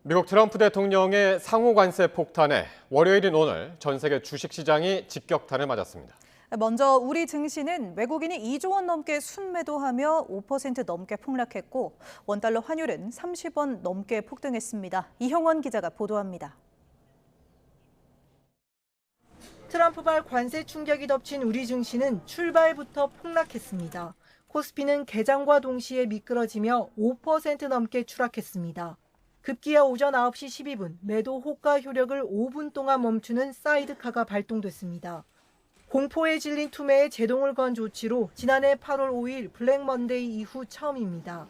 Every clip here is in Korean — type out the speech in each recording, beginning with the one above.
미국 트럼프 대통령의 상호 관세 폭탄에 월요일인 오늘 전 세계 주식시장이 직격탄을 맞았습니다. 먼저 우리 증시는 외국인이 2조 원 넘게 순매도하며 5% 넘게 폭락했고 원달러 환율은 30원 넘게 폭등했습니다. 이형원 기자가 보도합니다. 트럼프발 관세 충격이 덮친 우리 증시는 출발부터 폭락했습니다. 코스피는 개장과 동시에 미끄러지며 5% 넘게 추락했습니다. 급기야 오전 9시 12분 매도 호가 효력을 5분 동안 멈추는 사이드카가 발동됐습니다. 공포에 질린 투매에 제동을 건 조치로 지난해 8월 5일 블랙 먼데이 이후 처음입니다.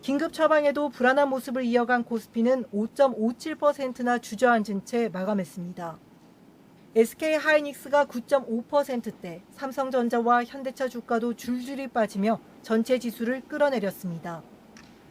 긴급 처방에도 불안한 모습을 이어간 코스피는 5.57%나 주저앉은 채 마감했습니다. SK하이닉스가 9.5%대, 삼성전자와 현대차 주가도 줄줄이 빠지며 전체 지수를 끌어내렸습니다.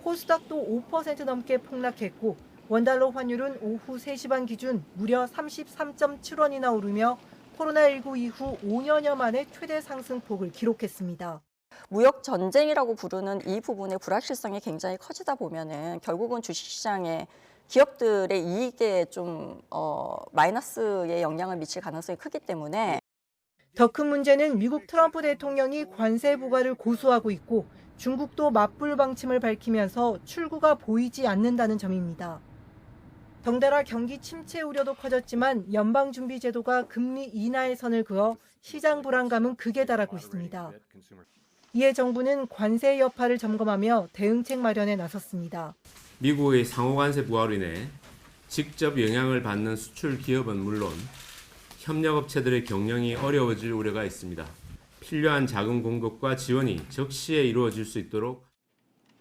코스닥도 5% 넘게 폭락했고 원달러 환율은 오후 3시 반 기준 무려 33.7원이나 오르며 코로나19 이후 5년여 만에 최대 상승폭을 기록했습니다. 무역 전쟁이라고 부르는 이 부분의 불확실성이 굉장히 커지다 보면은 결국은 주식시장에 기업들의 이익에 좀 마이너스의 영향을 미칠 가능성이 크기 때문에 더 큰 문제는 미국 트럼프 대통령이 관세 부과를 고수하고 있고 중국도 맞불 방침을 밝히면서 출구가 보이지 않는다는 점입니다. 덩달아 경기 침체 우려도 커졌지만 연방준비제도가 금리 인하의 선을 그어 시장 불안감은 극에 달하고 있습니다. 이에 정부는 관세 여파를 점검하며 대응책 마련에 나섰습니다. 미국의 상호관세 부과로 인해 직접 영향을 받는 수출 기업은 물론 협력업체들의 경영이 어려워질 우려가 있습니다. 필요한 자금 공급과 지원이 적시에 이루어질 수 있도록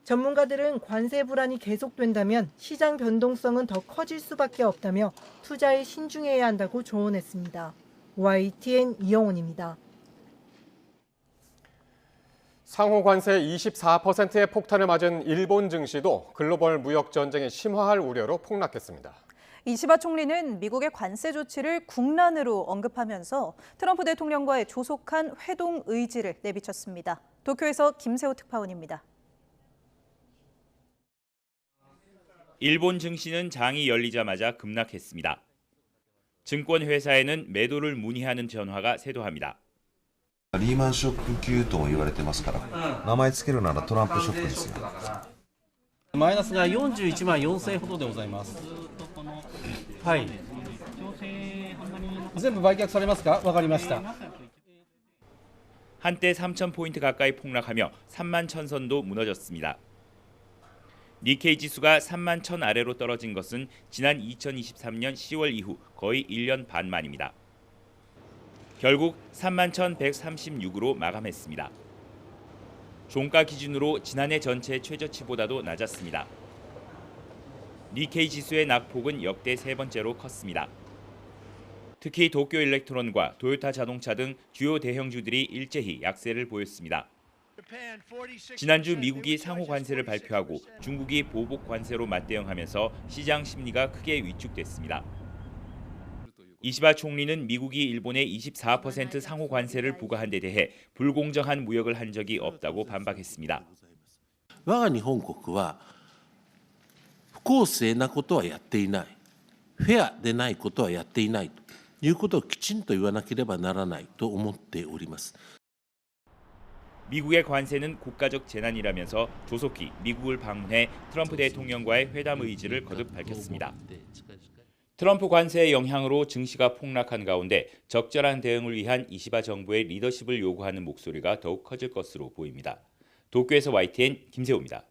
전문가들은 관세 불안이 계속된다면 시장 변동성은 더 커질 수밖에 없다며 투자에 신중해야 한다고 조언했습니다. YTN 이영훈입니다. 상호 관세 24%의 폭탄을 맞은 일본 증시도 글로벌 무역 전쟁이 심화할 우려로 폭락했습니다. 이시바 총리는 미국의 관세 조치를 국난으로 언급하면서 트럼프 대통령과의 조속한 회동 의지를 내비쳤습니다. 도쿄에서 김세호 특파원입니다. 일본 증시는 장이 열리자마자 급락했습니다. 증권회사에는 매도를 문의하는 전화가 쇄도합니다. リーマンショック級とも言われてますから、名前つけるならトランプショックですよ。マイナスが41万4000ほどでございます。はい。全部売却されますか？わかりました。 한때 3,000포인트 가까이 폭락하며 3만 1,000선도 무너졌습니다. 니케이 지수가 3만 1,000 아래로 떨어진 것은 지난 2023년 10월 이후 거의 1년 반 만입니다. 결국 31,136으로 마감했습니다. 종가 기준으로 지난해 전체 최저치보다도 낮았습니다. 니케이 지수의 낙폭은 역대 세 번째로 컸습니다. 특히 도쿄 일렉트론과 도요타 자동차 등 주요 대형주들이 일제히 약세를 보였습니다. 지난주 미국이 상호 관세를 발표하고 중국이 보복 관세로 맞대응하면서 시장 심리가 크게 위축됐습니다. 이시바 총리는 미국이 일본에 24% 상호 관세를 부과한 데 대해 불공정한 무역을 한 적이 없다고 반박했습니다. 我が日本国は不公正なことはやっていない、フェアでないことはやっていないということをきちんと言わなければならないと思っております。 미국의 관세는 국가적 재난이라면서 조속히 미국을 방문해 트럼프 대통령과의 회담 의지를 거듭 밝혔습니다. 트럼프 관세의 영향으로 증시가 폭락한 가운데 적절한 대응을 위한 이시바 정부의 리더십을 요구하는 목소리가 더욱 커질 것으로 보입니다. 도쿄에서 YTN 김세호입니다.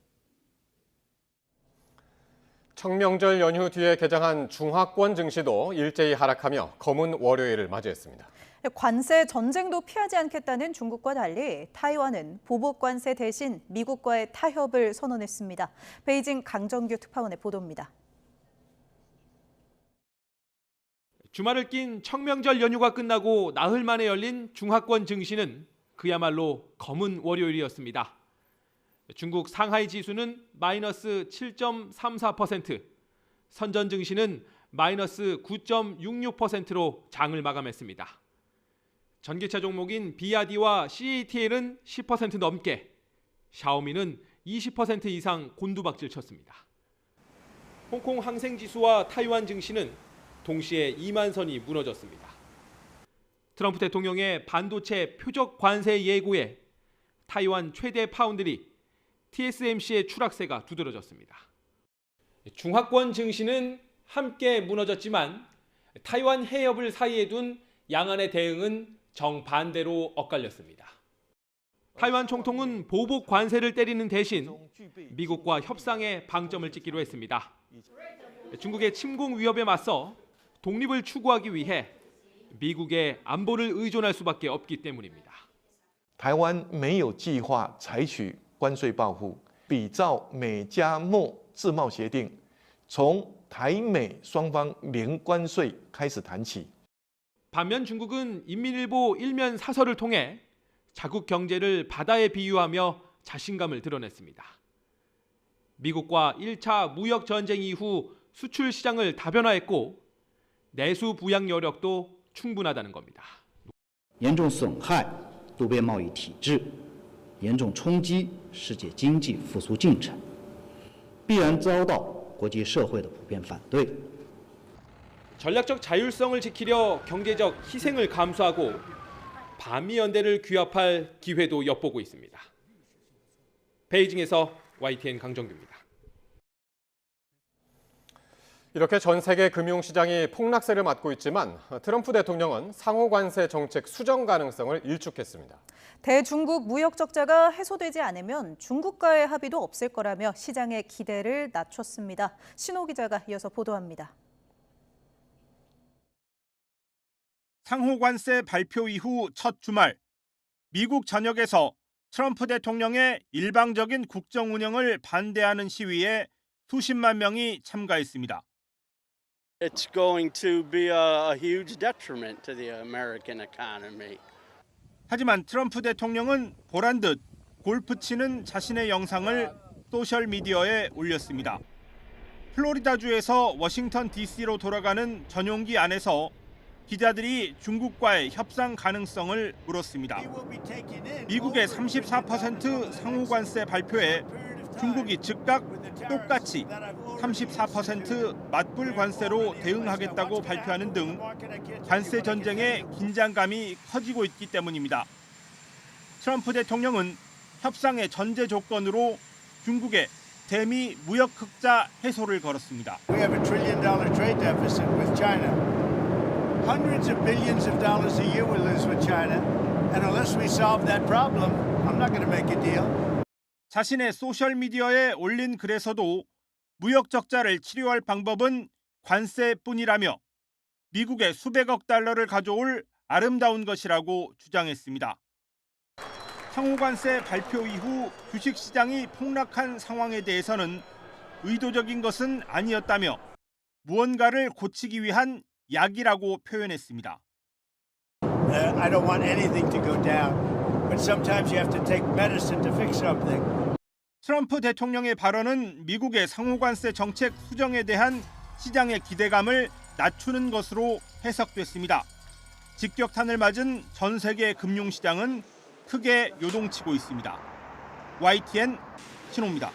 청명절 연휴 뒤에 개장한 중화권 증시도 일제히 하락하며 검은 월요일을 맞이했습니다. 관세 전쟁도 피하지 않겠다는 중국과 달리 타이완은 보복 관세 대신 미국과의 타협을 선언했습니다. 베이징 강정규 특파원의 보도입니다. 주말을 낀 청명절 연휴가 끝나고 나흘 만에 열린 중화권 증시는 그야말로 검은 월요일이었습니다. 중국 상하이 지수는 마이너스 7.34%, 선전 증시는 마이너스 9.66%로 장을 마감했습니다. 전기차 종목인 BYD와 CATL은 10% 넘게, 샤오미는 20% 이상 곤두박질 쳤습니다. 홍콩 항생지수와 타이완 증시는 동시에 2만 선이 무너졌습니다. 트럼프 대통령의 반도체 표적 관세 예고에 타이완 최대 파운드리 TSMC의 추락세가 두드러졌습니다. 중화권 증시는 함께 무너졌지만 타이완 해협을 사이에 둔 양안의 대응은 정반대로 엇갈렸습니다. 타이완 총통은 보복 관세를 때리는 대신 미국과 협상에 방점을 찍기로 했습니다. 중국의 침공 위협에 맞서 독립을 추구하기 위해 미국의 안보를 의존할 수밖에 없기 때문입니다. 台湾没有计划采取关税报复，比照美加墨自贸协定，从台美双方零关税开始谈起。 반면 중국은 인민일보 일면 사설을 통해 자국 경제를 바다에 비유하며 자신감을 드러냈습니다. 미국과 1차 무역 전쟁 이후 수출 시장을 다변화했고 내수 부양 여력도 충분하다는 겁니다. 严重损害多边贸易体制，严重冲击世界经济复苏进程，必然遭到国际社会的普遍反对。 전략적 자율성을 지키려 경제적 희생을 감수하고 반미 연대를 규합할 기회도 엿보고 있습니다. 베이징에서 YTN 강정규입니다. 이렇게 전 세계 금융시장이 폭락세를 맞고 있지만 트럼프 대통령은 상호 관세 정책 수정 가능성을 일축했습니다. 대중국 무역 적자가 해소되지 않으면 중국과의 합의도 없을 거라며 시장의 기대를 낮췄습니다. 신호 기자가 이어서 보도합니다. 상호관세 발표 이후 첫 주말, 미국 전역에서 트럼프 대통령의 일방적인 국정 운영을 반대하는 시위에 수십만 명이 참가했습니다. It's going to be a huge detriment to the American economy. 하지만 트럼프 대통령은 보란 듯 골프 치는 자신의 영상을 소셜 미디어에 올렸습니다. 플로리다주에서 워싱턴 DC로 돌아가는 전용기 안에서 기자들이 중국과의 협상 가능성을 물었습니다. 미국의 34% 상호관세 발표에 중국이 즉각 똑같이 34% 맞불 관세로 대응하겠다고 발표하는 등 관세 전쟁의 긴장감이 커지고 있기 때문입니다. 트럼프 대통령은 협상의 전제 조건으로 중국의 대미 무역 흑자 해소를 걸었습니다. We have $1 trillion trade deficit with China. Hundreds of billions of dollars a year we lose with China. And unless we solve that problem, I'm not going to make a deal. 자신의 소셜미디어에 올린 글에서도 무역 적자를 치료할 방법은 관세뿐이라며 미국의 수백억 달러를 가져올 아름다운 것이라고 주장했습니다. 상호관세 발표 이후 주식시장이 폭락한 상황에 대해서는 의도적인 것은 아니었다며 무언가를 고치기 위한 약이라고 표현했습니다. I don't want anything to go down. But sometimes you have to take medicine to fix something. 트럼프 대통령의 발언은 미국의 상호관세 정책 수정에 대한 시장의 기대감을 낮추는 것으로 해석됐습니다. 직격탄을 맞은 전 세계 금융시장은 크게 요동치고 있습니다. YTN 신호입니다.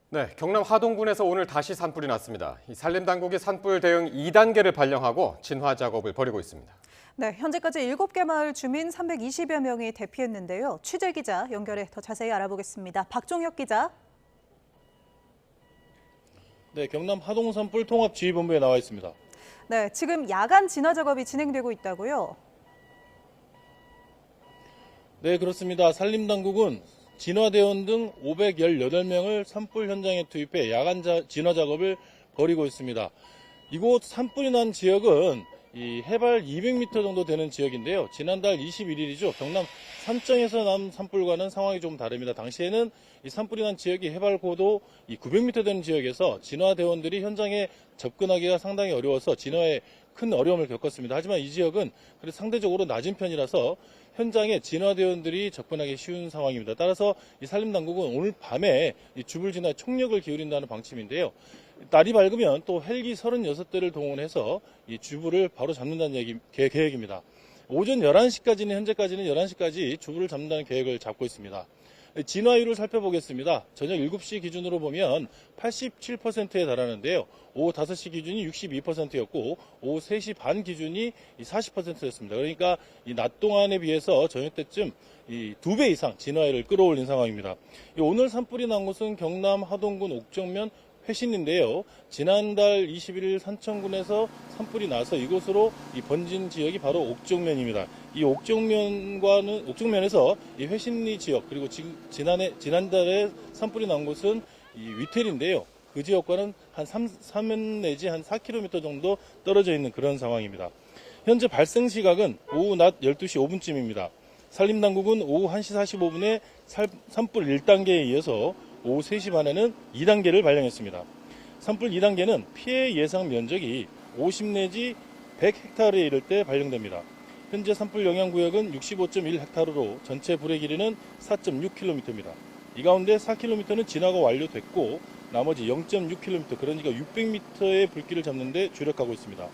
네, 경남 하동군에서 오늘 다시 산불이 났습니다. 이 산림당국이 산불 대응 2단계를 발령하고 진화 작업을 벌이고 있습니다. 네, 현재까지 7개 마을 주민 320여 명이 대피했는데요. 취재 기자 연결해 더 자세히 알아보겠습니다. 박종혁 기자. 네, 경남 하동 산불 통합지휘본부에 나와 있습니다. 네, 지금 야간 진화 작업이 진행되고 있다고요? 네, 그렇습니다. 산림당국은 진화대원 등 518명을 산불 현장에 투입해 야간 진화 작업을 벌이고 있습니다. 이곳 산불이 난 지역은 이 해발 200m 정도 되는 지역인데요. 지난달 21일이죠. 경남 산청에서 난 산불과는 상황이 좀 다릅니다. 당시에는 이 산불이 난 지역이 해발 고도 900m 되는 지역에서 진화대원들이 현장에 접근하기가 상당히 어려워서 진화에 큰 어려움을 겪었습니다. 하지만 이 지역은 그래도 상대적으로 낮은 편이라서 현장에 진화대원들이 접근하기 쉬운 상황입니다. 따라서 이 산림당국은 오늘 밤에 이 주불 진화에 총력을 기울인다는 방침인데요. 날이 밝으면 또 헬기 36대를 동원해서 이 주불을 바로 잡는다는 계획입니다. 오전 11시까지는 현재까지는 11시까지 주불을 잡는다는 계획을 잡고 있습니다. 진화율을 살펴보겠습니다. 저녁 7시 기준으로 보면 87%에 달하는데요. 오후 5시 기준이 62%였고 오후 3시 반 기준이 40%였습니다. 그러니까 이 낮 동안에 비해서 저녁 때쯤 이 2배 이상 진화율을 끌어올린 상황입니다. 오늘 산불이 난 곳은 경남 하동군 옥정면 회신인데요. 지난달 21일 산청군에서 산불이 나서 이곳으로 번진 지역이 바로 옥정면입니다. 이 옥정면에서 이 회신리 지역 그리고 지난달에 산불이 난 곳은 이 위텔인데요. 그 지역과는 한 3 내지 한 4km 정도 떨어져 있는 그런 상황입니다. 현재 발생 시각은 오후 낮 12시 5분쯤입니다. 산림당국은 오후 1시 45분에 산불 1단계에 이어서 오후 3시 반에는 2단계를 발령했습니다. 산불 2단계는 피해 예상 면적이 50 내지 100헥타르에 이를 때 발령됩니다. 현재 산불 영향 구역은 65.1헥타르로 전체 불의 길이는 4.6km입니다. 이 가운데 4km는 진화가 완료됐고 나머지 0.6km 그러니까 600m의 불길을 잡는 데 주력하고 있습니다.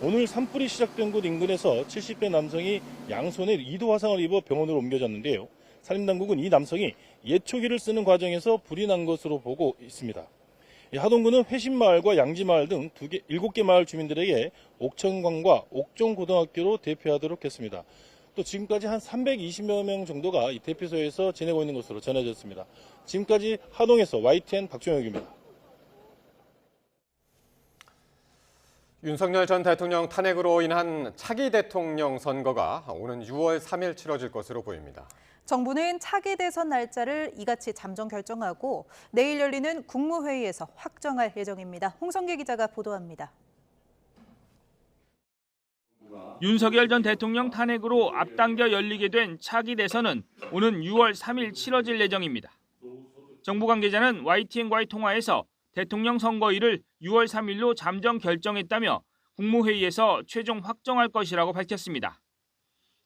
오늘 산불이 시작된 곳 인근에서 70대 남성이 양손에 2도 화상을 입어 병원으로 옮겨졌는데요. 산림당국은 이 남성이 예초기를 쓰는 과정에서 불이 난 것으로 보고 있습니다. 하동군은 회신마을과 양지마을 등 7개 마을 주민들에게 옥천관과 옥종고등학교로 대피하도록 했습니다. 또 지금까지 한 320여 명 정도가 이 대피소에서 지내고 있는 것으로 전해졌습니다. 지금까지 하동에서 YTN 박종혁입니다. 윤석열 전 대통령 탄핵으로 인한 차기 대통령 선거가 오는 6월 3일 치러질 것으로 보입니다. 정부는 차기 대선 날짜를 이같이 잠정 결정하고 내일 열리는 국무회의에서 확정할 예정입니다. 홍성계 기자가 보도합니다. 윤석열 전 대통령 탄핵으로 앞당겨 열리게 된 차기 대선은 오는 6월 3일 치러질 예정입니다. 정부 관계자는 YTN과의 통화에서 대통령 선거일을 6월 3일로 잠정 결정했다며 국무회의에서 최종 확정할 것이라고 밝혔습니다.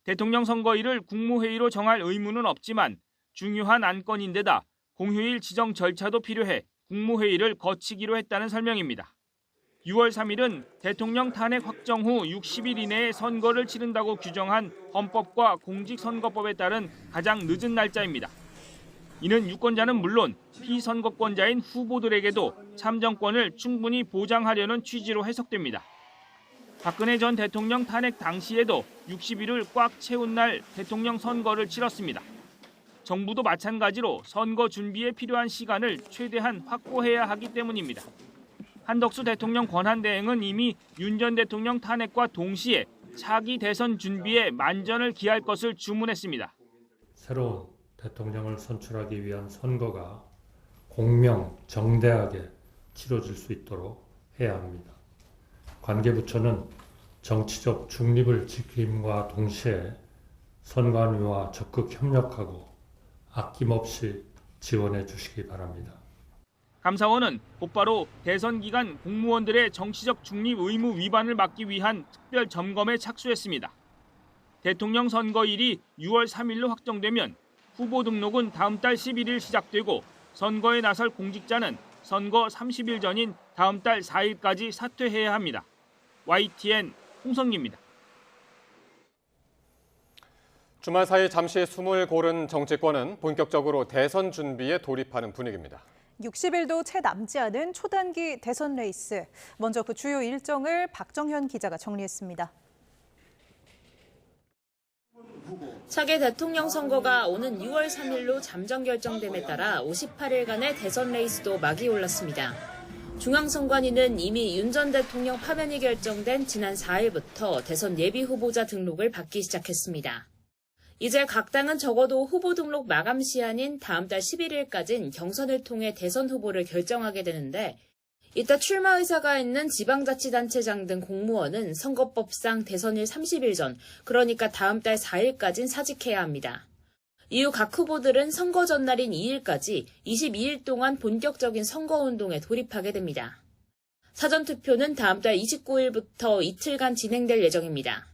대통령 선거일을 국무회의로 정할 의무는 없지만 중요한 안건인데다 공휴일 지정 절차도 필요해 국무회의를 거치기로 했다는 설명입니다. 6월 3일은 대통령 탄핵 확정 후 60일 이내에 선거를 치른다고 규정한 헌법과 공직선거법에 따른 가장 늦은 날짜입니다. 이는 유권자는 물론 피선거권자인 후보들에게도 참정권을 충분히 보장하려는 취지로 해석됩니다. 박근혜 전 대통령 탄핵 당시에도 60일을 꽉 채운 날 대통령 선거를 치렀습니다. 정부도 마찬가지로 선거 준비에 필요한 시간을 최대한 확보해야 하기 때문입니다. 한덕수 대통령 권한대행은 이미 윤 전 대통령 탄핵과 동시에 차기 대선 준비에 만전을 기할 것을 주문했습니다. 새로운 대통령을 선출하기 위한 선거가 공명, 정대하게 치러질 수 있도록 해야 합니다. 관계부처는 정치적 중립을 지킴과 동시에 선관위와 적극 협력하고 아낌없이 지원해 주시기 바랍니다. 감사원은 곧바로 대선 기간 공무원들의 정치적 중립 의무 위반을 막기 위한 특별 점검에 착수했습니다. 대통령 선거일이 6월 3일로 확정되면 후보 등록은 다음 달 11일 시작되고 선거에 나설 공직자는 선거 30일 전인 다음 달 4일까지 사퇴해야 합니다. YTN 홍성기입니다. 주말 사이 잠시 숨을 고른 정치권은 본격적으로 대선 준비에 돌입하는 분위기입니다. 60일도 채 남지 않은 초단기 대선 레이스. 먼저 그 주요 일정을 박정현 기자가 정리했습니다. 차기 대통령 선거가 오는 6월 3일로 잠정 결정됨에 따라 58일간의 대선 레이스도 막이 올랐습니다. 중앙선관위는 이미 윤 전 대통령 파면이 결정된 지난 4일부터 대선 예비 후보자 등록을 받기 시작했습니다. 이제 각 당은 적어도 후보 등록 마감 시한인 다음 달 11일까지는 경선을 통해 대선 후보를 결정하게 되는데 이따 출마 의사가 있는 지방자치단체장 등 공무원은 선거법상 대선일 30일 전, 그러니까 다음 달 4일까지는 사직해야 합니다. 이후 각 후보들은 선거 전날인 2일까지 22일 동안 본격적인 선거운동에 돌입하게 됩니다. 사전투표는 다음 달 29일부터 이틀간 진행될 예정입니다.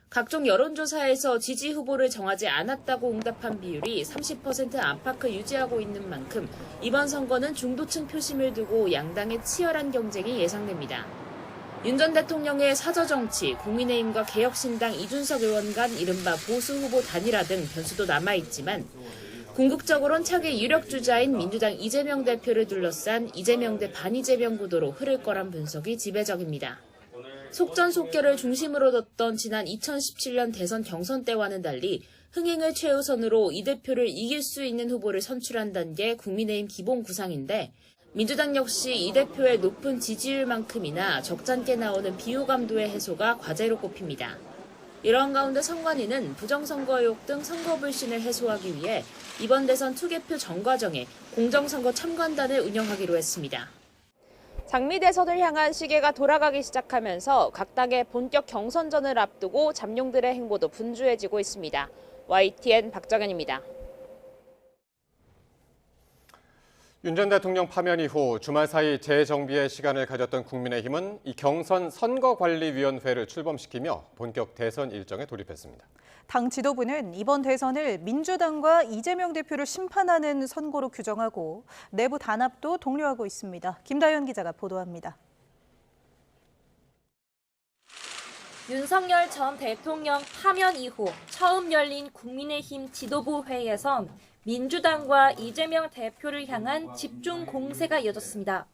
각종 여론조사에서 지지 후보를 정하지 않았다고 응답한 비율이 30% 안팎을 유지하고 있는 만큼 이번 선거는 중도층 표심을 두고 양당의 치열한 경쟁이 예상됩니다. 윤 전 대통령의 사저정치, 국민의힘과 개혁신당 이준석 의원 간 이른바 보수 후보 단일화 등 변수도 남아있지만 궁극적으로는 차기 유력 주자인 민주당 이재명 대표를 둘러싼 이재명 대 반이재명 구도로 흐를 거란 분석이 지배적입니다. 속전속결을 중심으로 뒀던 지난 2017년 대선 경선 때와는 달리 흥행을 최우선으로 이 대표를 이길 수 있는 후보를 선출한다는 게 국민의힘 기본 구상인데 민주당 역시 이 대표의 높은 지지율만큼이나 적잖게 나오는 비호감도의 해소가 과제로 꼽힙니다. 이러한 가운데 선관위는 부정선거 의혹 등 선거 불신을 해소하기 위해 이번 대선 투개표 전 과정에 공정선거 참관단을 운영하기로 했습니다. 장미 대선을 향한 시계가 돌아가기 시작하면서 각 당의 본격 경선전을 앞두고 잠룡들의 행보도 분주해지고 있습니다. YTN 박정현입니다. 윤 전 대통령 파면 이후 주말 사이 재정비의 시간을 가졌던 국민의힘은 이 경선 선거관리위원회를 출범시키며 본격 대선 일정에 돌입했습니다. 당 지도부는 이번 대선을 민주당과 이재명 대표를 심판하는 선거로 규정하고 내부 단합도 독려하고 있습니다. 김다현 기자가 보도합니다. 윤석열 전 대통령 파면 이후 처음 열린 국민의힘 지도부 회의에선 민주당과 이재명 대표를 향한 집중 공세가 이어졌습니다.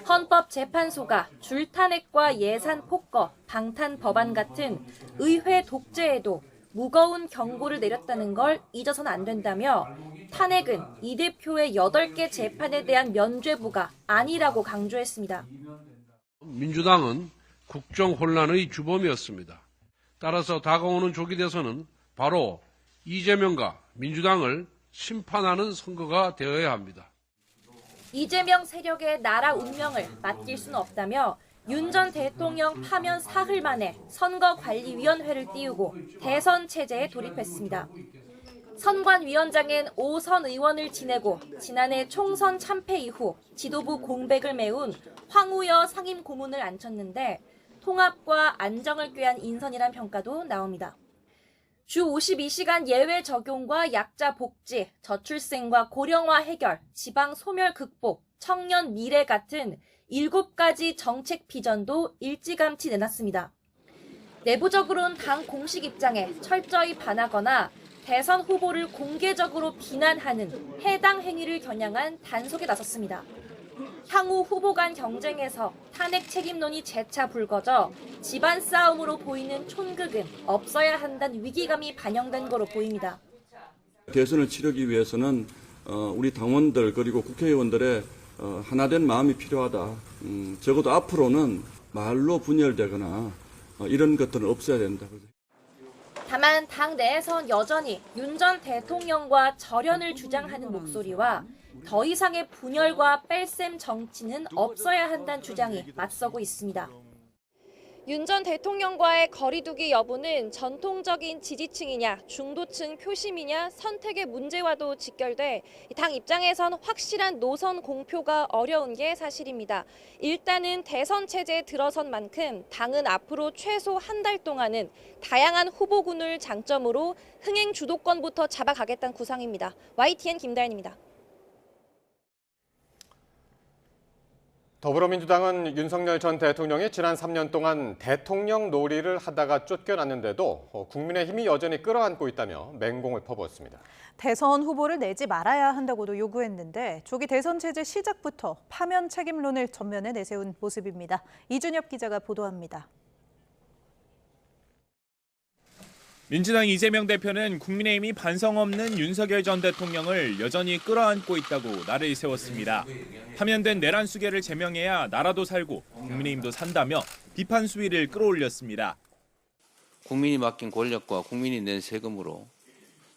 헌법재판소가 줄탄핵과 예산 폭거, 방탄 법안 같은 의회 독재에도 무거운 경고를 내렸다는 걸 잊어서는 안 된다며 탄핵은 이 대표의 8개 재판에 대한 면죄부가 아니라고 강조했습니다. 민주당은 국정 혼란의 주범이었습니다. 따라서 다가오는 조기 대선은 바로 이재명과 민주당을 심판하는 선거가 되어야 합니다. 이재명 세력의 나라 운명을 맡길 수는 없다며 윤 전 대통령 파면 사흘 만에 선거관리위원회를 띄우고 대선 체제에 돌입했습니다. 선관위원장은 5선 의원을 지내고 지난해 총선 참패 이후 지도부 공백을 메운 황우여 상임고문을 앉혔는데 통합과 안정을 꾀한 인선이란 평가도 나옵니다. 주 52시간 예외 적용과 약자 복지, 저출생과 고령화 해결, 지방 소멸 극복, 청년 미래 같은 7가지 정책 비전도 일찌감치 내놨습니다. 내부적으로는 당 공식 입장에 철저히 반하거나 대선 후보를 공개적으로 비난하는 해당 행위를 겨냥한 단속에 나섰습니다. 향후 후보 간 경쟁에서 탄핵 책임론이 재차 불거져 집안 싸움으로 보이는 촌극은 없어야 한다는 위기감이 반영된 거로 보입니다. 대선을 치르기 위해서는 우리 당원들 그리고 국회의원들의 하나된 마음이 필요하다. 적어도 앞으로는 말로 분열되거나 이런 것들은 없어야 된다. 다만 당 내에선 여전히 윤 전 대통령과 절연을 주장하는 목소리와 더 이상의 분열과 뺄셈 정치는 없어야 한다는 주장이 맞서고 있습니다. 윤 전 대통령과의 거리두기 여부는 전통적인 지지층이냐 중도층 표심이냐 선택의 문제와도 직결돼 당 입장에선 확실한 노선 공표가 어려운 게 사실입니다. 일단은 대선 체제에 들어선 만큼 당은 앞으로 최소 한 달 동안은 다양한 후보군을 장점으로 흥행 주도권부터 잡아가겠다는 구상입니다. YTN 김다현입니다. 더불어민주당은 윤석열 전 대통령이 지난 3년 동안 대통령 놀이를 하다가 쫓겨났는데도 국민의힘이 여전히 끌어안고 있다며 맹공을 퍼부었습니다. 대선 후보를 내지 말아야 한다고도 요구했는데 조기 대선 체제 시작부터 파면 책임론을 전면에 내세운 모습입니다. 이준엽 기자가 보도합니다. 민주당 이재명 대표는 국민의힘이 반성 없는 윤석열 전 대통령을 여전히 끌어안고 있다고 나를 세웠습니다. 파면된 내란 수계를 제명해야 나라도 살고 국민의힘도 산다며 비판 수위를 끌어올렸습니다. 국민이 맡긴 권력과 국민이 낸 세금으로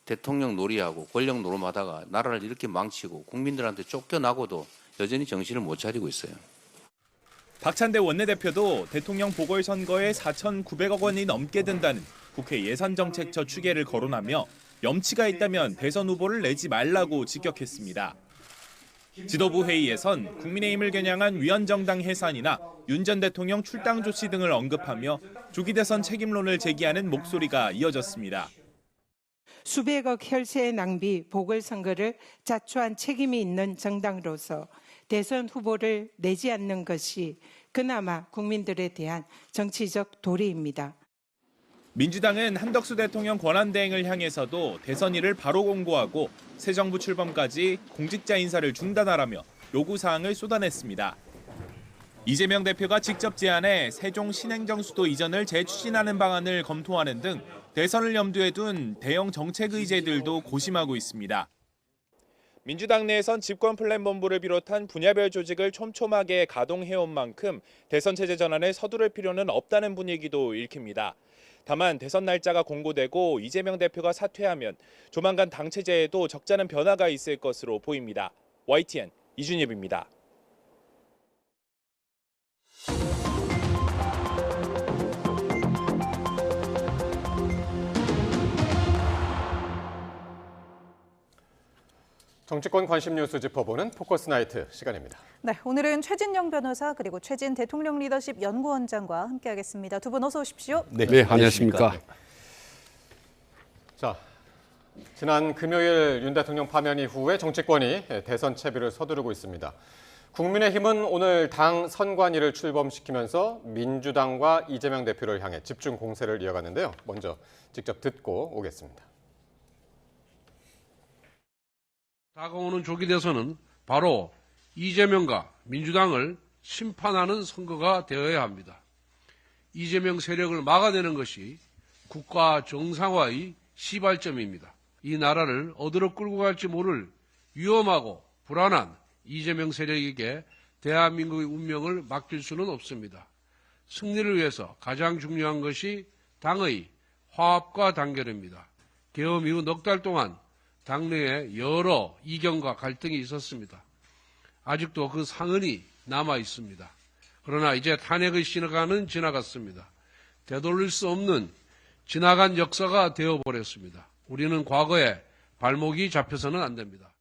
대통령 놀이하고 권력 노름하다가 나라를 이렇게 망치고 국민들한테 쫓겨나고도 여전히 정신을 못 차리고 있어요. 박찬대 원내대표도 대통령 보궐선거에 4,900억 원이 넘게 든다는 국회 예산정책처 추계를 거론하며 염치가 있다면 대선 후보를 내지 말라고 직격했습니다. 지도부 회의에선 국민의힘을 겨냥한 위원정당 해산이나 윤 전 대통령 출당 조치 등을 언급하며 조기 대선 책임론을 제기하는 목소리가 이어졌습니다. 수백억 혈세의 낭비, 보궐선거를 자초한 책임이 있는 정당으로서 대선 후보를 내지 않는 것이 그나마 국민들에 대한 정치적 도리입니다. 민주당은 한덕수 대통령 권한대행을 향해서도 대선일을 바로 공고하고 새 정부 출범까지 공직자 인사를 중단하라며 요구사항을 쏟아냈습니다. 이재명 대표가 직접 제안해 세종 신행정수도 이전을 재추진하는 방안을 검토하는 등 대선을 염두에 둔 대형 정책 의제들도 고심하고 있습니다. 민주당 내에선 집권플랜본부를 비롯한 분야별 조직을 촘촘하게 가동해온 만큼 대선 체제 전환에 서두를 필요는 없다는 분위기도 읽힙니다. 다만 대선 날짜가 공고되고 이재명 대표가 사퇴하면 조만간 당 체제에도 적잖은 변화가 있을 것으로 보입니다. YTN 이준엽입니다. 정치권 관심 뉴스 짚어보는 포커스 나이트 시간입니다. 네, 오늘은 최진영 변호사 그리고 최진 대통령 리더십 연구원장과 함께하겠습니다. 두 분 어서 오십시오. 네, 안녕하십니까. 네. 자, 지난 금요일 윤 대통령 파면 이후에 정치권이 대선 채비를 서두르고 있습니다. 국민의힘은 오늘 당 선관위를 출범시키면서 민주당과 이재명 대표를 향해 집중 공세를 이어갔는데요. 먼저 직접 듣고 오겠습니다. 다가오는 조기 대선은 바로 이재명과 민주당을 심판하는 선거가 되어야 합니다. 이재명 세력을 막아내는 것이 국가 정상화의 시발점입니다. 이 나라를 어디로 끌고 갈지 모를 위험하고 불안한 이재명 세력에게 대한민국의 운명을 맡길 수는 없습니다. 승리를 위해서 가장 중요한 것이 당의 화합과 단결입니다. 계엄 이후 넉 달 동안 당내에 여러 이견과 갈등이 있었습니다. 아직도 그 상흔이 남아 있습니다. 그러나 이제 탄핵의 시간은 지나갔습니다. 되돌릴 수 없는 지나간 역사가 되어버렸습니다. 우리는 과거에 발목이 잡혀서는 안 됩니다.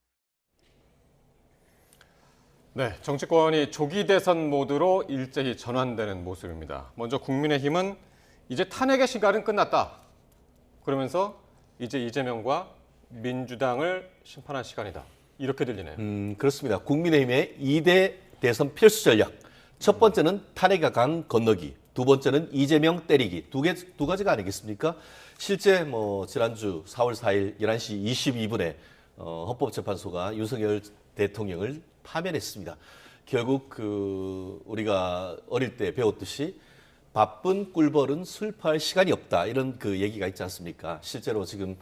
네, 정치권이 조기 대선 모드로 일제히 전환되는 모습입니다. 먼저 국민의힘은 이제 탄핵의 시간은 끝났다. 그러면서 이제 이재명과 민주당을 심판할 시간이다. 이렇게 들리네요. 그렇습니다. 국민의힘의 2대 대선 필수 전략. 첫 번째는 탄핵의 강 건너기. 두 번째는 이재명 때리기. 두 가지가 아니겠습니까? 실제 지난주 4월 4일 11시 22분에 헌법재판소가 윤석열 대통령을 파면했습니다. 결국 우리가 어릴 때 배웠듯이 바쁜 꿀벌은 슬퍼할 시간이 없다. 이런 얘기가 있지 않습니까? 실제로 지금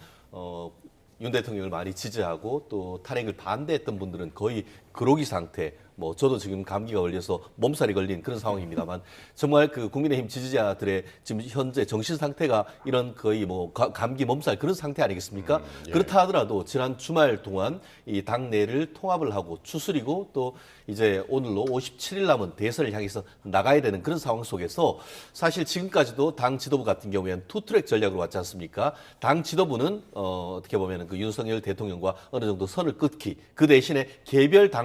윤 대통령을 많이 지지하고 또 탄핵을 반대했던 분들은 거의 그로기 상태, 저도 지금 감기가 걸려서 몸살이 걸린 그런 상황입니다만 정말 국민의힘 지지자들의 지금 현재 정신 상태가 이런 거의 감기 몸살 그런 상태 아니겠습니까? 예. 그렇다 하더라도 지난 주말 동안 이 당내를 통합을 하고 추스리고 또 이제 오늘로 57일 남은 대선을 향해서 나가야 되는 그런 상황 속에서 사실 지금까지도 당 지도부 같은 경우에는 투트랙 전략으로 왔지 않습니까? 당 지도부는 어떻게 보면 윤석열 대통령과 어느 정도 선을 끊기, 그 대신에 개별 당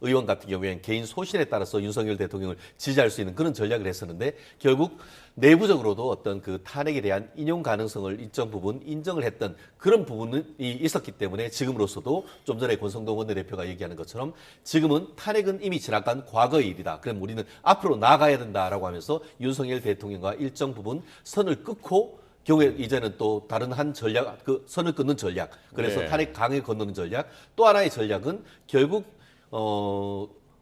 의원 같은 경우에는 개인 소신에 따라서 윤석열 대통령을 지지할 수 있는 그런 전략을 했었는데 결국 내부적으로도 어떤 탄핵에 대한 인용 가능성을 일정 부분 인정을 했던 그런 부분이 있었기 때문에 지금으로서도 좀 전에 권성동 원내대표가 얘기하는 것처럼 지금은 탄핵은 이미 지나간 과거의 일이다. 그럼 우리는 앞으로 나아가야 된다라고 하면서 윤석열 대통령과 일정 부분 선을 끊고 경우에 이제는 또 다른 한 전략, 선을 끊는 전략, 그래서 네. 탄핵 강에 건너는 전략, 또 하나의 전략은 결국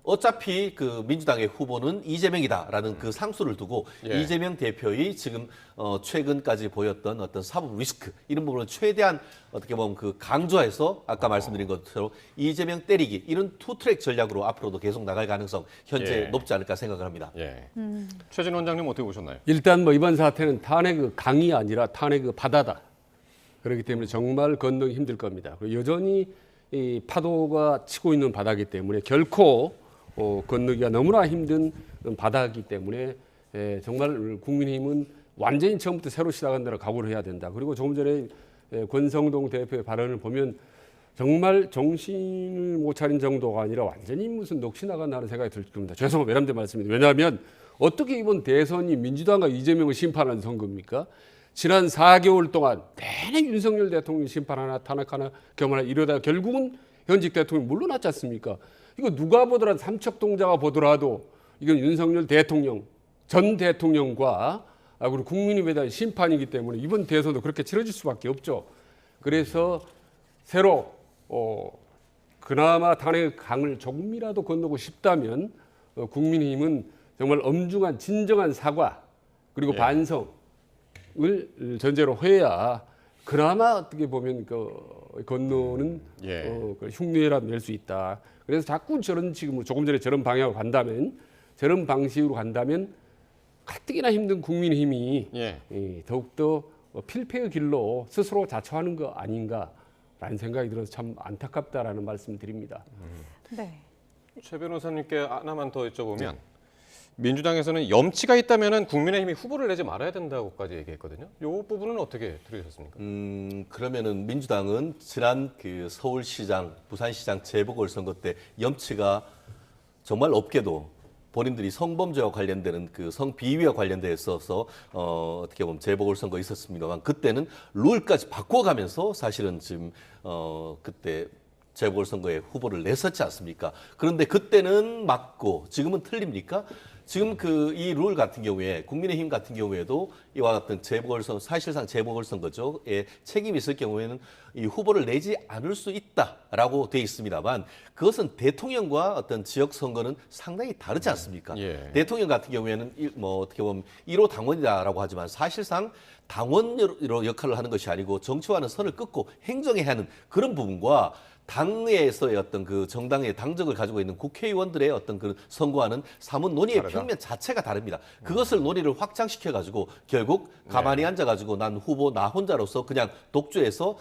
어차피 민주당의 후보는 이재명이다라는 그 상수를 두고 예. 이재명 대표의 지금 최근까지 보였던 어떤 사법 리스크 이런 부분을 최대한 어떻게 보면 강조해서 아까 말씀드린 것처럼 이재명 때리기 이런 투트랙 전략으로 앞으로도 계속 나갈 가능성 현재 예. 높지 않을까 생각을 합니다. 예. 최진 원장님 어떻게 보셨나요? 일단 이번 사태는 탄핵 강이 아니라 탄핵 바다다. 그렇기 때문에 정말 건너기 힘들 겁니다. 그리고 여전히 이 파도가 치고 있는 바다이기 때문에 결코 건너기가 너무나 힘든 바다이기 때문에 정말 국민의힘은 완전히 처음부터 새로 시작한다고 각오를 해야 된다. 그리고 조금 전에 권성동 대표의 발언을 보면 정말 정신을 못 차린 정도가 아니라 완전히 무슨 넋이 나간다는 생각이 들 겁니다. 죄송합니다. 외람된 말씀입니다. 왜냐하면 어떻게 이번 대선이 민주당과 이재명을 심판하는 선거입니까? 지난 4개월 동안 내내 윤석열 대통령 심판하나 탄핵하나 겸하나 이러다가 결국은 현직 대통령이 물러났지 않습니까? 이거 누가 보더라도 삼척동자가 보더라도 이건 윤석열 대통령 전 대통령과 그리고 국민의힘에 대한 심판이기 때문에 이번 대선도 그렇게 치러질 수밖에 없죠. 그래서 새로 그나마 탄핵 강을 조금이라도 건너고 싶다면 국민의힘은 정말 엄중한 진정한 사과 그리고 예. 반성을 전제로 해야 그나마 어떻게 보면 건너는 그 흉내라도 낼 수 있다. 그래서 자꾸 저런 지금 조금 전에 저런 방향으로 간다면 저런 방식으로 간다면 가뜩이나 힘든 국민의힘이 더욱더 필패의 길로 스스로 자처하는 거 아닌가라는 생각이 들어서 참 안타깝다라는 말씀 드립니다. 네. 최 변호사님께 하나만 더 여쭤보면 민주당에서는 염치가 있다면 국민의힘이 후보를 내지 말아야 된다고까지 얘기했거든요. 이 부분은 어떻게 들으셨습니까? 그러면은 민주당은 지난 그 서울시장, 부산시장 재보궐선거 때 염치가 정말 없게도 본인들이 성범죄와 관련되는 그 성비위와 관련돼 있어서 어떻게 보면 재보궐선거 있었습니다만 그때는 룰까지 바꿔가면서 사실은 지금 그때 재보궐선거에 후보를 냈었지 않습니까? 그런데 그때는 맞고 지금은 틀립니까? 지금 이 룰 같은 경우에 국민의힘 같은 경우에도 이와 같은 재보궐선거 사실상 재보궐선거죠에 책임이 있을 경우에는 이 후보를 내지 않을 수 있다라고 돼 있습니다만 그것은 대통령과 어떤 지역 선거는 상당히 다르지 않습니까? 대통령 같은 경우에는 뭐 어떻게 보면 1호 당원이다라고 하지만 사실상 당원으로 역할을 하는 것이 아니고 정치와는 선을 끊고 행정해야 하는 그런 부분과 당내에서의 어떤 그 정당의 당적을 가지고 있는 국회의원들의 어떤 그 선거와는 사뭇 논의의 다르다? 평면 자체가 다릅니다. 그것을 논의를 확장시켜가지고 결국 가만히 앉아가지고 난 후보 나 혼자로서 그냥 독주해서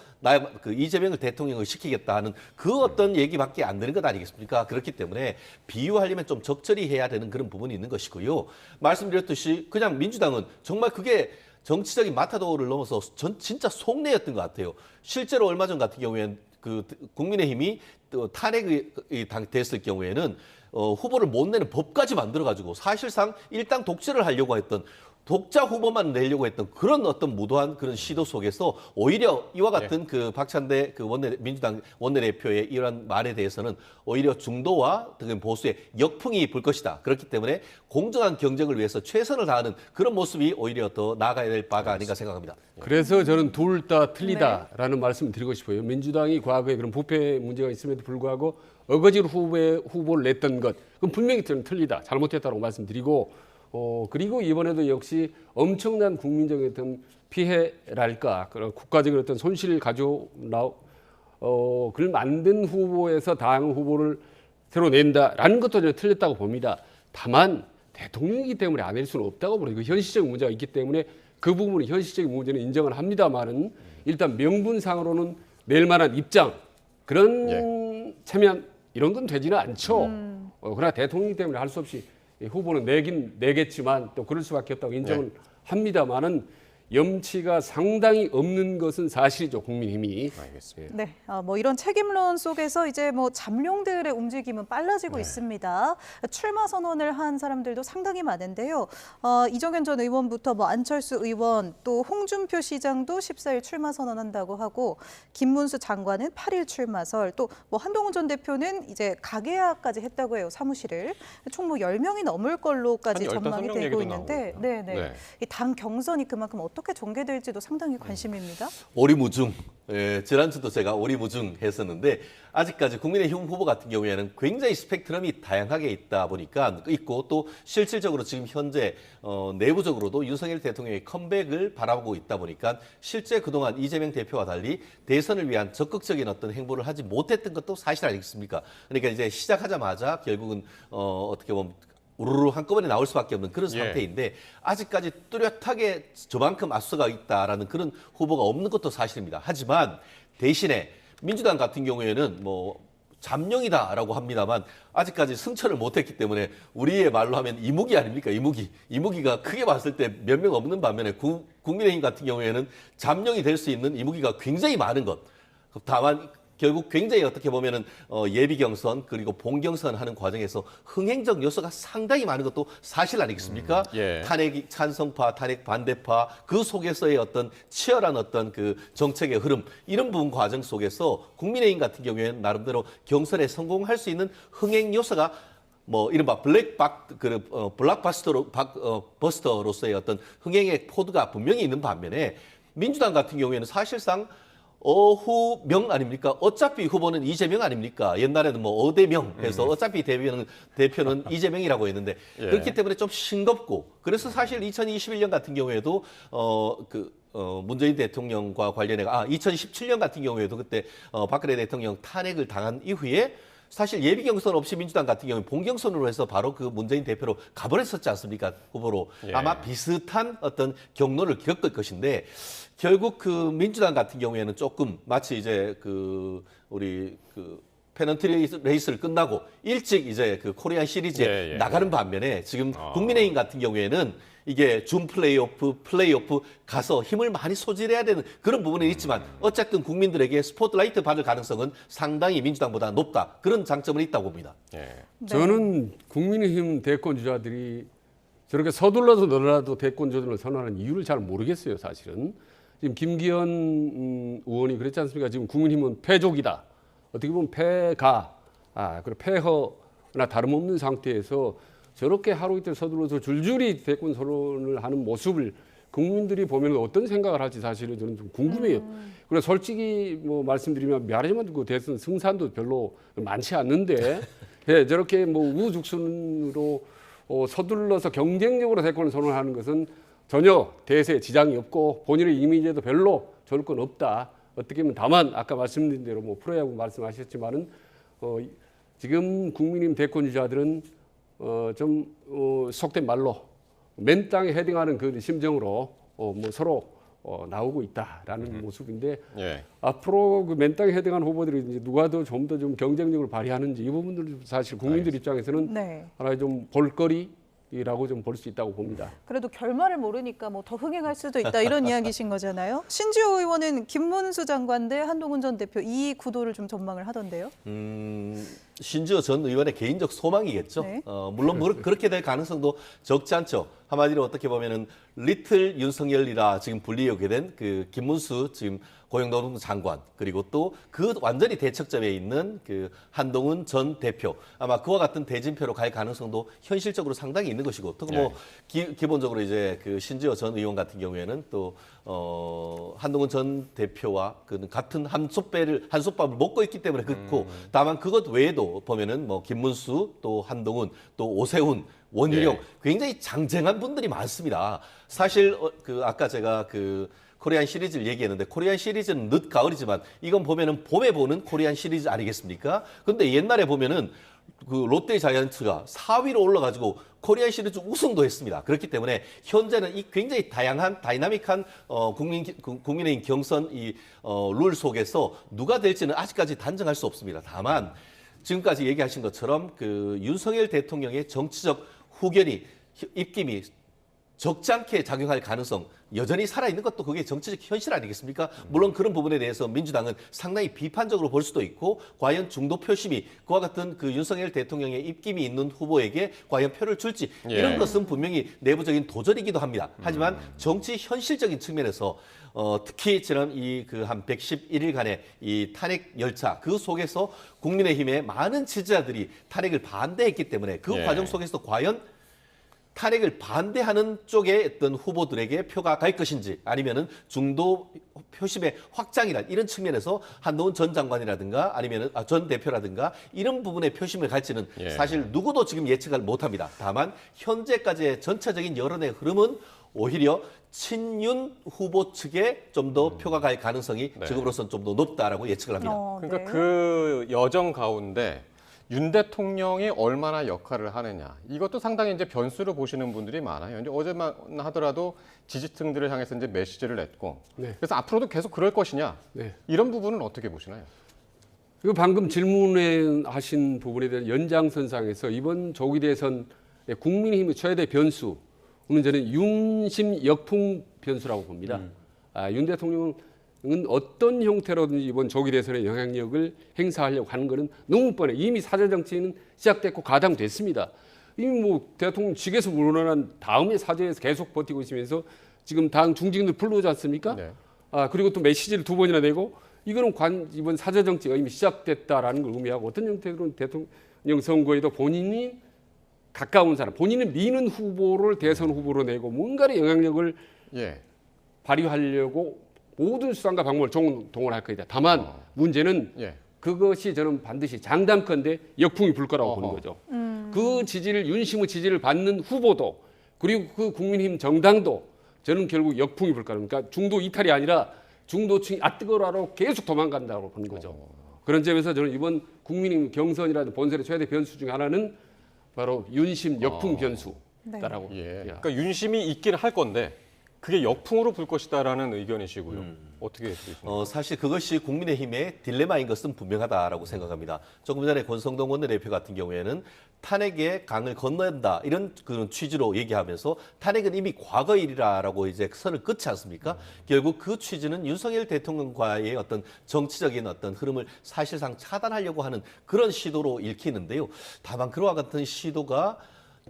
그 이재명을 대통령을 시키겠다 하는 그 어떤 얘기밖에 안 되는 것 아니겠습니까? 그렇기 때문에 비유하려면 좀 적절히 해야 되는 그런 부분이 있는 것이고요. 말씀드렸듯이 그냥 민주당은 정말 그게 정치적인 마타도를 넘어서 진짜 속내였던 것 같아요. 실제로 얼마 전 같은 경우에는 그 국민의힘이 또 탄핵이 됐을 경우에는 후보를 못 내는 법까지 만들어가지고 사실상 일당 독재를 하려고 했던 독자 후보만 내려고 했던 그런 어떤 무도한 그런 시도 속에서 오히려 이와 같은 그 박찬대 그 민주당 원내대표의 이러한 말에 대해서는 오히려 중도와 보수의 역풍이 불 것이다. 그렇기 때문에 공정한 경쟁을 위해서 최선을 다하는 그런 모습이 오히려 더 나아가야 될 바가 아닌가 생각합니다. 그래서 저는 둘 다 틀리다라는 말씀을 드리고 싶어요. 민주당이 과거에 그런 부패 문제가 있음에도 불구하고 어거지로 후보를 냈던 것, 그건 분명히 저는 틀리다, 잘못했다고 말씀드리고 그리고 이번에도 역시 엄청난 국민적인 어떤 피해랄까 그런 국가적인 어떤 손실을 그걸 만든 후보에서 당 후보를 새로 낸다라는 것도 저는 틀렸다고 봅니다. 다만 대통령이기 때문에 안 낼 수는 없다고 봅니다. 그 현실적인 문제가 있기 때문에 그 부분은 현실적인 문제는 인정을 합니다만은 일단 명분상으로는 낼 만한 입장 그런 체면 이런 건 되지는 않죠. 그러나 대통령이기 때문에 할 수 없이 후보는 내겠지만 또 그럴 수밖에 없다고 인정을 합니다만은 염치가 상당히 없는 것은 사실이죠, 국민의힘이. 알겠습니다. 네, 뭐 이런 책임론 속에서 이제 뭐 잠룡들의 움직임은 빨라지고 있습니다. 출마 선언을 한 사람들도 상당히 많은데요. 이정현 전 의원부터 뭐 안철수 의원 또 홍준표 시장도 14일 출마 선언한다고 하고 김문수 장관은 8일 출마설 또 뭐 한동훈 전 대표는 이제 가계화까지 했다고 해요, 사무실을. 총 뭐 10명이 넘을 걸로까지 전망이 되고 있는데 이 당 경선이 그만큼 어떻게 전개될지도 상당히 관심입니다. 오리무중. 지난주도 제가 오리무중 했었는데 아직까지 국민의힘 후보 같은 경우에는 굉장히 스펙트럼이 다양하게 있다 보니까 있고 또 실질적으로 지금 현재 내부적으로도 윤석열 대통령의 컴백을 바라보고 있다 보니까 실제 그동안 이재명 대표와 달리 대선을 위한 적극적인 어떤 행보를 하지 못했던 것도 사실 아니겠습니까? 그러니까 이제 시작하자마자 결국은 어떻게 보면 우르르 한꺼번에 나올 수밖에 없는 그런 상태인데 아직까지 뚜렷하게 저만큼 압수가 있다라는 그런 후보가 없는 것도 사실입니다. 하지만 대신에 민주당 같은 경우에는 뭐 잠룡이다라고 합니다만 아직까지 승천을 못했기 때문에 우리의 말로 하면 이무기 아닙니까? 이무기가 크게 봤을 때 몇 명 없는 반면에 국민의힘 같은 경우에는 잠룡이 될 수 있는 이무기가 굉장히 많은 것. 다만 결국 굉장히 어떻게 보면은 예비 경선 그리고 본 경선 하는 과정에서 흥행적 요소가 상당히 많은 것도 사실 아니겠습니까? 탄핵 찬성파, 탄핵 반대파 그 속에서의 어떤 치열한 어떤 그 정책의 흐름 이런 부분 과정 속에서 국민의힘 같은 경우에는 나름대로 경선에 성공할 수 있는 흥행 요소가 뭐 이른바 블랙버스터로서의 어떤 흥행의 코드가 분명히 있는 반면에 민주당 같은 경우에는 사실상 어후명 아닙니까? 어차피 후보는 이재명 아닙니까? 옛날에는 뭐 어대명 해서 어차피 대표는 이재명이라고 했는데 예. 그렇기 때문에 좀 싱겁고 그래서 사실 2021년 같은 경우에도 문재인 대통령과 관련해 2017년 같은 경우에도 그때 박근혜 대통령 탄핵을 당한 이후에 사실 예비 경선 없이 민주당 같은 경우는 본경선으로 해서 바로 그 문재인 대표로 가버렸었지 않습니까? 후보로. 예. 아마 비슷한 어떤 경로를 겪을 것인데 결국 그 민주당 같은 경우에는 조금 마치 이제 우리 페넌트 레이스를 끝나고 일찍 이제 그 코리안 시리즈에 나가는 반면에 지금 국민의힘 같은 경우에는 이게 준 플레이오프 가서 힘을 많이 소질해야 되는 그런 부분은 있지만 어쨌든 국민들에게 스포트라이트 받을 가능성은 상당히 민주당보다 높다. 그런 장점은 있다고 봅니다. 저는 국민의힘 대권 주자들이 저렇게 서둘러서 너라도 대권 도전을 선언하는 이유를 잘 모르겠어요, 사실은. 지금 김기현 의원이 그랬지 않습니까? 지금 국민의힘은 패족이다. 어떻게 보면 패가, 그리고 패허나 다름없는 상태에서 저렇게 하루 이틀 서둘러서 줄줄이 대권 선언을 하는 모습을 국민들이 보면 어떤 생각을 할지 사실은 저는 좀 궁금해요. 그리고 솔직히 뭐 말씀드리면 말하자면 그 대선 승산도 별로 많지 않는데 예, 저렇게 뭐 우후죽순으로 서둘러서 경쟁적으로 대권을 선언하는 것은 전혀 대세에 지장이 없고 본인의 이미지에도 별로 좋을 건 없다. 어떻게 보면 다만 아까 말씀드린 대로 뭐 프로야구 말씀하셨지만은 지금 국민의힘 대권 주자들은 좀 속된 말로 맨 땅에 헤딩하는 그 심정으로 뭐 서로 나오고 있다라는 모습인데 앞으로 그 맨 땅에 헤딩한 후보들이 이제 누가 더 좀 더 좀 경쟁력을 발휘하는지 이 부분들은 사실 국민들 입장에서는 하나의 좀 볼거리라고 좀 볼 수 있다고 봅니다. 그래도 결말을 모르니까 뭐 더 흥행할 수도 있다 이런 이야기신 거잖아요. 신지호 의원은 김문수 장관 대 한동훈 전 대표 이 구도를 좀 전망을 하던데요. 신지호 전 의원의 개인적 소망이겠죠. 물론 그렇게 될 가능성도 적지 않죠. 한마디로 어떻게 보면은 리틀 윤석열이라 지금 불리게 된 그 김문수 지금 고용노동부 장관 그리고 또 그 완전히 대척점에 있는 그 한동훈 전 대표 아마 그와 같은 대진표로 갈 가능성도 현실적으로 상당히 있는 것이고 또 뭐 기본적으로 이제 그 신지호 전 의원 같은 경우에는 또 한동훈 전 대표와 그 같은 한솥밥을 먹고 있기 때문에 그렇고 다만 그것 외에도 보면은 뭐 김문수 또 한동훈 또 오세훈 원희룡 굉장히 장쟁한 분들이 많습니다. 사실 아까 제가 코리안 시리즈를 얘기했는데 코리안 시리즈는 늦 가을이지만 이건 보면은 봄에 보는 코리안 시리즈 아니겠습니까? 근데 옛날에 보면은 그 롯데 자이언츠가 4위로 올라가지고 코리안 시리즈 우승도 했습니다. 그렇기 때문에 현재는 이 굉장히 다이나믹한 국민의힘 경선 룰 속에서 누가 될지는 아직까지 단정할 수 없습니다. 다만 지금까지 얘기하신 것처럼 그 윤석열 대통령의 정치적 후견이 입김이 적지 않게 작용할 가능성 여전히 살아있는 것도 그게 정치적 현실 아니겠습니까? 물론 그런 부분에 대해서 민주당은 상당히 비판적으로 볼 수도 있고 과연 중도 표심이 그와 같은 그 윤석열 대통령의 입김이 있는 후보에게 과연 표를 줄지 이런 것은 분명히 내부적인 도전이기도 합니다. 하지만 정치 현실적인 측면에서 특히 지난 한 111일간의 이 탄핵 열차 그 속에서 국민의힘의 많은 지지자들이 탄핵을 반대했기 때문에 그 과정 속에서 과연 탄핵을 반대하는 쪽에 어떤 후보들에게 표가 갈 것인지 아니면은 중도 표심의 확장이란 이런 측면에서 한동훈 전 장관이라든가 아니면은 전 대표라든가 이런 부분의 표심을 갈지는 사실 누구도 지금 예측을 못합니다. 다만 현재까지의 전체적인 여론의 흐름은 오히려 친윤 후보 측에 좀 더 표가 갈 가능성이 지금으로서는 좀 더 높다라고 예측을 합니다. 그러니까 그 여정 가운데 윤 대통령이 얼마나 역할을 하느냐 이것도 상당히 이제 변수로 보시는 분들이 많아요. 이제 어제만 하더라도 지지층들을 향해서 이제 메시지를 냈고 그래서 앞으로도 계속 그럴 것이냐 이런 부분은 어떻게 보시나요? 그 방금 질문하신 부분에 대한 연장선상에서 이번 조기 대선 국민의힘의 최대 변수는 저는 윤심 역풍 변수라고 봅니다. 윤 대통령은 어떤 형태로든지 이번 조기 대선의 영향력을 행사하려고 하는 것은 너무 뻔해. 이미 사저 정치는 시작됐고 가당됐습니다. 이미 뭐 대통령 직에서 물러난 다음에 사저에서 계속 버티고 있으면서 지금 당 중진들 불러오지 않습니까? 그리고 또 메시지를 2번이나 내고 이거는 이번 사저 정치가 이미 시작됐다라는 걸 의미하고 어떤 형태로는 대통령 선거에도 본인이 가까운 사람, 본인을 미는 후보를 대선 후보로 내고 뭔가의 영향력을 발휘하려고 모든 수단과 방법을 동원할 거다. 다만 문제는 그것이 저는 반드시 장담컨대 역풍이 불 거라고 보는 거죠. 그 지지를 윤심의 지지를 받는 후보도 그리고 그 국민의힘 정당도 저는 결국 역풍이 불 거라고. 그러니까 중도 이탈이 아니라 중도층이 뜨거라로 계속 도망간다고 보는 거죠. 그런 점에서 저는 이번 국민의힘 경선이라든 본선의 최대 변수 중 하나는 바로 윤심 역풍 변수다라고. 그러니까 윤심이 있긴 할 건데 그게 역풍으로 불 것이다라는 의견이시고요. 어떻게 보십니까? 사실 그것이 국민의힘의 딜레마인 것은 분명하다라고 생각합니다. 조금 전에 권성동 원내대표 같은 경우에는 탄핵의 강을 건너다 이런 그런 취지로 얘기하면서 탄핵은 이미 과거 일이라고 이제 선을 긋지 않습니까? 결국 그 취지는 윤석열 대통령과의 어떤 정치적인 어떤 흐름을 사실상 차단하려고 하는 그런 시도로 읽히는데요. 다만 그와 같은 시도가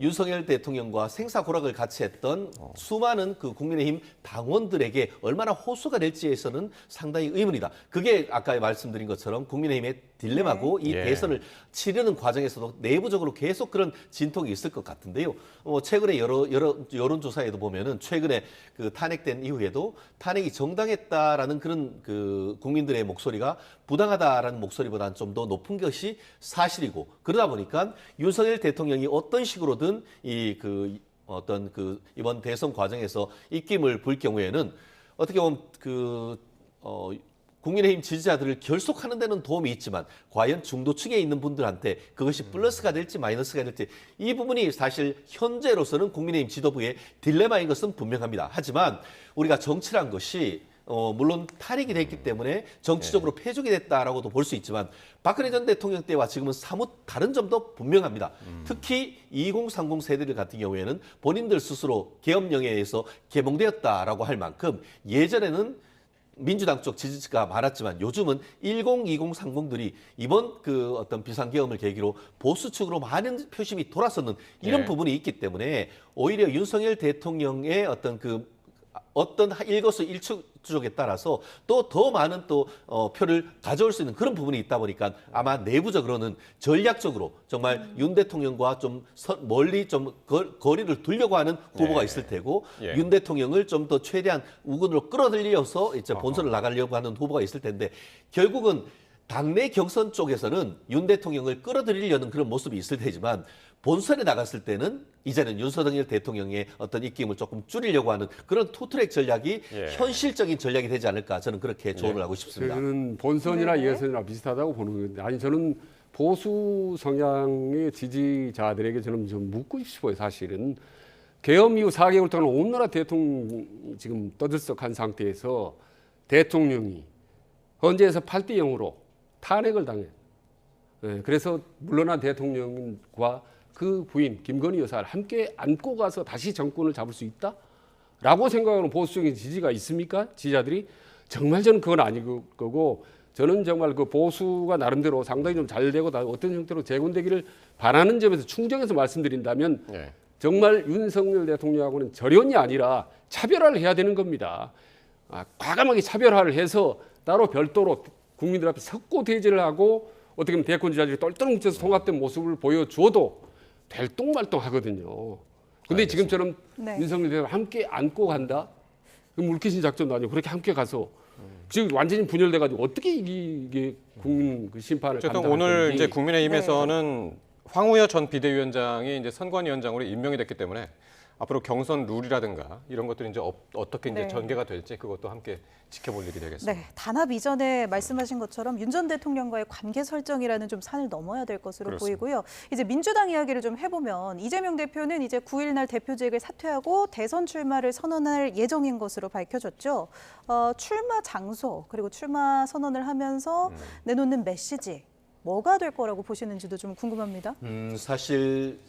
윤석열 대통령과 생사고락을 같이 했던 수많은 그 국민의힘 당원들에게 얼마나 호소가 될지에서는 상당히 의문이다. 그게 아까 말씀드린 것처럼 국민의힘의 딜레마고 이 대선을 치르는 과정에서도 내부적으로 계속 그런 진통이 있을 것 같은데요. 최근에 여러 여론조사에도 보면은 최근에 그 탄핵된 이후에도 탄핵이 정당했다라는 그런 그 국민들의 목소리가 부당하다라는 목소리보다는 좀 더 높은 것이 사실이고 그러다 보니까 윤석열 대통령이 어떤 식으로든 어떤 이번 대선 과정에서 입김을 불 경우에는 어떻게 보면 국민의힘 지지자들을 결속하는 데는 도움이 있지만 과연 중도층에 있는 분들한테 그것이 플러스가 될지 마이너스가 될지 이 부분이 사실 현재로서는 국민의힘 지도부의 딜레마인 것은 분명합니다. 하지만 우리가 정치란 것이 물론 탄핵이 됐기 때문에 정치적으로 패족이 됐다라고도 볼 수 있지만 박근혜 전 대통령 때와 지금은 사뭇 다른 점도 분명합니다. 특히 2030 세대들 같은 경우에는 본인들 스스로 계엄령에 의해서 개몽되었다라고 할 만큼 예전에는 민주당 쪽 지지가 많았지만 요즘은 10, 20, 30들이 이번 그 어떤 비상계엄을 계기로 보수 측으로 많은 표심이 돌아서는 이런 부분이 있기 때문에 오히려 윤석열 대통령의 어떤 일거수일투족에 따라서 또 더 많은 표를 가져올 수 있는 그런 부분이 있다 보니까 아마 내부적으로는 전략적으로 정말 윤 대통령과 좀 멀리 좀 거리를 두려고 하는 후보가 있을 테고 윤 대통령을 좀 더 최대한 우군으로 끌어들여서 이제 본선을 나가려고 하는 후보가 있을 텐데 결국은 당내 경선 쪽에서는 윤 대통령을 끌어들이려는 그런 모습이 있을 테지만 본선에 나갔을 때는 이제는 윤석열 대통령의 어떤 입김을 조금 줄이려고 하는 그런 투트랙 전략이 현실적인 전략이 되지 않을까 저는 그렇게 조언을 하고 싶습니다. 저는 본선이나 예선이나 비슷하다고 보는 건데 아니 저는 보수 성향의 지지자들에게 저는 좀 묻고 싶어요. 사실은 계엄 이후 4개월 동안 온 나라 대통령이 지금 떠들썩한 상태에서 대통령이 헌재에서 8대 0으로 탄핵을 당해. 그래서 물러난 대통령과 그 부인 김건희 여사를 함께 안고 가서 다시 정권을 잡을 수 있다라고 생각하는 보수적인 지지가 있습니까? 지지자들이 정말 저는 그건 아닐 거고 저는 정말 그 보수가 나름대로 상당히 좀 잘 되고 어떤 형태로 재건되기를 바라는 점에서 충정해서 말씀드린다면 정말 윤석열 대통령하고는 절연이 아니라 차별화를 해야 되는 겁니다. 과감하게 차별화를 해서 따로 별도로 국민들 앞에 석고 대제를 하고 어떻게 보면 대권 주자들이 똘똘 뭉쳐서 통합된 모습을 보여줘도 될똥말똥하거든요. 근데 지금처럼 윤석열 대통령 함께 안고 간다? 물귀신 작전도 아니고 그렇게 함께 가서 지금 완전히 분열돼가지고 어떻게 이게 국민 그 심판을 어쨌든 오늘 이제 국민의힘에서는 황우여 전 비대위원장이 이제 선관위원장으로 임명이 됐기 때문에 앞으로 경선 룰이라든가 이런 것들이 이제 어떻게 이제 전개가 될지 그것도 함께 지켜볼 일이 되겠습니다. 네, 단합 이전에 말씀하신 것처럼 윤 전 대통령과의 관계 설정이라는 좀 산을 넘어야 될 것으로 그렇습니다. 보이고요. 이제 민주당 이야기를 좀 해보면 이재명 대표는 이제 9일 날 대표직을 사퇴하고 대선 출마를 선언할 예정인 것으로 밝혀졌죠. 출마 장소 그리고 출마 선언을 하면서 내놓는 메시지 뭐가 될 거라고 보시는지도 좀 궁금합니다. 사실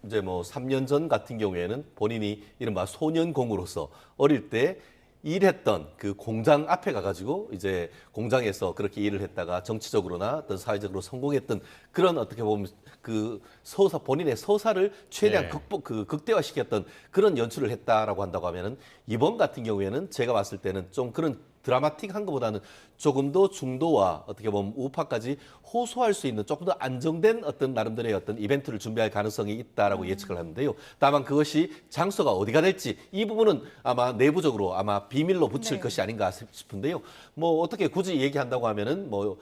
이제 뭐 3년 전 같은 경우에는 본인이 이른바 소년공으로서 어릴 때 일했던 그 공장 앞에 가가지고 이제 공장에서 그렇게 일을 했다가 정치적으로나 어떤 사회적으로 성공했던 그런 어떻게 보면 그 본인의 서사를 최대한 극대화시켰던 그런 연출을 했다라고 한다고 하면은 이번 같은 경우에는 제가 봤을 때는 좀 그런 드라마틱한 것보다는 조금 더 중도와 어떻게 보면 우파까지 호소할 수 있는 조금 더 안정된 어떤 나름대로의 어떤 이벤트를 준비할 가능성이 있다라고 예측을 하는데요. 다만 그것이 장소가 어디가 될지 이 부분은 아마 내부적으로 아마 비밀로 붙일 것이 아닌가 싶은데요. 뭐 어떻게 굳이 얘기한다고 하면은 뭐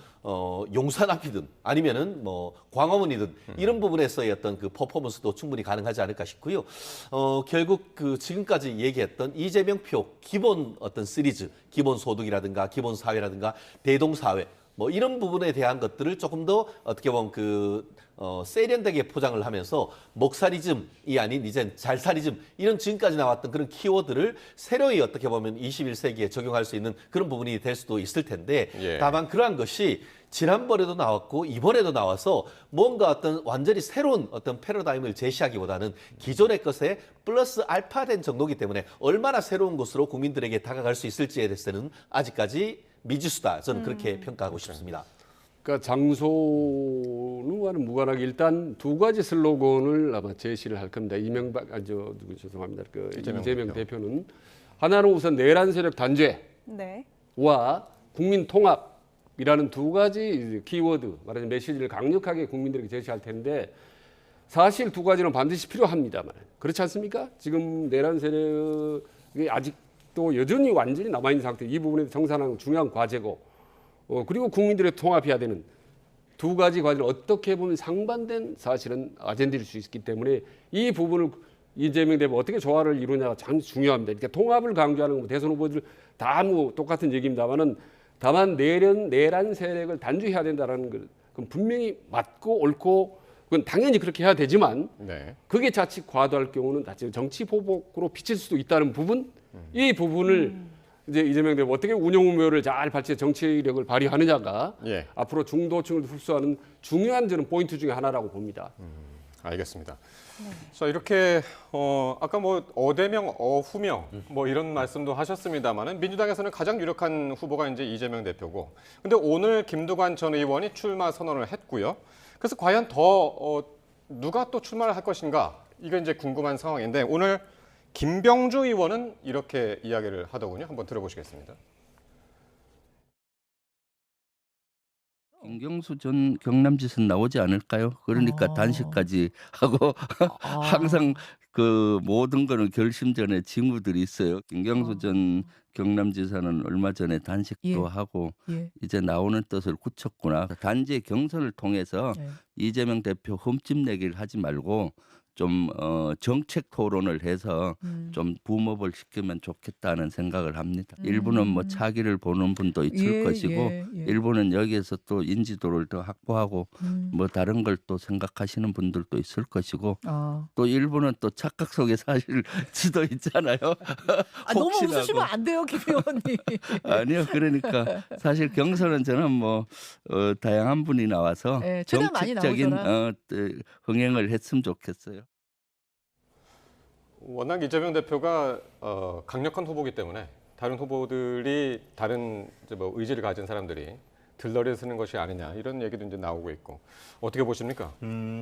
용산 앞이든 아니면은 뭐 광화문이든 이런 부분에서의 어떤 그 퍼포먼스도 충분히 가능하지 않을까 싶고요. 결국 그 지금까지 얘기했던 이재명 표 기본 어떤 시리즈, 기본 소득이라든가 기본 사회라든가 대동사회 뭐 이런 부분에 대한 것들을 조금 더 어떻게 보면 세련되게 포장을 하면서 먹살이즘이 아닌 이젠 잘살이즘 이런 지금까지 나왔던 그런 키워드를 새로이 어떻게 보면 21세기에 적용할 수 있는 그런 부분이 될 수도 있을 텐데 다만 그러한 것이 지난번에도 나왔고 이번에도 나와서 뭔가 어떤 완전히 새로운 어떤 패러다임을 제시하기보다는 기존의 것에 플러스 알파된 정도이기 때문에 얼마나 새로운 것으로 국민들에게 다가갈 수 있을지에 대해서는 아직까지 미지수다. 저는 그렇게 평가하고 싶습니다. 그러니까 장소와는 무관하게 일단 두 가지 슬로건을 아마 제시를 할 겁니다. 죄송합니다. 이재명 대표는 하나는 우선 내란 세력 단죄와 국민 통합이라는 두 가지 키워드, 말하자면 메시지를 강력하게 국민들에게 제시할 텐데 사실 두 가지는 반드시 필요합니다만 그렇지 않습니까? 지금 내란 세력이 아직도 여전히 완전히 남아있는 상태. 이 부분에 정산하는 중요한 과제고 그리고 국민들의 통합해야 되는 두 가지 과제를 어떻게 보면 상반된 사실은 아젠다일 수 있기 때문에 이 부분을 이재명 대표 어떻게 조화를 이루냐가 참 중요합니다. 그러니까 통합을 강조하는 거 대선 후보들 다 뭐 똑같은 얘기입니다만은 다만 내란 세력을 단죄해야 된다라는 건 분명히 맞고 옳고 그건 당연히 그렇게 해야 되지만 그게 자칫 과도할 경우는 자칫 정치 보복으로 비칠 수도 있다는 부분 이 부분을 이제 이재명 대표 어떻게 운영 우묘를 잘 발휘해 정치력을 발휘하느냐가 앞으로 중도층을 흡수하는 중요한 저는 포인트 중에 하나라고 봅니다. 알겠습니다. 자, 이렇게 아까 뭐 어대명, 어후명 뭐 이런 말씀도 하셨습니다만은 민주당에서는 가장 유력한 후보가 이제 이재명 대표고, 근데 오늘 김두관 전 의원이 출마 선언을 했고요. 그래서 과연 더 누가 또 출마를 할 것인가 이게 이제 궁금한 상황인데 오늘 김병주 의원은 이렇게 이야기를 하더군요. 한번 들어보시겠습니다. 김경수 전 경남지사는 나오지 않을까요? 그러니까 단식까지 하고 항상 그 모든 거는 결심 전에 징후들이 있어요. 김경수 전 경남지사는 얼마 전에 단식도 하고 이제 나오는 뜻을 굳혔구나. 단지 경선을 통해서 이재명 대표 흠집 내기를 하지 말고 좀 정책 토론을 해서 좀 붐업을 시키면 좋겠다는 생각을 합니다. 일부는 뭐 차기를 보는 분도 있을 것이고 일부는 여기에서 또 인지도를 더 확보하고 뭐 다른 걸 또 생각하시는 분들도 있을 것이고 또 일부는 또 착각 속에 사실 수도 있잖아요. 너무 웃으시면 안 돼요, 김 의원님. 아니요. 그러니까 사실 경선은 저는 뭐 다양한 분이 나와서 정책적인 흥행을 했으면 좋겠어요. 워낙 이재명 대표가 강력한 후보이기 때문에 다른 후보들이 다른 이제 뭐 의지를 가진 사람들이 들러리를 쓰는 것이 아니냐 이런 얘기도 이제 나오고 있고 어떻게 보십니까?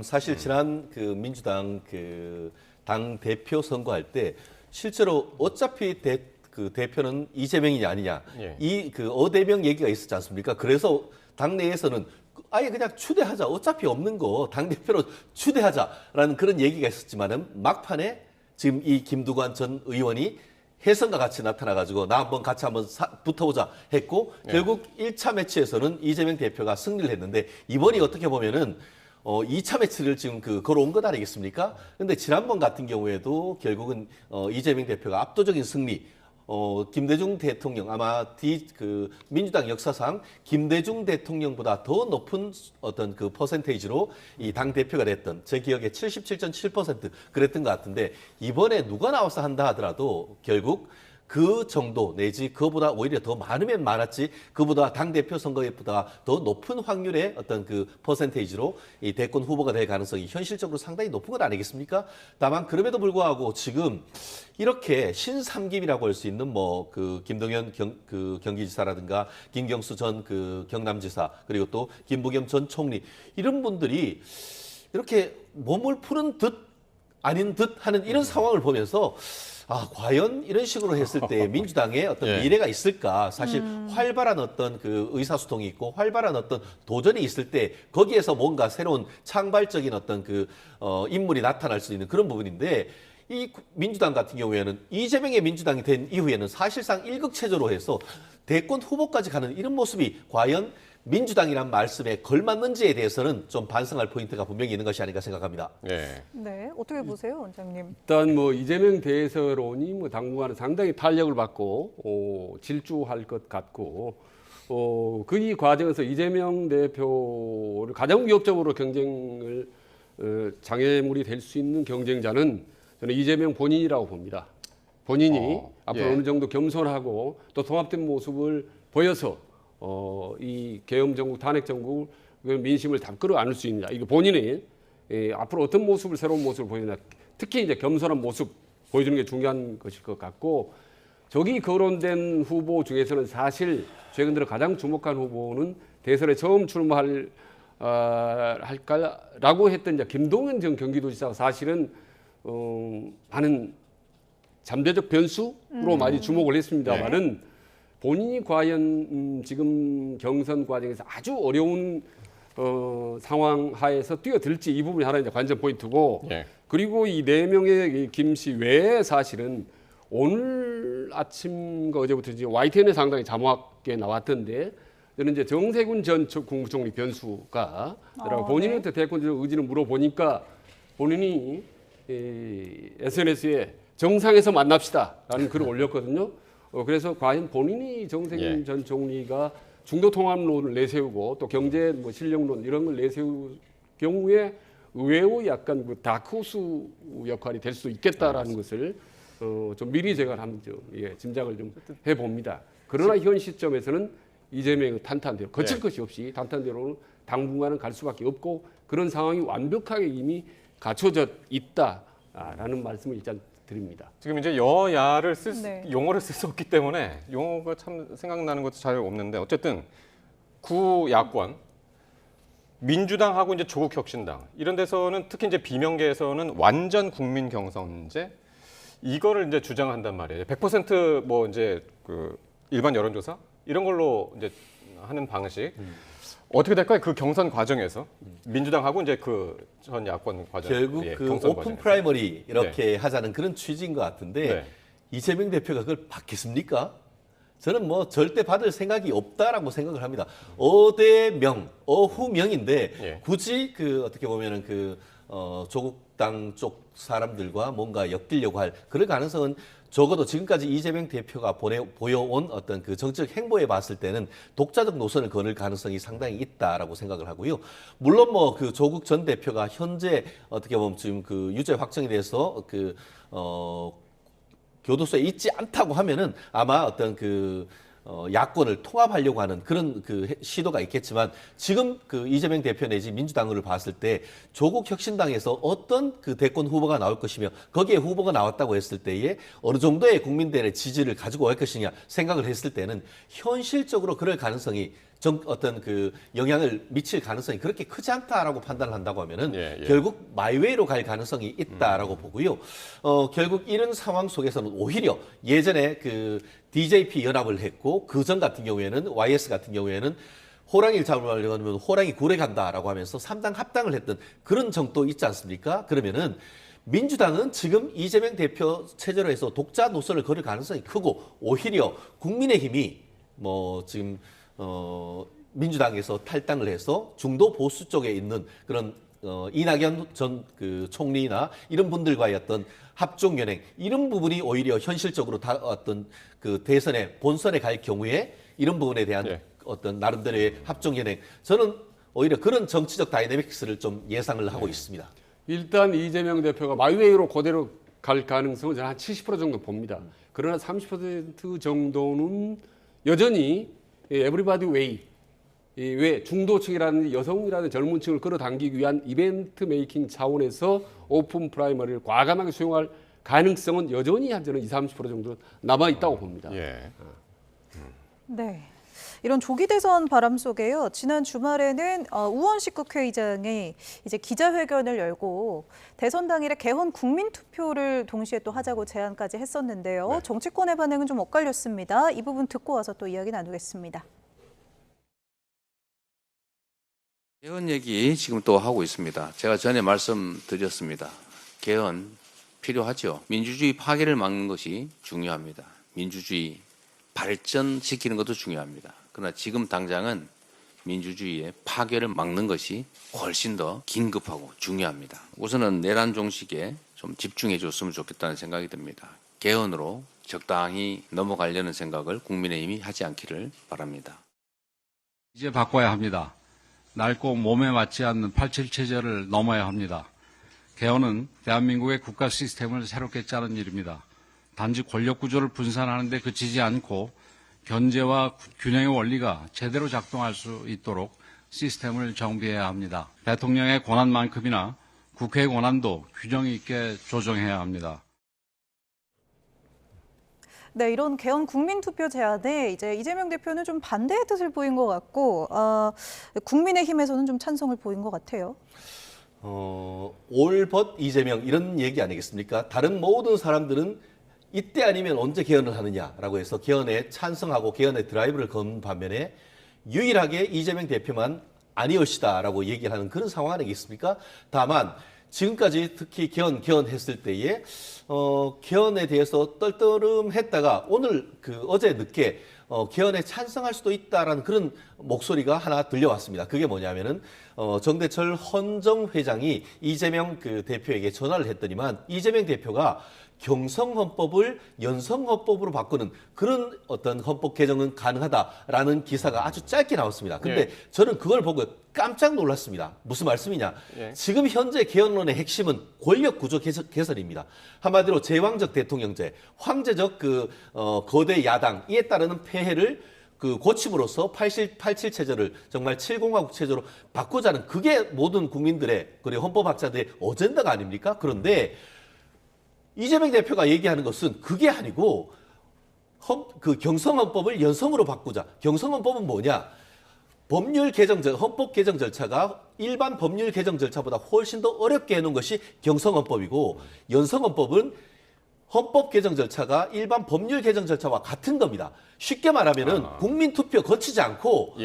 사실 지난 그 민주당 그 당 대표 선거할 때 실제로 어차피 대표는 이재명이 아니냐 이 그 어대명 얘기가 있었지 않습니까? 그래서 당내에서는 아예 그냥 추대하자. 어차피 없는 거 당대표로 추대하자라는 그런 얘기가 있었지만은 막판에 지금 이 김두관 전 의원이 혜성과 같이 나타나가지고 나 한번 같이 한번 붙어보자 했고 결국 1차 매치에서는 이재명 대표가 승리를 했는데 이번이 어떻게 보면은 2차 매치를 지금 걸어온 것 아니겠습니까? 근데 지난번 같은 경우에도 결국은 이재명 대표가 압도적인 승리 김대중 대통령 아마 민주당 역사상 김대중 대통령보다 더 높은 어떤 그 퍼센테이지로 이 당 대표가 됐던 제 기억에 77.7% 그랬던 것 같은데 이번에 누가 나와서 한다 하더라도 결국 그 정도 내지 그보다 오히려 더 많으면 많았지 그보다 당대표 선거에보다 더 높은 확률의 어떤 그 퍼센테이지로 이 대권 후보가 될 가능성이 현실적으로 상당히 높은 것 아니겠습니까? 다만 그럼에도 불구하고 지금 이렇게 신삼김이라고 할 수 있는 뭐 그 김동연 경기지사라든가 김경수 전 그 경남지사 그리고 또 김부겸 전 총리 이런 분들이 이렇게 몸을 푸는 듯 아닌 듯 하는 이런 상황을 보면서 과연 이런 식으로 했을 때 민주당의 어떤 예. 미래가 있을까? 사실 활발한 어떤 그 의사소통이 있고 활발한 어떤 도전이 있을 때 거기에서 뭔가 새로운 창발적인 어떤 그 인물이 나타날 수 있는 그런 부분인데 이 민주당 같은 경우에는 이재명의 민주당이 된 이후에는 사실상 일극체제로 해서 대권 후보까지 가는 이런 모습이 과연 민주당이란 말씀에 걸맞는지에 대해서는 좀 반성할 포인트가 분명히 있는 것이 아닌가 생각합니다. 네. 네, 어떻게 보세요, 원장님? 일단 뭐 이재명 대세론이 뭐 당분간은 상당히 탄력을 받고 질주할 것 같고 그 이 과정에서 이재명 대표를 가장 위협적으로 경쟁을 장애물이 될 수 있는 경쟁자는 저는 이재명 본인이라고 봅니다. 본인이 앞으로 예. 어느 정도 겸손하고 또 통합된 모습을 보여서 이 계엄 정국, 탄핵 정국 민심을 다 끌어안을 수 있느냐. 이거 본인이 앞으로 어떤 모습을 새로운 모습을 보이느냐. 특히 이제 겸손한 모습 보여주는 게 중요한 것일 것 같고 저기 거론된 후보 중에서는 사실 최근 들어 가장 주목한 후보는 대선에 처음 출마할 할까라고 했던 이제 김동연 전 경기도지사가 사실은 많은 잠재적 변수로 많이 주목을 했습니다만은 본인이 과연 지금 경선 과정에서 아주 어려운 상황 하에서 뛰어들지 이 부분이 하나 이제 관전 포인트고 예. 그리고 이 4명의 김씨 외에 사실은 오늘 아침과 어제부터 이제 YTN에 상당히 자막에 나왔던데 저는 이제 정세균 전 국무총리 변수가 본인한테 대권적 의지를 물어보니까 본인이 SNS에 정상에서 만납시다라는 글을 올렸거든요. 그래서 과연 본인이 정세균 전 총리가 중도 통합론을 내세우고 또 경제 뭐 실력론 이런 걸 내세울 경우에 의외로 약간 그 다크호스 역할이 될 수 있겠다라는 것을 좀 미리 제가 한번 짐작을 좀 해봅니다. 그러나 현 시점에서는 이재명의 탄탄대로 거칠 것이 없이 탄탄대로는 당분간은 갈 수밖에 없고 그런 상황이 완벽하게 이미 갖춰져 있다라는 말씀을 일단 드립니다. 지금 이제 여야를 용어를 쓸 수 없기 때문에 용어가 참 생각나는 것도 잘 없는데 어쨌든 구야권 민주당하고 이제 조국혁신당 이런 데서는 특히 이제 비명계에서는 완전 국민 경선제 이거를 이제 주장한단 말이에요. 100% 이제 그 일반 여론조사 이런 걸로 이제 하는 방식. 어떻게 될까요? 그 경선 과정에서 민주당하고 이제 그 전 야권 과정 결국 그 경선 오픈 과정에서. 프라이머리 이렇게 하자는 그런 취지인 것 같은데 이재명 대표가 그걸 받겠습니까? 저는 뭐 절대 받을 생각이 없다라고 생각을 합니다. 어대명, 어후명인데 굳이 그 어떻게 보면은 그 조국당 쪽 사람들과 뭔가 엮이려고 할 그럴 가능성은 적어도 지금까지 이재명 대표가 보여온 어떤 그 정책 행보에 봤을 때는 독자적 노선을 거는 가능성이 상당히 있다라고 생각을 하고요. 물론 뭐 그 조국 전 대표가 현재 어떻게 보면 지금 그 유죄 확정에 대해서 교도소에 있지 않다고 하면은 아마 어떤 그 야권을 통합하려고 하는 그런 그 시도가 있겠지만 지금 그 이재명 대표 내지 민주당을 봤을 때 조국 혁신당에서 어떤 그 대권 후보가 나올 것이며 거기에 후보가 나왔다고 했을 때에 어느 정도의 국민들의 지지를 가지고 올 것이냐 생각을 했을 때는 현실적으로 그럴 가능성이 어떤 그 영향을 미칠 가능성이 그렇게 크지 않다라고 판단을 한다고 하면은 결국 마이웨이로 갈 가능성이 있다라고 보고요. 결국 이런 상황 속에서는 오히려 예전에 그 DJP 연합을 했고 그전 같은 경우에는 YS 같은 경우에는 호랑이를 잡으려고 하면 호랑이 굴에 간다라고 하면서 3당 합당을 했던 그런 정도 있지 않습니까? 그러면은 민주당은 지금 이재명 대표 체제로 해서 독자 노선을 걸을 가능성이 크고 오히려 국민의힘이 뭐 지금 민주당에서 탈당을 해서 중도 보수 쪽에 있는 그런 이낙연 전 그 총리나 이런 분들과의 어떤 합종 연행 이런 부분이 오히려 현실적으로 다 어떤 그 대선의 본선에 갈 경우에 이런 부분에 대한 어떤 나름대로의 합종 연행 저는 오히려 그런 정치적 다이내믹스를 좀 예상을 하고 있습니다. 일단 이재명 대표가 마이웨이로 그대로 갈 가능성은 저는 한 70% 정도 봅니다. 그러나 30% 정도는 여전히 에브리바디 웨이 왜 중도층이라든지 여성이라든지 젊은 층을 끌어당기기 위한 이벤트 메이킹 차원에서 오픈 프라이머리를 과감하게 수용할 가능성은 여전히 한 저는 20-30% 정도 남아 있다고 봅니다. 네. 이런 조기 대선 바람 속에요. 지난 주말에는 우원식 국회의장이 이제 기자회견을 열고 대선 당일에 개헌 국민투표를 동시에 또 하자고 제안까지 했었는데요. 네. 정치권의 반응은 좀 엇갈렸습니다. 이 부분 듣고 와서 또 이야기 나누겠습니다. 개헌 얘기 지금 또 하고 있습니다. 제가 전에 말씀드렸습니다. 개헌 필요하죠. 민주주의 파괴를 막는 것이 중요합니다. 민주주의 발전시키는 것도 중요합니다. 그러나 지금 당장은 민주주의의 파괴를 막는 것이 훨씬 더 긴급하고 중요합니다. 우선은 내란 종식에 좀 집중해 줬으면 좋겠다는 생각이 듭니다. 개헌으로 적당히 넘어가려는 생각을 국민의힘이 하지 않기를 바랍니다. 이제 바꿔야 합니다. 낡고 몸에 맞지 않는 87 체제를 넘어야 합니다. 개헌은 대한민국의 국가 시스템을 새롭게 짜는 일입니다. 단지 권력 구조를 분산하는 데 그치지 않고 견제와 균형의 원리가 제대로 작동할 수 있도록 시스템을 정비해야 합니다. 대통령의 권한만큼이나 국회의 권한도 균형 있게 조정해야 합니다. 네, 이런 개헌 국민투표 제안에 이제 이재명 대표는 좀 반대의 뜻을 보인 것 같고, 국민의힘에서는 좀 찬성을 보인 것 같아요. 올벗 이재명 이런 얘기 아니겠습니까? 다른 모든 사람들은 이때 아니면 언제 개헌을 하느냐라고 해서 개헌에 찬성하고 개헌의 드라이브를 건 반면에 유일하게 이재명 대표만 아니엇이다라고 얘기를 하는 그런 상황 아니겠습니까? 다만 지금까지 특히 개헌했을 때에 개헌에 대해서 떨떠름했다가 오늘 어제 늦게 개헌에 찬성할 수도 있다라는 그런 목소리가 하나 들려왔습니다. 그게 뭐냐면은 정대철 헌정 회장이 이재명 대표에게 전화를 했더니만 이재명 대표가 경성헌법을 연성헌법으로 바꾸는 그런 어떤 헌법 개정은 가능하다라는 기사가 아주 짧게 나왔습니다. 근데 저는 그걸 보고 깜짝 놀랐습니다. 무슨 말씀이냐? 지금 현재 개헌론의 핵심은 권력 구조 개선입니다. 한마디로 제왕적 대통령제, 황제적 거대 야당 이에 따르는 폐해를 고침으로써 87 체제를 정말 7공화국 체제로 바꾸자는 그게 모든 국민들의 그리고 헌법학자들의 어젠다가 아닙니까? 그런데 이재명 대표가 얘기하는 것은 그게 아니고 경성헌법을 연성으로 바꾸자. 경성헌법은 뭐냐? 헌법 개정 절차가 일반 법률 개정 절차보다 훨씬 더 어렵게 해놓은 것이 경성헌법이고 연성헌법은 헌법 개정 절차가 일반 법률 개정 절차와 같은 겁니다. 쉽게 말하면은 국민투표 거치지 않고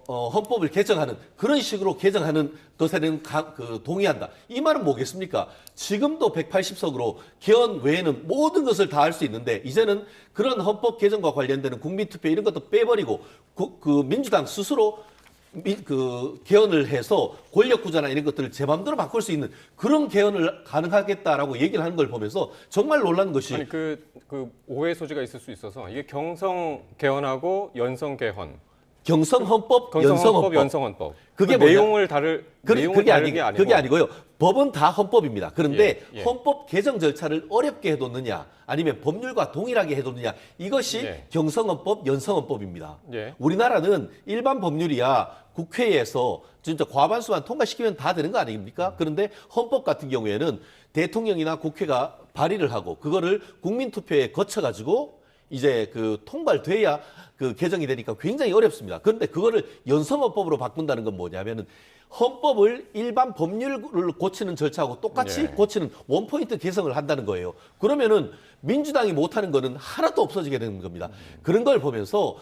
헌법을 개정하는 그런 식으로 개정하는 것에는 동의한다. 이 말은 뭐겠습니까? 지금도 180석으로 개헌 외에는 모든 것을 다 할 수 있는데 이제는 그런 헌법 개정과 관련되는 국민투표 이런 것도 빼버리고 민주당 스스로 개헌을 해서 권력 구조나 이런 것들을 제 마음대로 바꿀 수 있는 그런 개헌을 가능하겠다라고 얘기를 하는 걸 보면서 정말 놀란 것이 아니 오해 소지가 있을 수 있어서 이게 경성 개헌하고 연성 개헌 경성헌법, 연성헌법. 그게 내용을 그게 아니고요. 법은 다 헌법입니다. 그런데 헌법 개정 절차를 어렵게 해뒀느냐 아니면 법률과 동일하게 해뒀느냐 이것이 경성헌법, 연성헌법입니다. 우리나라는 일반 법률이야 국회에서 진짜 과반수만 통과시키면 다 되는 거 아닙니까? 그런데 헌법 같은 경우에는 대통령이나 국회가 발의를 하고 그거를 국민투표에 거쳐가지고 이제 통과돼야 개정이 되니까 굉장히 어렵습니다. 그런데 그거를 연성헌법으로 바꾼다는 건 뭐냐면은 헌법을 일반 법률을 고치는 절차하고 똑같이 고치는 원포인트 개정을 한다는 거예요. 그러면은 민주당이 못하는 거는 하나도 없어지게 되는 겁니다. 그런 걸 보면서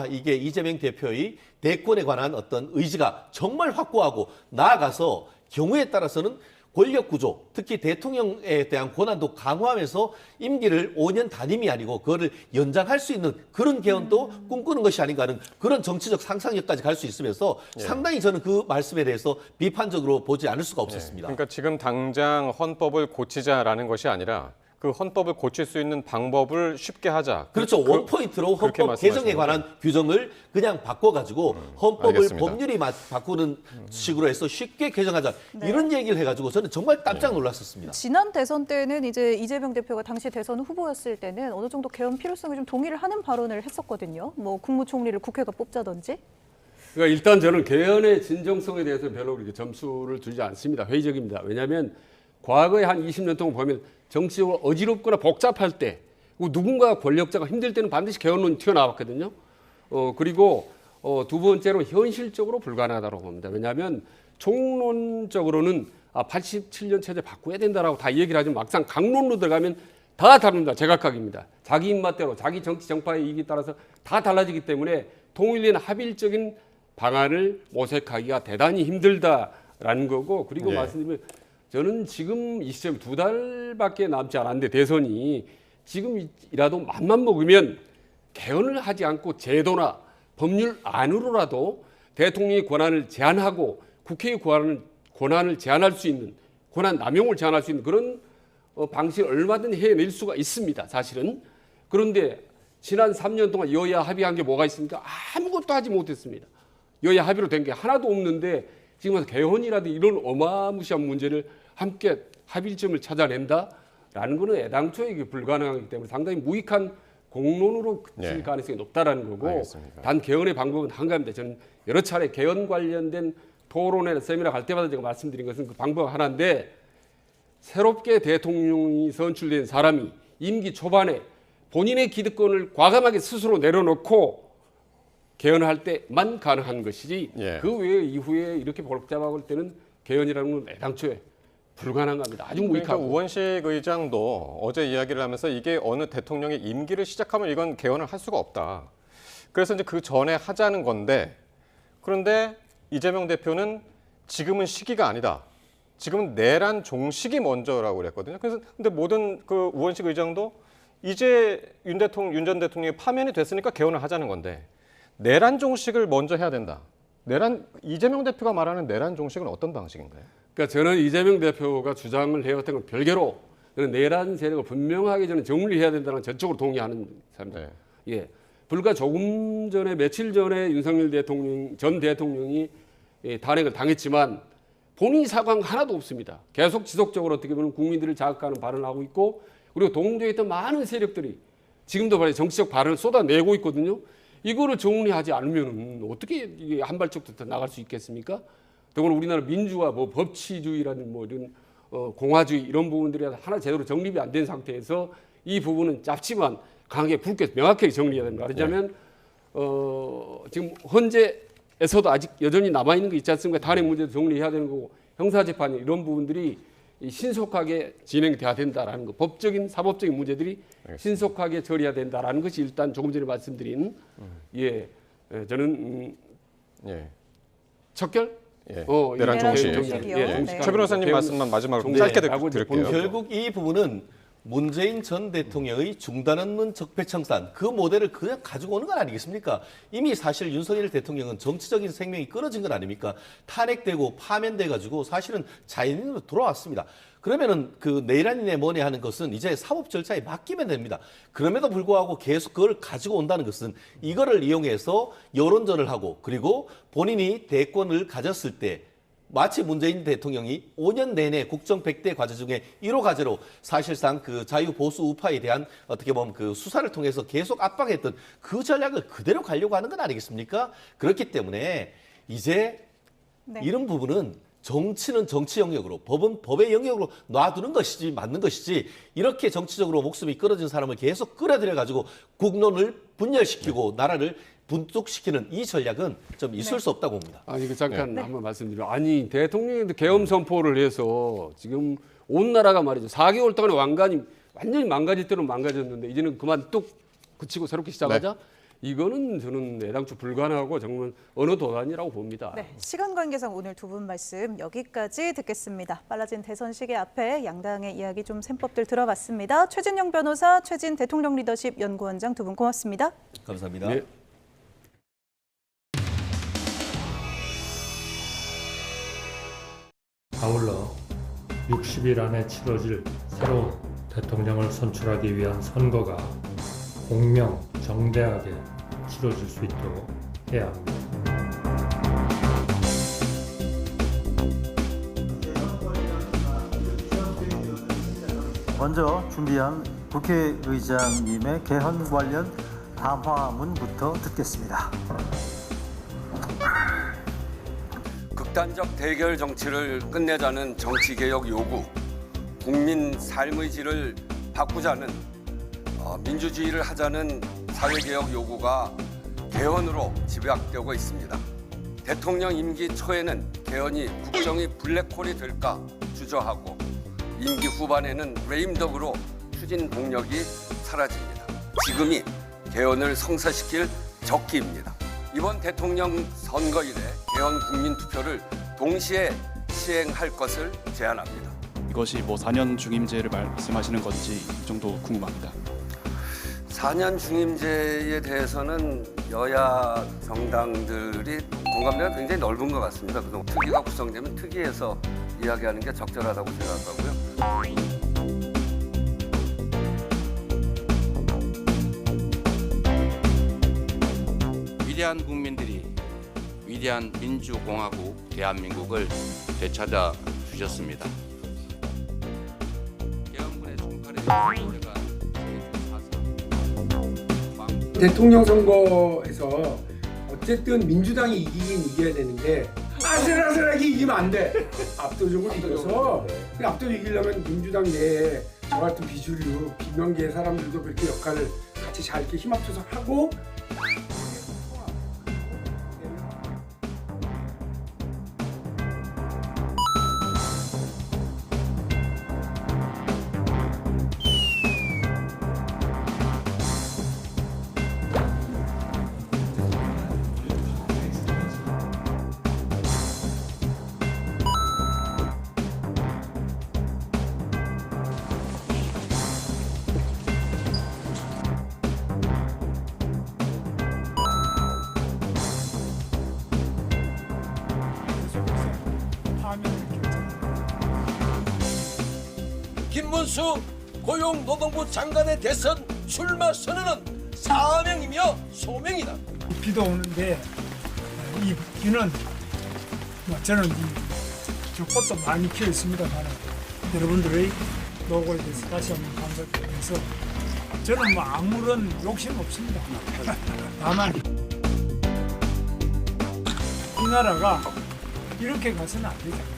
이게 이재명 대표의 대권에 관한 어떤 의지가 정말 확고하고 나아가서 경우에 따라서는 권력 구조, 특히 대통령에 대한 권한도 강화하면서 임기를 5년 단임이 아니고 그거를 연장할 수 있는 그런 개헌도 꿈꾸는 것이 아닌가 하는 그런 정치적 상상력까지 갈 수 있으면서 상당히 저는 그 말씀에 대해서 비판적으로 보지 않을 수가 없었습니다. 그러니까 지금 당장 헌법을 고치자라는 것이 아니라 그 헌법을 고칠 수 있는 방법을 쉽게 하자. 그렇죠. 원포인트로 헌법 개정에 관한 규정을 그냥 바꿔가지고 헌법을 알겠습니다. 법률이 바꾸는 식으로 해서 쉽게 개정하자. 이런 얘기를 해가지고 저는 정말 깜짝 놀랐었습니다. 지난 대선 때는 이제 이재명 대표가 당시 대선 후보였을 때는 어느 정도 개헌 필요성에 좀 동의를 하는 발언을 했었거든요. 뭐 국무총리를 국회가 뽑자든지. 그러니까 일단 저는 개헌의 진정성에 대해서 별로 그렇게 점수를 두지 않습니다. 회의적입니다. 왜냐하면 과거에 한 20년 동안 보면 정치적으로 어지럽거나 복잡할 때 누군가 권력자가 힘들 때는 반드시 개헌론이 튀어나왔거든요. 그리고 두 번째로 현실적으로 불가능하다고 봅니다. 왜냐하면 총론적으로는 87년 체제 바꿔야 된다라고 다 얘기를 하지만 막상 강론으로 들어가면 다 다릅니다. 제각각입니다. 자기 입맛대로 자기 정치 정파의 이익에 따라서 다 달라지기 때문에 통일된 합일적인 방안을 모색하기가 대단히 힘들다라는 거고 그리고 말씀드리면 저는 지금 이 시점 2달밖에 남지 않았는데 대선이 지금이라도 맘만 먹으면 개헌을 하지 않고 제도나 법률 안으로라도 대통령의 권한을 제한하고 국회의 권한을 제한할 수 있는 권한 남용을 제한할 수 있는 그런 방식을 얼마든지 해낼 수가 있습니다. 사실은. 그런데 지난 3년 동안 여야 합의한 게 뭐가 있습니까? 아무것도 하지 못했습니다. 여야 합의로 된 게 하나도 없는데 지금 와서 개헌이라도 이런 어마무시한 문제를 함께 합의점을 찾아낸다라는 것은 애당초에 이게 불가능하기 때문에 상당히 무익한 공론으로 그칠 가능성이 높다라는 거고 알겠습니다. 단 개헌의 방법은 한 가지입니다. 저는 여러 차례 개헌 관련된 토론회나 세미나 갈 때마다 제가 말씀드린 것은 그 방법 하나인데 새롭게 대통령이 선출된 사람이 임기 초반에 본인의 기득권을 과감하게 스스로 내려놓고 개헌할 때만 가능한 것이지 그 외에 이후에 이렇게 복잡할 때는 개헌이라는 건 애당초에 불가능한 겁니다. 아주 무익하고. 그러니까 우원식 의장도 어제 이야기를 하면서 이게 어느 대통령의 임기를 시작하면 이건 개헌을 할 수가 없다. 그래서 이제 그 전에 하자는 건데 그런데 이재명 대표는 지금은 시기가 아니다. 지금은 내란 종식이 먼저라고 그랬거든요. 그래서 근데 모든 그 우원식 의장도 이제 윤 전 대통령이 파면이 됐으니까 개헌을 하자는 건데 내란 종식을 먼저 해야 된다. 이재명 대표가 말하는 내란 종식은 어떤 방식인가요? 그러니까 저는 이재명 대표가 주장을 해왔던 건 별개로 저는 내란 세력을 분명하게 저는 정리해야 된다는 전적으로 동의하는 사람입니다. 예. 불과 조금 전에 며칠 전에 윤석열 전 대통령이 탄핵을 당했지만 본인이 사과한 거 하나도 없습니다. 계속 지속적으로 어떻게 보면 국민들을 자극하는 발언을 하고 있고 그리고 동조에 있던 많은 세력들이 지금도 정치적 발언을 쏟아내고 있거든요. 이거를 정리하지 않으면 어떻게 이게 한 발짝도 더 나갈 수 있겠습니까? 더구나 우리나라 민주화, 법치주의라는 이런 공화주의 이런 부분들이 하나 제대로 정립이 안 된 상태에서 이 부분은 짧지만 강하게 굵게 명확하게 정리해야 됩니다. 말하자면 지금 헌재에서도 아직 여전히 남아있는 게 있지 않습니까? 탄핵 문제도 정리해야 되는 거고 형사재판 이런 부분들이 신속하게 진행돼야 된다라는 거, 법적인 사법적인 문제들이 신속하게 처리해야 된다라는 것이 일단 조금 전에 말씀드린 저는 척결 내란 종식. 최 변호사님 말씀만 마지막으로 짧게 드릴게요. 결국 이 부분은 문재인 전 대통령의 중단 없는 적폐청산 그 모델을 그냥 가지고 오는 건 아니겠습니까? 이미 사실 윤석열 대통령은 정치적인 생명이 끊어진 건 아닙니까? 탄핵되고 파면돼가지고 사실은 자연인으로 돌아왔습니다. 그러면은 그 내란이네 뭐네 하는 것은 이제 사법 절차에 맡기면 됩니다. 그럼에도 불구하고 계속 그걸 가지고 온다는 것은 이거를 이용해서 여론전을 하고 그리고 본인이 대권을 가졌을 때 마치 문재인 대통령이 5년 내내 국정 100대 과제 중에 1호 과제로 사실상 그 자유보수 우파에 대한 어떻게 보면 그 수사를 통해서 계속 압박했던 그 전략을 그대로 가려고 하는 건 아니겠습니까? 그렇기 때문에 이제 이런 부분은 정치는 정치 영역으로, 법은 법의 영역으로 놔두는 것이지 맞는 것이지 이렇게 정치적으로 목숨이 끊어진 사람을 계속 끌어들여가지고 국론을 분열시키고 나라를 분tuk시키는 이 전략은 좀 있을 수 없다고 봅니다. 아니 잠깐 한번 말씀드리면 아니 대통령이 계엄 선포를 해서 지금 온 나라가 말이죠 4개월 동안에 완전히 망가질 대로 망가졌는데 이제는 그만 뚝 그치고 새롭게 시작하자. 이거는 저는 애당초 불가능하고 정말 어느 도단이라고 봅니다. 시간 관계상 오늘 두 분 말씀 여기까지 듣겠습니다. 빨라진 대선 시기 앞에 양당의 이야기 좀 셈법들 들어봤습니다. 최진영 변호사, 최진 대통령 리더십 연구원장 두 분 고맙습니다. 감사합니다. 아울러 60일 안에 치러질 새로운 대통령을 선출하기 위한 선거가 공명, 정대하게 치러질 수 있도록 해야 합니다. 먼저 준비한 국회의장님의 개헌 관련 담화문부터 듣겠습니다. 극단적 대결 정치를 끝내자는 정치개혁 요구, 국민 삶의 질을 바꾸자는 민주주의를 하자는 사회개혁 요구가 개헌으로 집약되고 있습니다. 대통령 임기 초에는 개헌이 국정의 블랙홀이 될까 주저하고 임기 후반에는 레임덕으로 추진 동력이 사라집니다. 지금이 개헌을 성사시킬 적기입니다. 이번 대통령 선거일에 개헌 국민투표를 동시에 시행할 것을 제안합니다. 이것이 뭐 4년 중임제를 말씀하시는 건지 이 정도 궁금합니다. 4년 중임제에 대해서는 여야 정당들이 공감대가 굉장히 넓은 것 같습니다. 그동안 특위가 구성되면 특위에서 이야기하는 게 적절하다고 생각하고요. 위대한 국민들이 위대한 민주공화국 대한민국을 되찾아 주셨습니다. 개헌군의 총칼에 대통령 선거에서 어쨌든 민주당이 이기긴 이겨야 되는데 아슬아슬하게 이기면 안 돼. 압도적으로 이겨서 압도적으로 이기려면 민주당 내에 저 같은 비주류, 비명계의 사람들도 그렇게 역할을 같이 잘 이렇게 힘 합쳐서 하고 김문수 고용노동부 장관의 대선 출마 선언은 사명이며 소명이다. 비도 오는데 이 비는 저는 저 꽃도 많이 피어 있습니다만 여러분들의 노고에 대해서 다시 한번 감사드리면서 저는 뭐 아무런 욕심 없습니다. 다만 이 나라가 이렇게 가서는 안 되잖아요.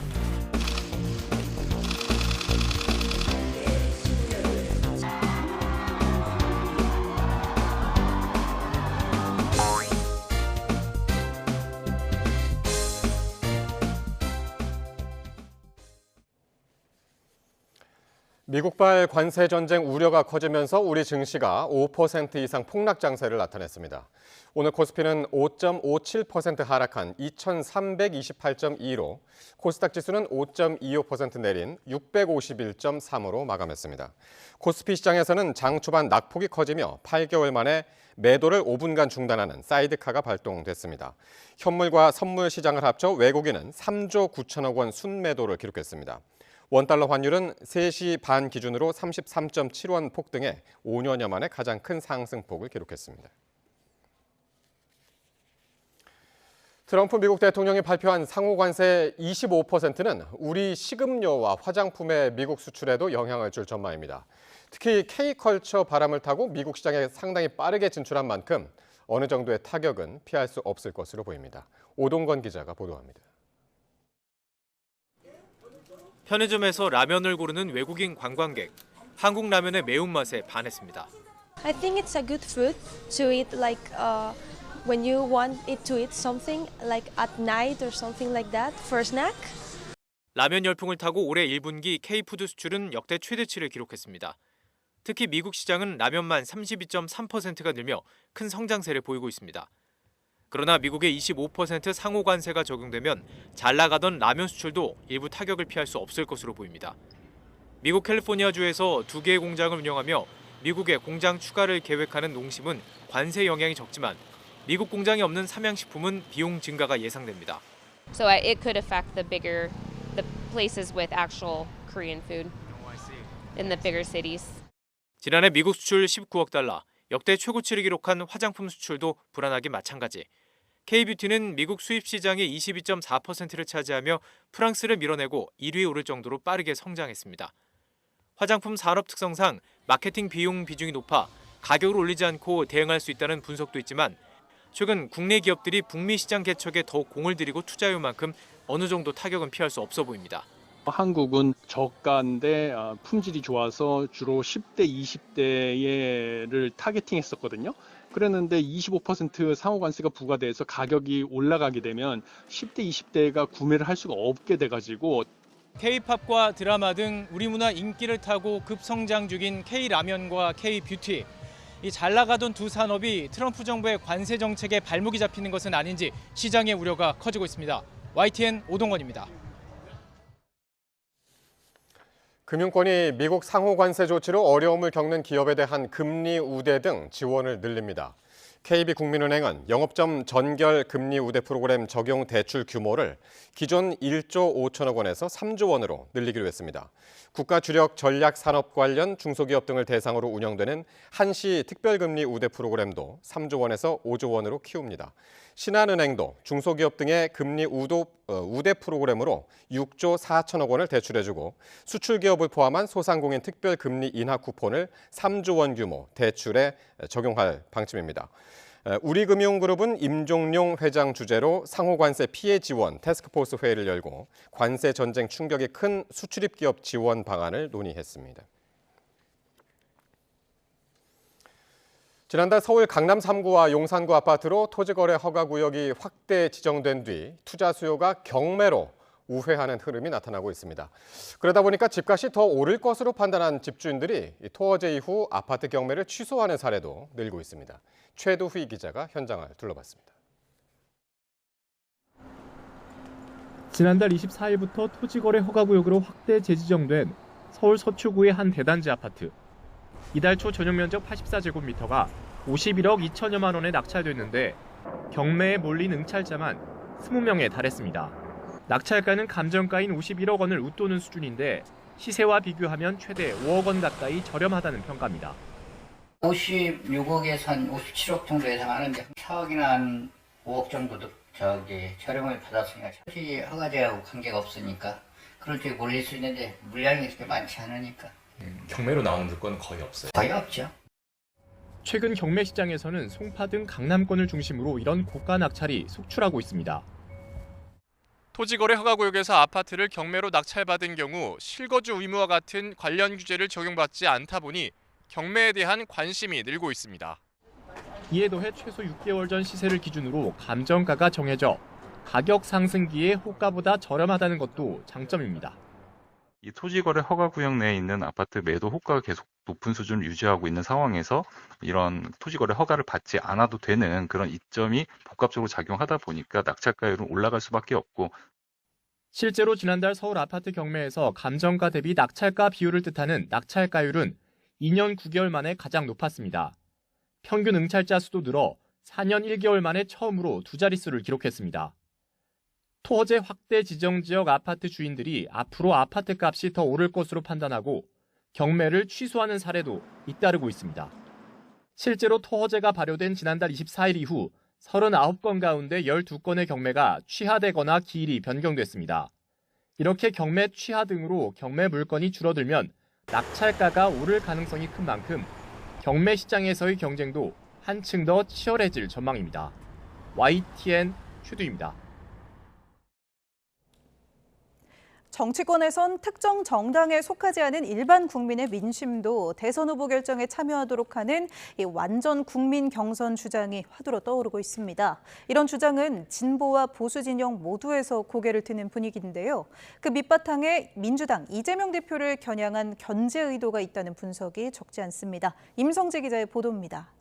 미국발 관세 전쟁 우려가 커지면서 우리 증시가 5% 이상 폭락 장세를 나타냈습니다. 오늘 코스피는 5.57% 하락한 2,328.2로, 코스닥 지수는 5.25% 내린 651.3으로 마감했습니다. 코스피 시장에서는 장 초반 낙폭이 커지며 8개월 만에 매도를 5분간 중단하는 사이드카가 발동됐습니다. 현물과 선물 시장을 합쳐 외국인은 3조 9천억 원 순매도를 기록했습니다. 원달러 환율은 3시 반 기준으로 33.7원 폭등해 5년여 만에 가장 큰 상승폭을 기록했습니다. 트럼프 미국 대통령이 발표한 상호 관세 25%는 우리 식음료와 화장품의 미국 수출에도 영향을 줄 전망입니다. 특히 K컬처 바람을 타고 미국 시장에 상당히 빠르게 진출한 만큼 어느 정도의 타격은 피할 수 없을 것으로 보입니다. 오동건 기자가 보도합니다. 편의점에서 라면을 고르는 외국인 관광객. 한국 라면의 매운맛에 반했습니다. I think it's a good food to eat like when you want it to eat something like at night or something like that for snack. 라면 열풍을 타고 올해 1분기 K푸드 수출은 역대 최대치를 기록했습니다. 특히 미국 시장은 라면만 32.3%가 늘며 큰 성장세를 보이고 있습니다. 그러나 미국의 25% 상호 관세가 적용되면 잘 나가던 라면 수출도 일부 타격을 피할 수 없을 것으로 보입니다. 미국 캘리포니아주에서 2개의 공장을 운영하며 미국에 공장 추가를 계획하는 농심은 관세 영향이 적지만 미국 공장이 없는 삼양식품은 비용 증가가 예상됩니다. So it could affect the places with actual Korean food in the bigger cities. 지난해 미국 수출 19억 달러, 역대 최고치를 기록한 화장품 수출도 불안하기 마찬가지. K뷰티는 미국 수입 시장의 22.4%를 차지하며 프랑스를 밀어내고 1위에 오를 정도로 빠르게 성장했습니다. 화장품 산업 특성상 마케팅 비용 비중이 높아 가격을 올리지 않고 대응할 수 있다는 분석도 있지만 최근 국내 기업들이 북미 시장 개척에 더욱 공을 들이고 투자해온 만큼 어느 정도 타격은 피할 수 없어 보입니다. 한국은 저가인데 품질이 좋아서 주로 10대, 20대를 타겟팅했었거든요. 그랬는데 25% 상호관세가 부과돼서 가격이 올라가게 되면 10대, 20대가 구매를 할 수가 없게 돼가지고 K-팝과 드라마 등 우리 문화 인기를 타고 급성장 중인 K-라면과 K-뷰티. 이 잘 나가던 두 산업이 트럼프 정부의 관세 정책에 발목이 잡히는 것은 아닌지 시장의 우려가 커지고 있습니다. YTN 오동건입니다. 금융권이 미국 상호관세 조치로 어려움을 겪는 기업에 대한 금리 우대 등 지원을 늘립니다. KB국민은행은 영업점 전결 금리 우대 프로그램 적용 대출 규모를 기존 1조 5천억 원에서 3조 원으로 늘리기로 했습니다. 국가 주력 전략 산업 관련 중소기업 등을 대상으로 운영되는 한시 특별금리 우대 프로그램도 3조 원에서 5조 원으로 키웁니다. 신한은행도 중소기업 등의 금리 우대 프로그램으로 6조 4천억 원을 대출해주고 수출기업을 포함한 소상공인 특별금리 인하 쿠폰을 3조 원 규모 대출에 적용할 방침입니다. 우리금융그룹은 임종용 회장 주재로 상호관세 피해 지원 태스크포스 회의를 열고 관세 전쟁 충격이 큰 수출입 기업 지원 방안을 논의했습니다. 지난달 서울 강남 3구와 용산구 아파트로 토지거래 허가구역이 확대 지정된 뒤 투자 수요가 경매로 우회하는 흐름이 나타나고 있습니다. 그러다 보니까 집값이 더 오를 것으로 판단한 집주인들이 토어제 이후 아파트 경매를 취소하는 사례도 늘고 있습니다. 최도휘 기자가 현장을 둘러봤습니다. 지난달 24일부터 토지거래 허가구역으로 확대 재지정된 서울 서초구의 한 대단지 아파트. 이달 초 전용 면적 84제곱미터가 51억 2천여만 원에 낙찰됐는데 경매에 몰린 응찰자만 20명에 달했습니다. 낙찰가는 감정가인 51억 원을 웃도는 수준인데 시세와 비교하면 최대 5억 원 가까이 저렴하다는 평가입니다. 56억에서 한 57억 정도 예상하는데 4억이나 한 5억 정도 저렴을 받았으니까 토지 허가제하고 관계가 없으니까 그런 쪽에 몰릴 수 있는데 물량이 그렇게 많지 않으니까. 경매로 나오는 물건은 거의 없어요. 거의 없죠. 최근 경매 시장에서는 송파 등 강남권을 중심으로 이런 고가 낙찰이 속출하고 있습니다. 토지거래 허가구역에서 아파트를 경매로 낙찰받은 경우 실거주 의무와 같은 관련 규제를 적용받지 않다 보니 경매에 대한 관심이 늘고 있습니다. 이에 더해 최소 6개월 전 시세를 기준으로 감정가가 정해져 가격 상승기에 호가보다 저렴하다는 것도 장점입니다. 이 토지거래 허가구역 내에 있는 아파트 매도 호가가 계속 높은 수준을 유지하고 있는 상황에서 이런 토지거래 허가를 받지 않아도 되는 그런 이점이 복합적으로 작용하다 보니까 낙찰가율은 올라갈 수밖에 없고. 실제로 지난달 서울 아파트 경매에서 감정가 대비 낙찰가 비율을 뜻하는 낙찰가율은 2년 9개월 만에 가장 높았습니다. 평균 응찰자 수도 늘어 4년 1개월 만에 처음으로 두 자릿수를 기록했습니다. 토어제 확대 지정 지역 아파트 주인들이 앞으로 아파트 값이 더 오를 것으로 판단하고 경매를 취소하는 사례도 잇따르고 있습니다. 실제로 토어제가 발효된 지난달 24일 이후 39건 가운데 12건의 경매가 취하되거나 기일이 변경됐습니다. 이렇게 경매 취하 등으로 경매 물건이 줄어들면 낙찰가가 오를 가능성이 큰 만큼 경매 시장에서의 경쟁도 한층 더 치열해질 전망입니다. YTN 최두입니다. 정치권에선 특정 정당에 속하지 않은 일반 국민의 민심도 대선 후보 결정에 참여하도록 하는 이 완전 국민 경선 주장이 화두로 떠오르고 있습니다. 이런 주장은 진보와 보수 진영 모두에서 고개를 드는 분위기인데요. 그 밑바탕에 민주당 이재명 대표를 겨냥한 견제 의도가 있다는 분석이 적지 않습니다. 임성재 기자의 보도입니다.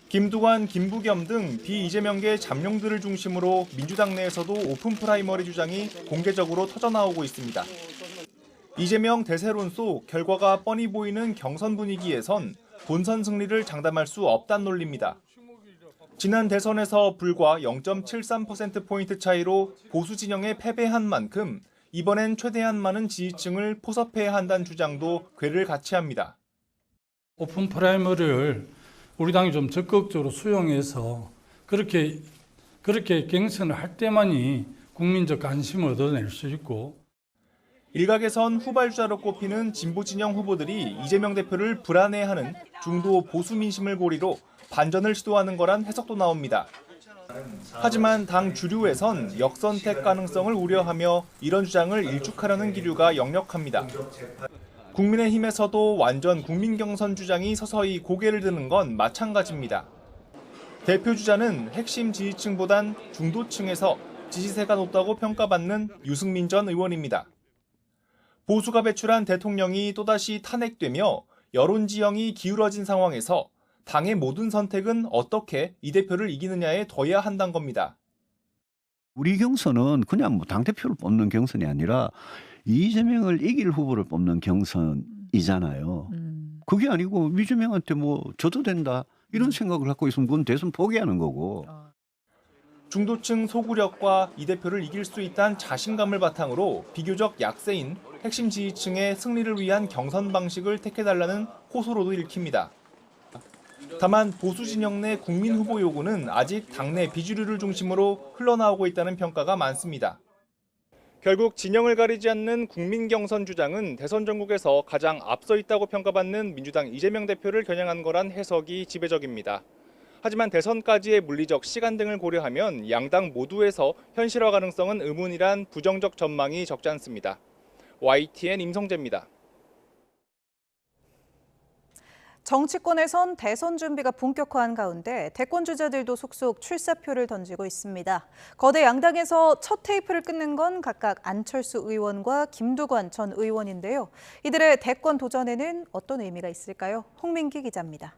김두관, 김부겸 등 비이재명계 잠룡들을 중심으로 민주당 내에서도 오픈 프라이머리 주장이 공개적으로 터져나오고 있습니다. 이재명 대세론 속 결과가 뻔히 보이는 경선 분위기에선 본선 승리를 장담할 수 없다는 논리입니다. 지난 대선에서 불과 0.73%포인트 차이로 보수 진영에 패배한 만큼 이번엔 최대한 많은 지지층을 포섭해야 한다는 주장도 궤를 같이 합니다. 오픈 프라이머리를 우리 당이 좀 적극적으로 수용해서 그렇게 경선을 할 때만이 국민적 관심을 얻어낼 수 있고. 일각에선 후발주자로 꼽히는 진보 진영 후보들이 이재명 대표를 불안해하는 중도 보수 민심을 고리로 반전을 시도하는 거란 해석도 나옵니다. 하지만 당 주류에선 역선택 가능성을 우려하며 이런 주장을 일축하려는 기류가 역력합니다. 국민의힘에서도 완전 국민 경선 주장이 서서히 고개를 드는 건 마찬가지입니다. 대표 주자는 핵심 지지층보단 중도층에서 지지세가 높다고 평가받는 유승민 전 의원입니다. 보수가 배출한 대통령이 또다시 탄핵되며 여론 지형이 기울어진 상황에서 당의 모든 선택은 어떻게 이 대표를 이기느냐에 둬야 한다는 겁니다. 우리 경선은 그냥 당대표를 뽑는 경선이 아니라 이재명을 이길 후보를 뽑는 경선이잖아요. 그게 아니고 이재명한테 줘도 된다 이런 생각을 갖고 있으면 그건 대선 포기하는 거고. 중도층 소구력과 이 대표를 이길 수 있다는 자신감을 바탕으로 비교적 약세인 핵심 지지층의 승리를 위한 경선 방식을 택해달라는 호소로도 읽힙니다. 다만 보수 진영 내 국민 후보 요구는 아직 당내 비주류를 중심으로 흘러나오고 있다는 평가가 많습니다. 결국 진영을 가리지 않는 국민 경선 주장은 대선 전국에서 가장 앞서 있다고 평가받는 민주당 이재명 대표를 겨냥한 거란 해석이 지배적입니다. 하지만 대선까지의 물리적 시간 등을 고려하면 양당 모두에서 현실화 가능성은 의문이란 부정적 전망이 적지 않습니다. YTN 임성재입니다. 정치권에선 대선 준비가 본격화한 가운데 대권 주자들도 속속 출사표를 던지고 있습니다. 거대 양당에서 첫 테이프를 끊는 건 각각 안철수 의원과 김두관 전 의원인데요. 이들의 대권 도전에는 어떤 의미가 있을까요? 홍민기 기자입니다.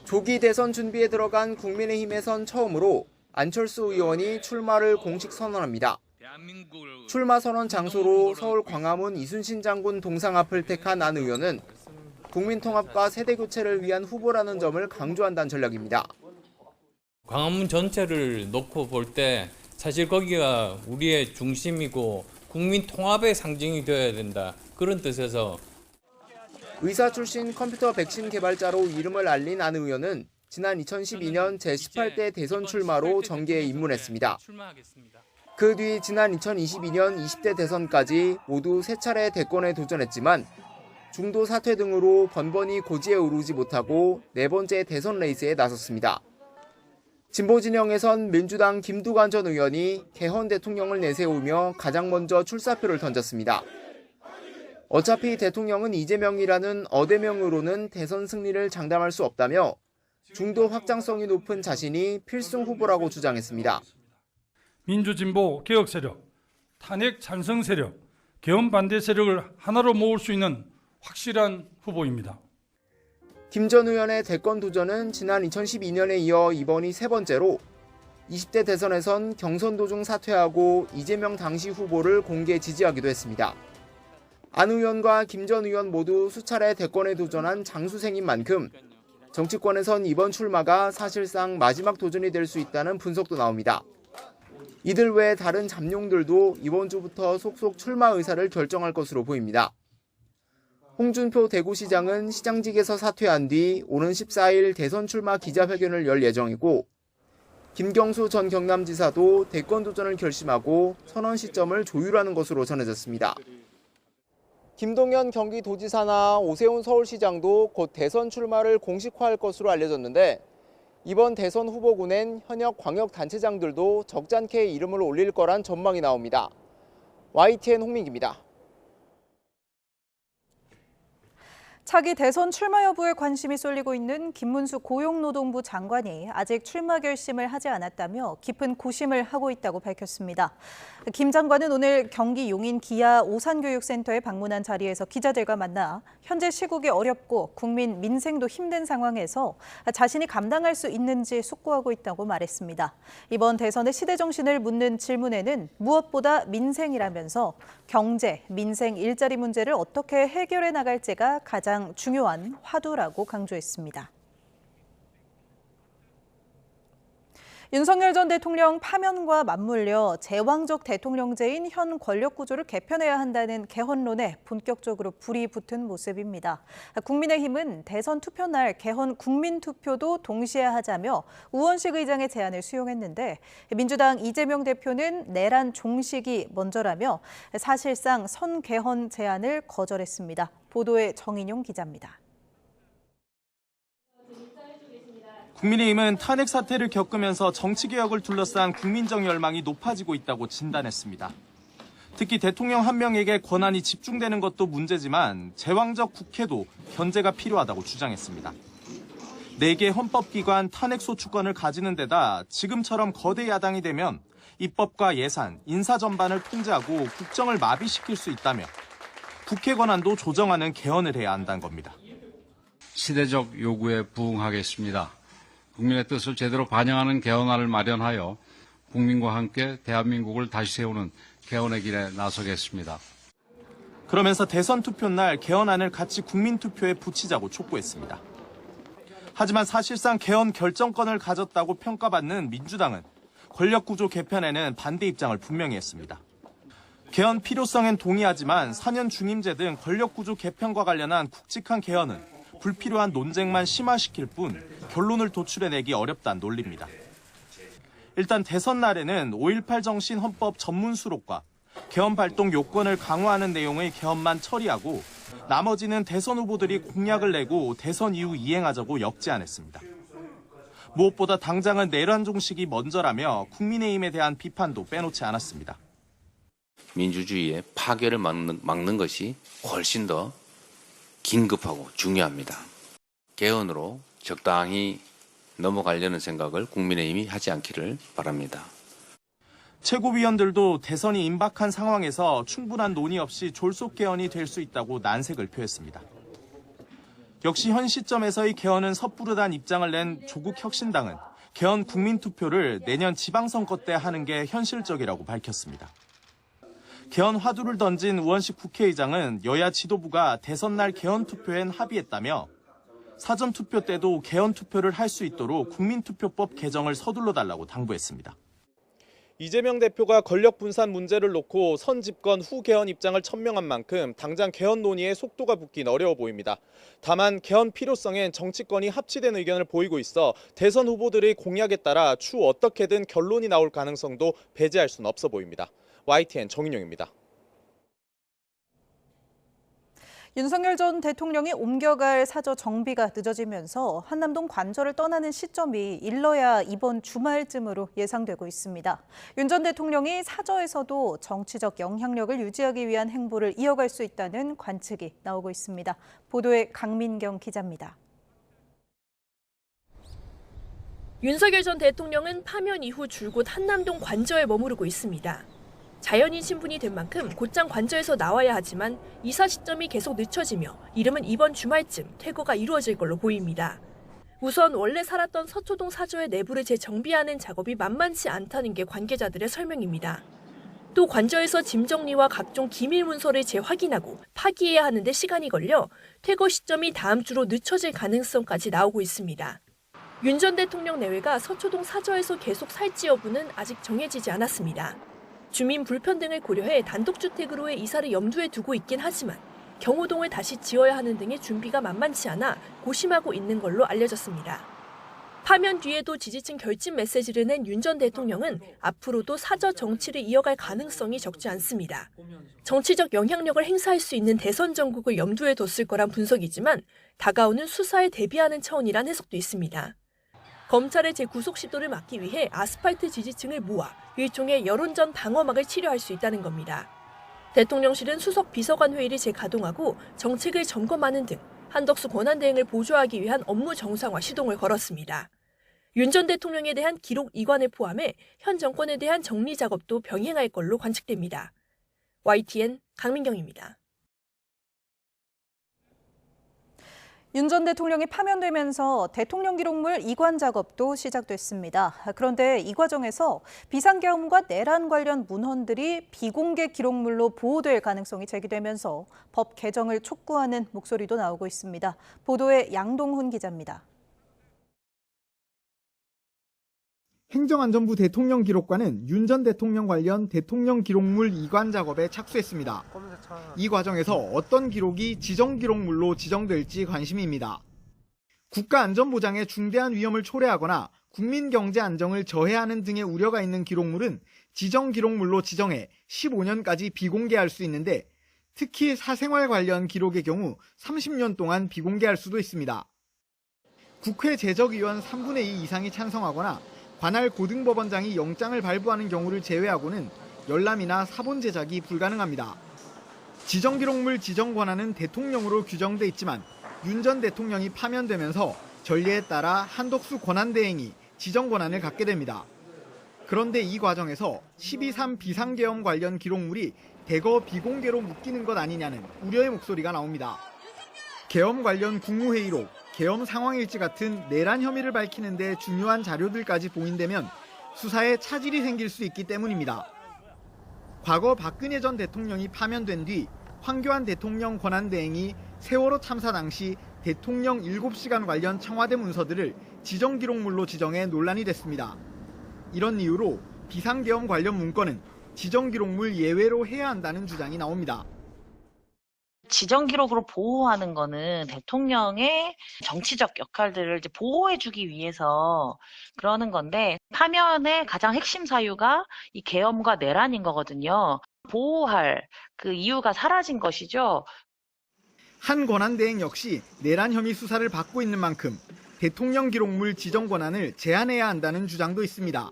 조기 대선 준비에 들어간 국민의힘에선 처음으로 안철수 의원이 출마를 공식 선언합니다. 출마 선언 장소로 서울 광화문 이순신 장군 동상 앞을 택한 안 의원은 국민통합과 세대교체를 위한 후보라는 점을 강조한다는 전략입니다. 광화문 전체를 놓고 볼 때 사실 거기가 우리의 중심이고 국민 통합의 상징이 되어야 된다. 그런 뜻에서 의사 출신 컴퓨터 백신 개발자로 이름을 알린 안 의원은 지난 2012년 제18대 대선 출마로 정계에 입문했습니다. 그 뒤 지난 2022년 20대 대선까지 모두 3차례 대권에 도전했지만 중도 사퇴 등으로 번번이 고지에 오르지 못하고 4번째 대선 레이스에 나섰습니다. 진보 진영에선 민주당 김두관 전 의원이 개헌 대통령을 내세우며 가장 먼저 출사표를 던졌습니다. 어차피 대통령은 이재명이라는 어대명으로는 대선 승리를 장담할 수 없다며 중도 확장성이 높은 자신이 필승 후보라고 주장했습니다. 민주진보 개혁 세력, 탄핵 찬성 세력, 개헌 반대 세력을 하나로 모을 수 있는 확실한 후보입니다. 김 전 의원의 대권 도전은 지난 2012년에 이어 이번이 3번째로 20대 대선에선 경선 도중 사퇴하고 이재명 당시 후보를 공개 지지하기도 했습니다. 안 의원과 김 전 의원 모두 수차례 대권에 도전한 장수생인 만큼 정치권에선 이번 출마가 사실상 마지막 도전이 될 수 있다는 분석도 나옵니다. 이들 외 다른 잠룡들도 이번 주부터 속속 출마 의사를 결정할 것으로 보입니다. 홍준표 대구시장은 시장직에서 사퇴한 뒤 오는 14일 대선 출마 기자회견을 열 예정이고 김경수 전 경남지사도 대권 도전을 결심하고 선언 시점을 조율하는 것으로 전해졌습니다. 김동연 경기도지사나 오세훈 서울시장도 곧 대선 출마를 공식화할 것으로 알려졌는데 이번 대선 후보군엔 현역 광역단체장들도 적잖게 이름을 올릴 거란 전망이 나옵니다. YTN 홍민기입니다. 차기 대선 출마 여부에 관심이 쏠리고 있는 김문수 고용노동부 장관이 아직 출마 결심을 하지 않았다며 깊은 고심을 하고 있다고 밝혔습니다. 김 장관은 오늘 경기 용인 기아 오산교육센터에 방문한 자리에서 기자들과 만나 현재 시국이 어렵고 국민 민생도 힘든 상황에서 자신이 감당할 수 있는지 숙고하고 있다고 말했습니다. 이번 대선의 시대 정신을 묻는 질문에는 무엇보다 민생이라면서 경제, 민생, 일자리 문제를 어떻게 해결해 나갈지가 가장 중요한 화두라고 강조했습니다. 윤석열 전 대통령 파면과 맞물려 제왕적 대통령제인 현 권력 구조를 개편해야 한다는 개헌론에 본격적으로 불이 붙은 모습입니다. 국민의힘은 대선 투표 날 개헌 국민투표도 동시에 하자며 우원식 의장의 제안을 수용했는데 민주당 이재명 대표는 내란 종식이 먼저라며 사실상 선개헌 제안을 거절했습니다. 보도에 정인용 기자입니다. 국민의힘은 탄핵 사태를 겪으면서 정치개혁을 둘러싼 국민적 열망이 높아지고 있다고 진단했습니다. 특히 대통령 한 명에게 권한이 집중되는 것도 문제지만 제왕적 국회도 견제가 필요하다고 주장했습니다. 4개 헌법기관 탄핵소추권을 가지는 데다 지금처럼 거대 야당이 되면 입법과 예산, 인사 전반을 통제하고 국정을 마비시킬 수 있다며 국회 권한도 조정하는 개헌을 해야 한다는 겁니다. 시대적 요구에 부응하겠습니다. 국민의 뜻을 제대로 반영하는 개헌안을 마련하여 국민과 함께 대한민국을 다시 세우는 개헌의 길에 나서겠습니다. 그러면서 대선 투표 날 개헌안을 같이 국민투표에 붙이자고 촉구했습니다. 하지만 사실상 개헌 결정권을 가졌다고 평가받는 민주당은 권력구조 개편에는 반대 입장을 분명히 했습니다. 개헌 필요성엔 동의하지만 4년 중임제 등 권력구조 개편과 관련한 굵직한 개헌은 불필요한 논쟁만 심화시킬 뿐 결론을 도출해내기 어렵다는 논리입니다. 일단 대선 날에는 5.18 정신 헌법 전문 수록과 개헌 발동 요건을 강화하는 내용의 개헌만 처리하고 나머지는 대선 후보들이 공약을 내고 대선 이후 이행하자고 역제안했습니다. 무엇보다 당장은 내란 종식이 먼저라며 국민의힘에 대한 비판도 빼놓지 않았습니다. 민주주의의 파괴를 막는 것이 훨씬 더 긴급하고 중요합니다. 개헌으로 적당히 넘어가려는 생각을 국민의힘이 하지 않기를 바랍니다. 최고위원들도 대선이 임박한 상황에서 충분한 논의 없이 졸속 개헌이 될 수 있다고 난색을 표했습니다. 역시 현 시점에서의 개헌은 섣부르다는 입장을 낸 조국 혁신당은 개헌 국민투표를 내년 지방선거 때 하는 게 현실적이라고 밝혔습니다. 개헌 화두를 던진 우원식 국회의장은 여야 지도부가 대선 날 개헌 투표엔 합의했다며 사전투표 때도 개헌 투표를 할 수 있도록 국민투표법 개정을 서둘러 달라고 당부했습니다. 이재명 대표가 권력 분산 문제를 놓고 선 집권 후 개헌 입장을 천명한 만큼 당장 개헌 논의에 속도가 붙긴 어려워 보입니다. 다만 개헌 필요성엔 정치권이 합치된 의견을 보이고 있어 대선 후보들의 공약에 따라 추후 어떻게든 결론이 나올 가능성도 배제할 수는 없어 보입니다. YTN 정인용입니다. 윤석열 전 대통령이 옮겨갈 사저 정비가 늦어지면서 한남동 관저를 떠나는 시점이 일러야 이번 주말쯤으로 예상되고 있습니다. 윤 전 대통령이 사저에서도 정치적 영향력을 유지하기 위한 행보를 이어갈 수 있다는 관측이 나오고 있습니다. 보도에 강민경 기자입니다. 윤석열 전 대통령은 파면 이후 줄곧 한남동 관저에 머무르고 있습니다. 자연인 신분이 된 만큼 곧장 관저에서 나와야 하지만 이사 시점이 계속 늦춰지며 이르면 이번 주말쯤 퇴거가 이루어질 걸로 보입니다. 우선 원래 살았던 서초동 사저의 내부를 재정비하는 작업이 만만치 않다는 게 관계자들의 설명입니다. 또 관저에서 짐 정리와 각종 기밀 문서를 재확인하고 파기해야 하는데 시간이 걸려 퇴거 시점이 다음 주로 늦춰질 가능성까지 나오고 있습니다. 윤 전 대통령 내외가 서초동 사저에서 계속 살지 여부는 아직 정해지지 않았습니다. 주민 불편 등을 고려해 단독주택으로의 이사를 염두에 두고 있긴 하지만 경호동을 다시 지어야 하는 등의 준비가 만만치 않아 고심하고 있는 걸로 알려졌습니다. 파면 뒤에도 지지층 결집 메시지를 낸 윤 전 대통령은 앞으로도 사저 정치를 이어갈 가능성이 적지 않습니다. 정치적 영향력을 행사할 수 있는 대선 전국을 염두에 뒀을 거란 분석이지만 다가오는 수사에 대비하는 차원이란 해석도 있습니다. 검찰의 재구속 시도를 막기 위해 아스팔트 지지층을 모아 일종의 여론전 방어막을 치료할 수 있다는 겁니다. 대통령실은 수석 비서관 회의를 재가동하고 정책을 점검하는 등 한덕수 권한대행을 보조하기 위한 업무 정상화 시동을 걸었습니다. 윤 전 대통령에 대한 기록 이관을 포함해 현 정권에 대한 정리 작업도 병행할 걸로 관측됩니다. YTN 강민경입니다. 윤 전 대통령이 파면되면서 대통령 기록물 이관 작업도 시작됐습니다. 그런데 이 과정에서 비상계엄과 내란 관련 문헌들이 비공개 기록물로 보호될 가능성이 제기되면서 법 개정을 촉구하는 목소리도 나오고 있습니다. 보도에 양동훈 기자입니다. 행정안전부 대통령기록관은 윤 전 대통령 관련 대통령 기록물 이관 작업에 착수했습니다. 이 과정에서 어떤 기록이 지정기록물로 지정될지 관심입니다. 국가안전보장에 중대한 위험을 초래하거나 국민 경제 안정을 저해하는 등의 우려가 있는 기록물은 지정기록물로 지정해 15년까지 비공개할 수 있는데 특히 사생활 관련 기록의 경우 30년 동안 비공개할 수도 있습니다. 국회 제적의원 3분의 2 이상이 찬성하거나 관할 고등법원장이 영장을 발부하는 경우를 제외하고는 열람이나 사본 제작이 불가능합니다. 지정기록물 지정 권한은 대통령으로 규정돼 있지만 윤 전 대통령이 파면되면서 전례에 따라 한덕수 권한대행이 지정 권한을 갖게 됩니다. 그런데 이 과정에서 12.3 비상계엄 관련 기록물이 대거 비공개로 묶이는 것 아니냐는 우려의 목소리가 나옵니다. 계엄 관련 국무회의록, 계엄 상황일지 같은 내란 혐의를 밝히는 데 중요한 자료들까지 봉인되면 수사에 차질이 생길 수 있기 때문입니다. 과거 박근혜 전 대통령이 파면된 뒤 황교안 대통령 권한대행이 세월호 참사 당시 대통령 7시간 관련 청와대 문서들을 지정기록물로 지정해 논란이 됐습니다. 이런 이유로 비상계엄 관련 문건은 지정기록물 예외로 해야 한다는 주장이 나옵니다. 지정기록으로 보호하는 거는 대통령의 정치적 역할들을 이제 보호해주기 위해서 그러는 건데 파면의 가장 핵심 사유가 이 계엄과 내란인 거거든요. 보호할 그 이유가 사라진 것이죠. 한 권한대행 역시 내란 혐의 수사를 받고 있는 만큼 대통령 기록물 지정 권한을 제한해야 한다는 주장도 있습니다.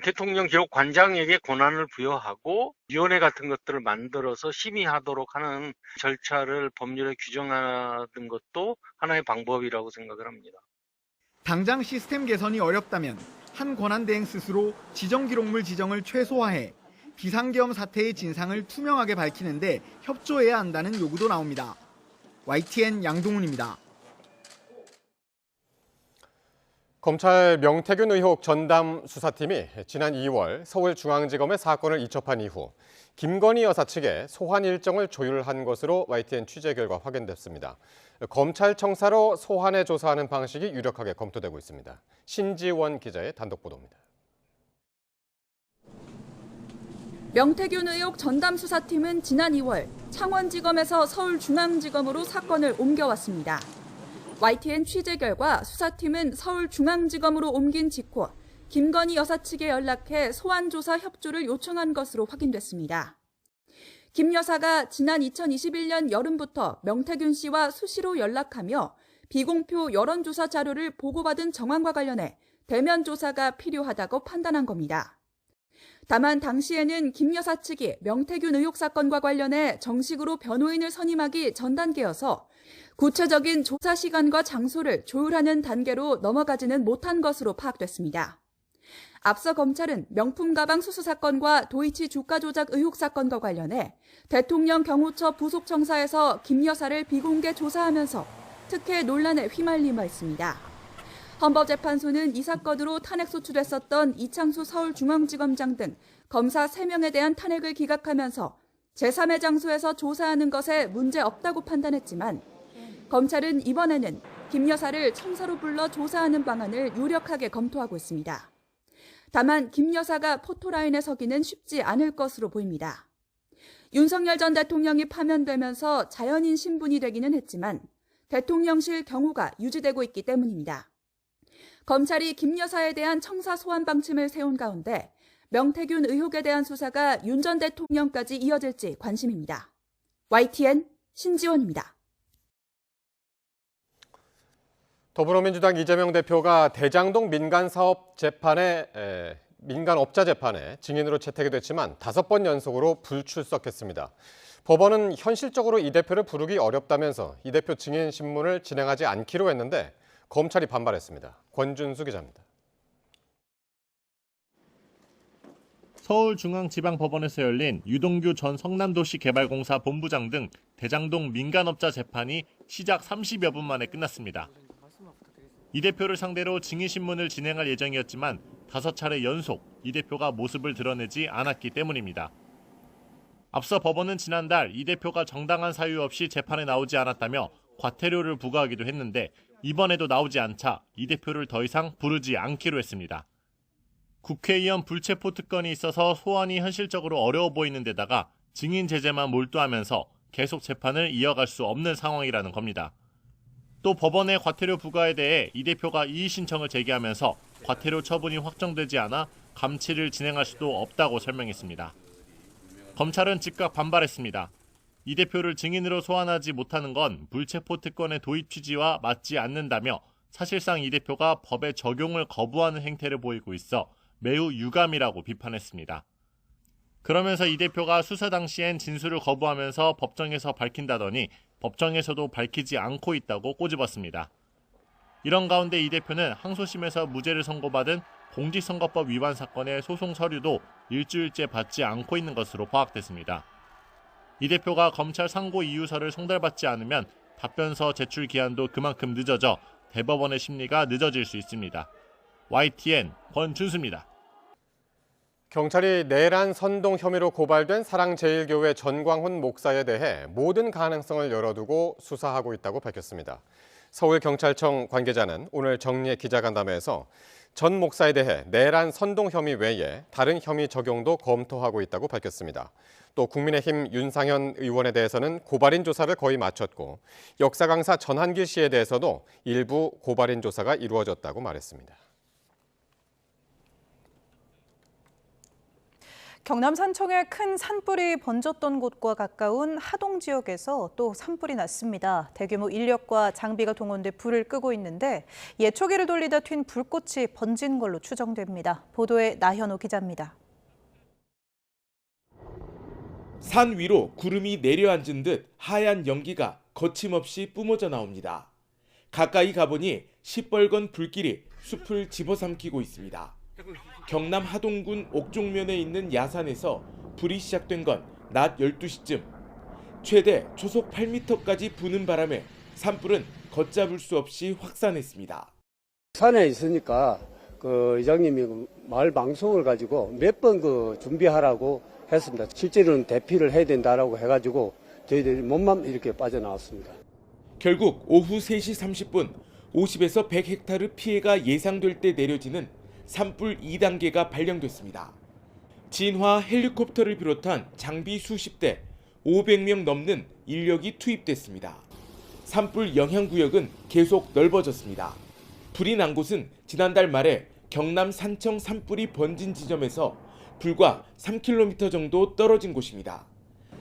대통령 기록 관장에게 권한을 부여하고 위원회 같은 것들을 만들어서 심의하도록 하는 절차를 법률에 규정하는 것도 하나의 방법이라고 생각을 합니다. 당장 시스템 개선이 어렵다면 한 권한대행 스스로 지정기록물 지정을 최소화해 비상계엄 사태의 진상을 투명하게 밝히는데 협조해야 한다는 요구도 나옵니다. YTN 양동훈입니다. 검찰 명태균 의혹 전담 수사팀이 지난 2월 서울중앙지검에 사건을 이첩한 이후 김건희 여사 측에 소환 일정을 조율한 것으로 YTN 취재 결과 확인됐습니다. 검찰 청사로 소환해 조사하는 방식이 유력하게 검토되고 있습니다. 신지원 기자의 단독 보도입니다. 명태균 의혹 전담 수사팀은 지난 2월 창원지검에서 서울중앙지검으로 사건을 옮겨왔습니다. YTN 취재 결과 수사팀은 서울중앙지검으로 옮긴 직후 김건희 여사 측에 연락해 소환조사 협조를 요청한 것으로 확인됐습니다. 김 여사가 지난 2021년 여름부터 명태균 씨와 수시로 연락하며 비공표 여론조사 자료를 보고받은 정황과 관련해 대면 조사가 필요하다고 판단한 겁니다. 다만 당시에는 김 여사 측이 명태균 의혹 사건과 관련해 정식으로 변호인을 선임하기 전 단계여서 구체적인 조사 시간과 장소를 조율하는 단계로 넘어가지는 못한 것으로 파악됐습니다. 앞서 검찰은 명품 가방 수수 사건과 도이치 주가 조작 의혹 사건과 관련해 대통령 경호처 부속 청사에서 김 여사를 비공개 조사하면서 특혜 논란에 휘말린 바 있습니다. 헌법재판소는 이 사건으로 탄핵 소추됐었던 이창수 서울중앙지검장 등 검사 3명에 대한 탄핵을 기각하면서 제3의 장소에서 조사하는 것에 문제 없다고 판단했지만 검찰은 이번에는 김 여사를 청사로 불러 조사하는 방안을 유력하게 검토하고 있습니다. 다만 김 여사가 포토라인에 서기는 쉽지 않을 것으로 보입니다. 윤석열 전 대통령이 파면되면서 자연인 신분이 되기는 했지만 대통령실 경호가 유지되고 있기 때문입니다. 검찰이 김 여사에 대한 청사 소환 방침을 세운 가운데 명태균 의혹에 대한 수사가 윤 전 대통령까지 이어질지 관심입니다. YTN 신지원입니다. 더불어민주당 이재명 대표가 대장동 민간업자 재판에 증인으로 채택이 됐지만 5번 연속으로 불출석했습니다. 법원은 현실적으로 이 대표를 부르기 어렵다면서 이 대표 증인 신문을 진행하지 않기로 했는데 검찰이 반발했습니다. 권준수 기자입니다. 서울중앙지방법원에서 열린 유동규 전 성남도시개발공사 본부장 등 대장동 민간업자 재판이 시작 30여 분 만에 끝났습니다. 이 대표를 상대로 증인신문을 진행할 예정이었지만 5차례 연속 이 대표가 모습을 드러내지 않았기 때문입니다. 앞서 법원은 지난달 이 대표가 정당한 사유 없이 재판에 나오지 않았다며 과태료를 부과하기도 했는데 이번에도 나오지 않자 이 대표를 더 이상 부르지 않기로 했습니다. 국회의원 불체포 특권이 있어서 소환이 현실적으로 어려워 보이는 데다가 증인 제재만 몰두하면서 계속 재판을 이어갈 수 없는 상황이라는 겁니다. 또 법원의 과태료 부과에 대해 이 대표가 이의 신청을 제기하면서 과태료 처분이 확정되지 않아 감치를 진행할 수도 없다고 설명했습니다. 검찰은 즉각 반발했습니다. 이 대표를 증인으로 소환하지 못하는 건 불체포 특권의 도입 취지와 맞지 않는다며 사실상 이 대표가 법의 적용을 거부하는 행태를 보이고 있어 매우 유감이라고 비판했습니다. 그러면서 이 대표가 수사 당시엔 진술을 거부하면서 법정에서 밝힌다더니 법정에서도 밝히지 않고 있다고 꼬집었습니다. 이런 가운데 이 대표는 항소심에서 무죄를 선고받은 공직선거법 위반 사건의 소송 서류도 일주일째 받지 않고 있는 것으로 파악됐습니다. 이 대표가 검찰 상고 이유서를 송달받지 않으면 답변서 제출 기한도 그만큼 늦어져 대법원의 심리가 늦어질 수 있습니다. YTN 권준수입니다. 경찰이 내란 선동 혐의로 고발된 사랑제일교회 전광훈 목사에 대해 모든 가능성을 열어두고 수사하고 있다고 밝혔습니다. 서울경찰청 관계자는 오늘 정리의 기자간담회에서 전 목사에 대해 내란 선동 혐의 외에 다른 혐의 적용도 검토하고 있다고 밝혔습니다. 또 국민의힘 윤상현 의원에 대해서는 고발인 조사를 거의 마쳤고 역사 강사 전한길 씨에 대해서도 일부 고발인 조사가 이루어졌다고 말했습니다. 경남 산청에 큰 산불이 번졌던 곳과 가까운 하동 지역에서 또 산불이 났습니다. 대규모 인력과 장비가 동원돼 불을 끄고 있는데 예초기를 돌리다 튄 불꽃이 번진 걸로 추정됩니다. 보도에 나현호 기자입니다. 산 위로 구름이 내려앉은 듯 하얀 연기가 거침없이 뿜어져 나옵니다. 가까이 가보니 시뻘건 불길이 숲을 집어삼키고 있습니다. 경남 하동군 옥종면에 있는 야산에서 불이 시작된 건 낮 12시쯤. 최대 초속 8m까지 부는 바람에 산불은 걷잡을 수 없이 확산했습니다. 산에 있으니까 이장님이 마을 방송을 가지고 몇 번 준비하라고 했습니다. 실제로는 대피를 해야 된다라고 해가지고 저희들이 몸만 이렇게 빠져나왔습니다. 결국 오후 3시 30분 50에서 100헥타르 피해가 예상될 때 내려지는 산불 2단계가 발령됐습니다. 진화 헬리콥터를 비롯한 장비 수십 대, 500명 넘는 인력이 투입됐습니다. 산불 영향구역은 계속 넓어졌습니다. 불이 난 곳은 지난달 말에 경남 산청 산불이 번진 지점에서 불과 3km 정도 떨어진 곳입니다.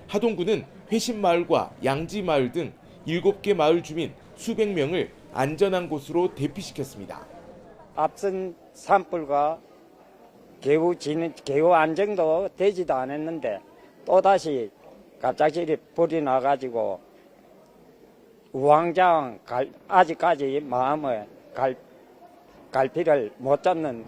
하동군은 회신마을과 양지마을 등 7개 마을 주민 수백 명을 안전한 곳으로 대피시켰습니다. 앞선 산불과 개우 안정도 되지도 않았는데 또다시 갑자기 불이 나가지고 우왕좌왕 아직까지 마음을 갈피를 못 잡는.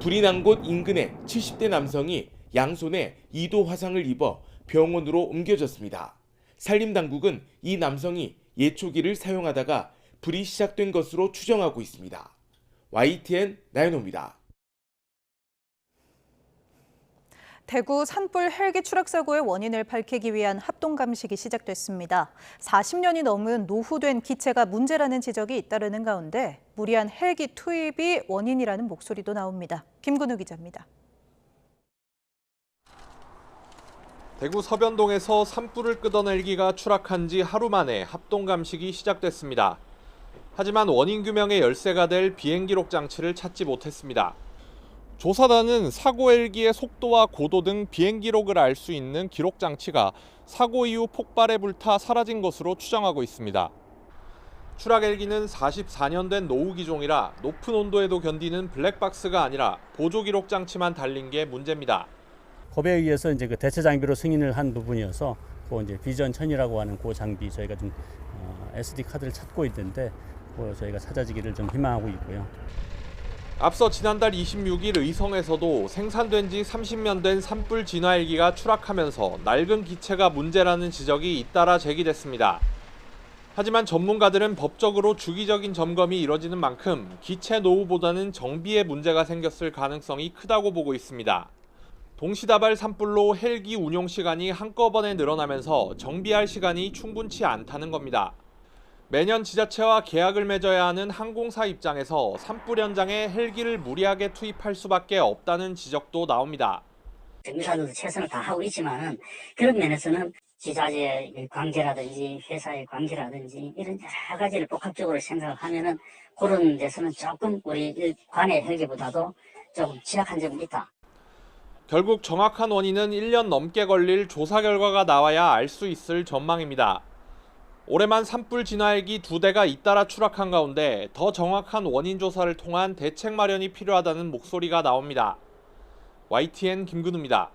불이 난 곳 인근의 70대 남성이 양손에 2도 화상을 입어 병원으로 옮겨졌습니다. 산림당국은 이 남성이 예초기를 사용하다가 불이 시작된 것으로 추정하고 있습니다. YTN 나연호입니다. 대구 산불 헬기 추락 사고의 원인을 밝히기 위한 합동 감식이 시작됐습니다. 40년이 넘은 노후된 기체가 문제라는 지적이 잇따르는 가운데 무리한 헬기 투입이 원인이라는 목소리도 나옵니다. 김근우 기자입니다. 대구 서변동에서 산불을 끄던 헬기가 추락한 지 하루 만에 합동 감식이 시작됐습니다. 하지만 원인 규명의 열쇠가 될 비행 기록 장치를 찾지 못했습니다. 조사단은 사고 헬기의 속도와 고도 등 비행 기록을 알 수 있는 기록 장치가 사고 이후 폭발에 불타 사라진 것으로 추정하고 있습니다. 추락 헬기는 44년 된 노후 기종이라 높은 온도에도 견디는 블랙박스가 아니라 보조 기록 장치만 달린 게 문제입니다. 법에 의해서 이제 그 대체 장비로 승인을 한 부분이어서 이제 비전 1000이라고 하는 그 장비 저희가 좀 SD 카드를 찾고 있는데 저희가 찾아지기를 좀 희망하고 있고요. 앞서 지난달 26일 의성에서도 생산된 지 30년 된 산불 진화 헬기가 추락하면서 낡은 기체가 문제라는 지적이 잇따라 제기됐습니다. 하지만 전문가들은 법적으로 주기적인 점검이 이뤄지는 만큼 기체 노후보다는 정비에 문제가 생겼을 가능성이 크다고 보고 있습니다. 동시다발 산불로 헬기 운용 시간이 한꺼번에 늘어나면서 정비할 시간이 충분치 않다는 겁니다. 매년 지자체와 계약을 맺어야 하는 항공사 입장에서 산불 현장에 헬기를 무리하게 투입할 수밖에 없다는 지적도 나옵니다. 정비사들도 최선을 다하고 있지만 그런 면에서는 지자체의 관계라든지 회사의 관계라든지 이런 여러 가지를 복합적으로 생각을 하면은 그런 데서는 조금 우리 관의 헬기보다도 좀 취약한 점이 있다. 결국 정확한 원인은 1년 넘게 걸릴 조사 결과가 나와야 알 수 있을 전망입니다. 올해만 산불 진화 헬기 2대가 잇따라 추락한 가운데 더 정확한 원인 조사를 통한 대책 마련이 필요하다는 목소리가 나옵니다. YTN 김근우입니다.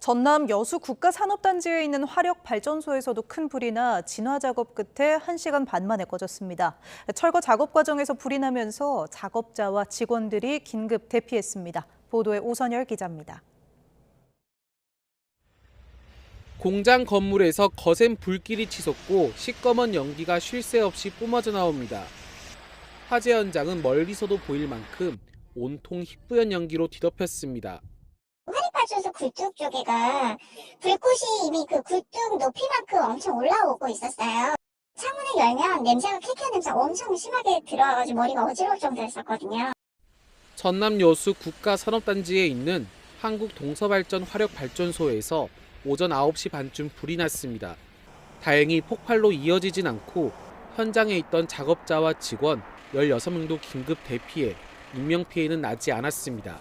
전남 여수 국가산업단지에 있는 화력발전소에서도 큰 불이 나 진화 작업 끝에 1시간 반 만에 꺼졌습니다. 철거 작업 과정에서 불이 나면서 작업자와 직원들이 긴급 대피했습니다. 보도에 오선열 기자입니다. 공장 건물에서 거센 불길이 치솟고 시꺼먼 연기가 쉴 새 없이 뿜어져 나옵니다. 화재 현장은 멀리서도 보일 만큼 온통 희뿌연 연기로 뒤덮였습니다. 화력발전소 굴뚝 쪽에가 불꽃이 이미 그 굴뚝 높이만큼 엄청 올라오고 있었어요. 창문을 열면 냄새가 쾌쾌한 냄새가 엄청 심하게 들어와가지고 머리가 어지러울 정도였었거든요. 전남 여수 국가산업단지에 있는 한국동서발전 화력발전소에서 오전 9시 반쯤 불이 났습니다. 다행히 폭발로 이어지진 않고 현장에 있던 작업자와 직원 16명도 긴급 대피해 인명피해는 나지 않았습니다.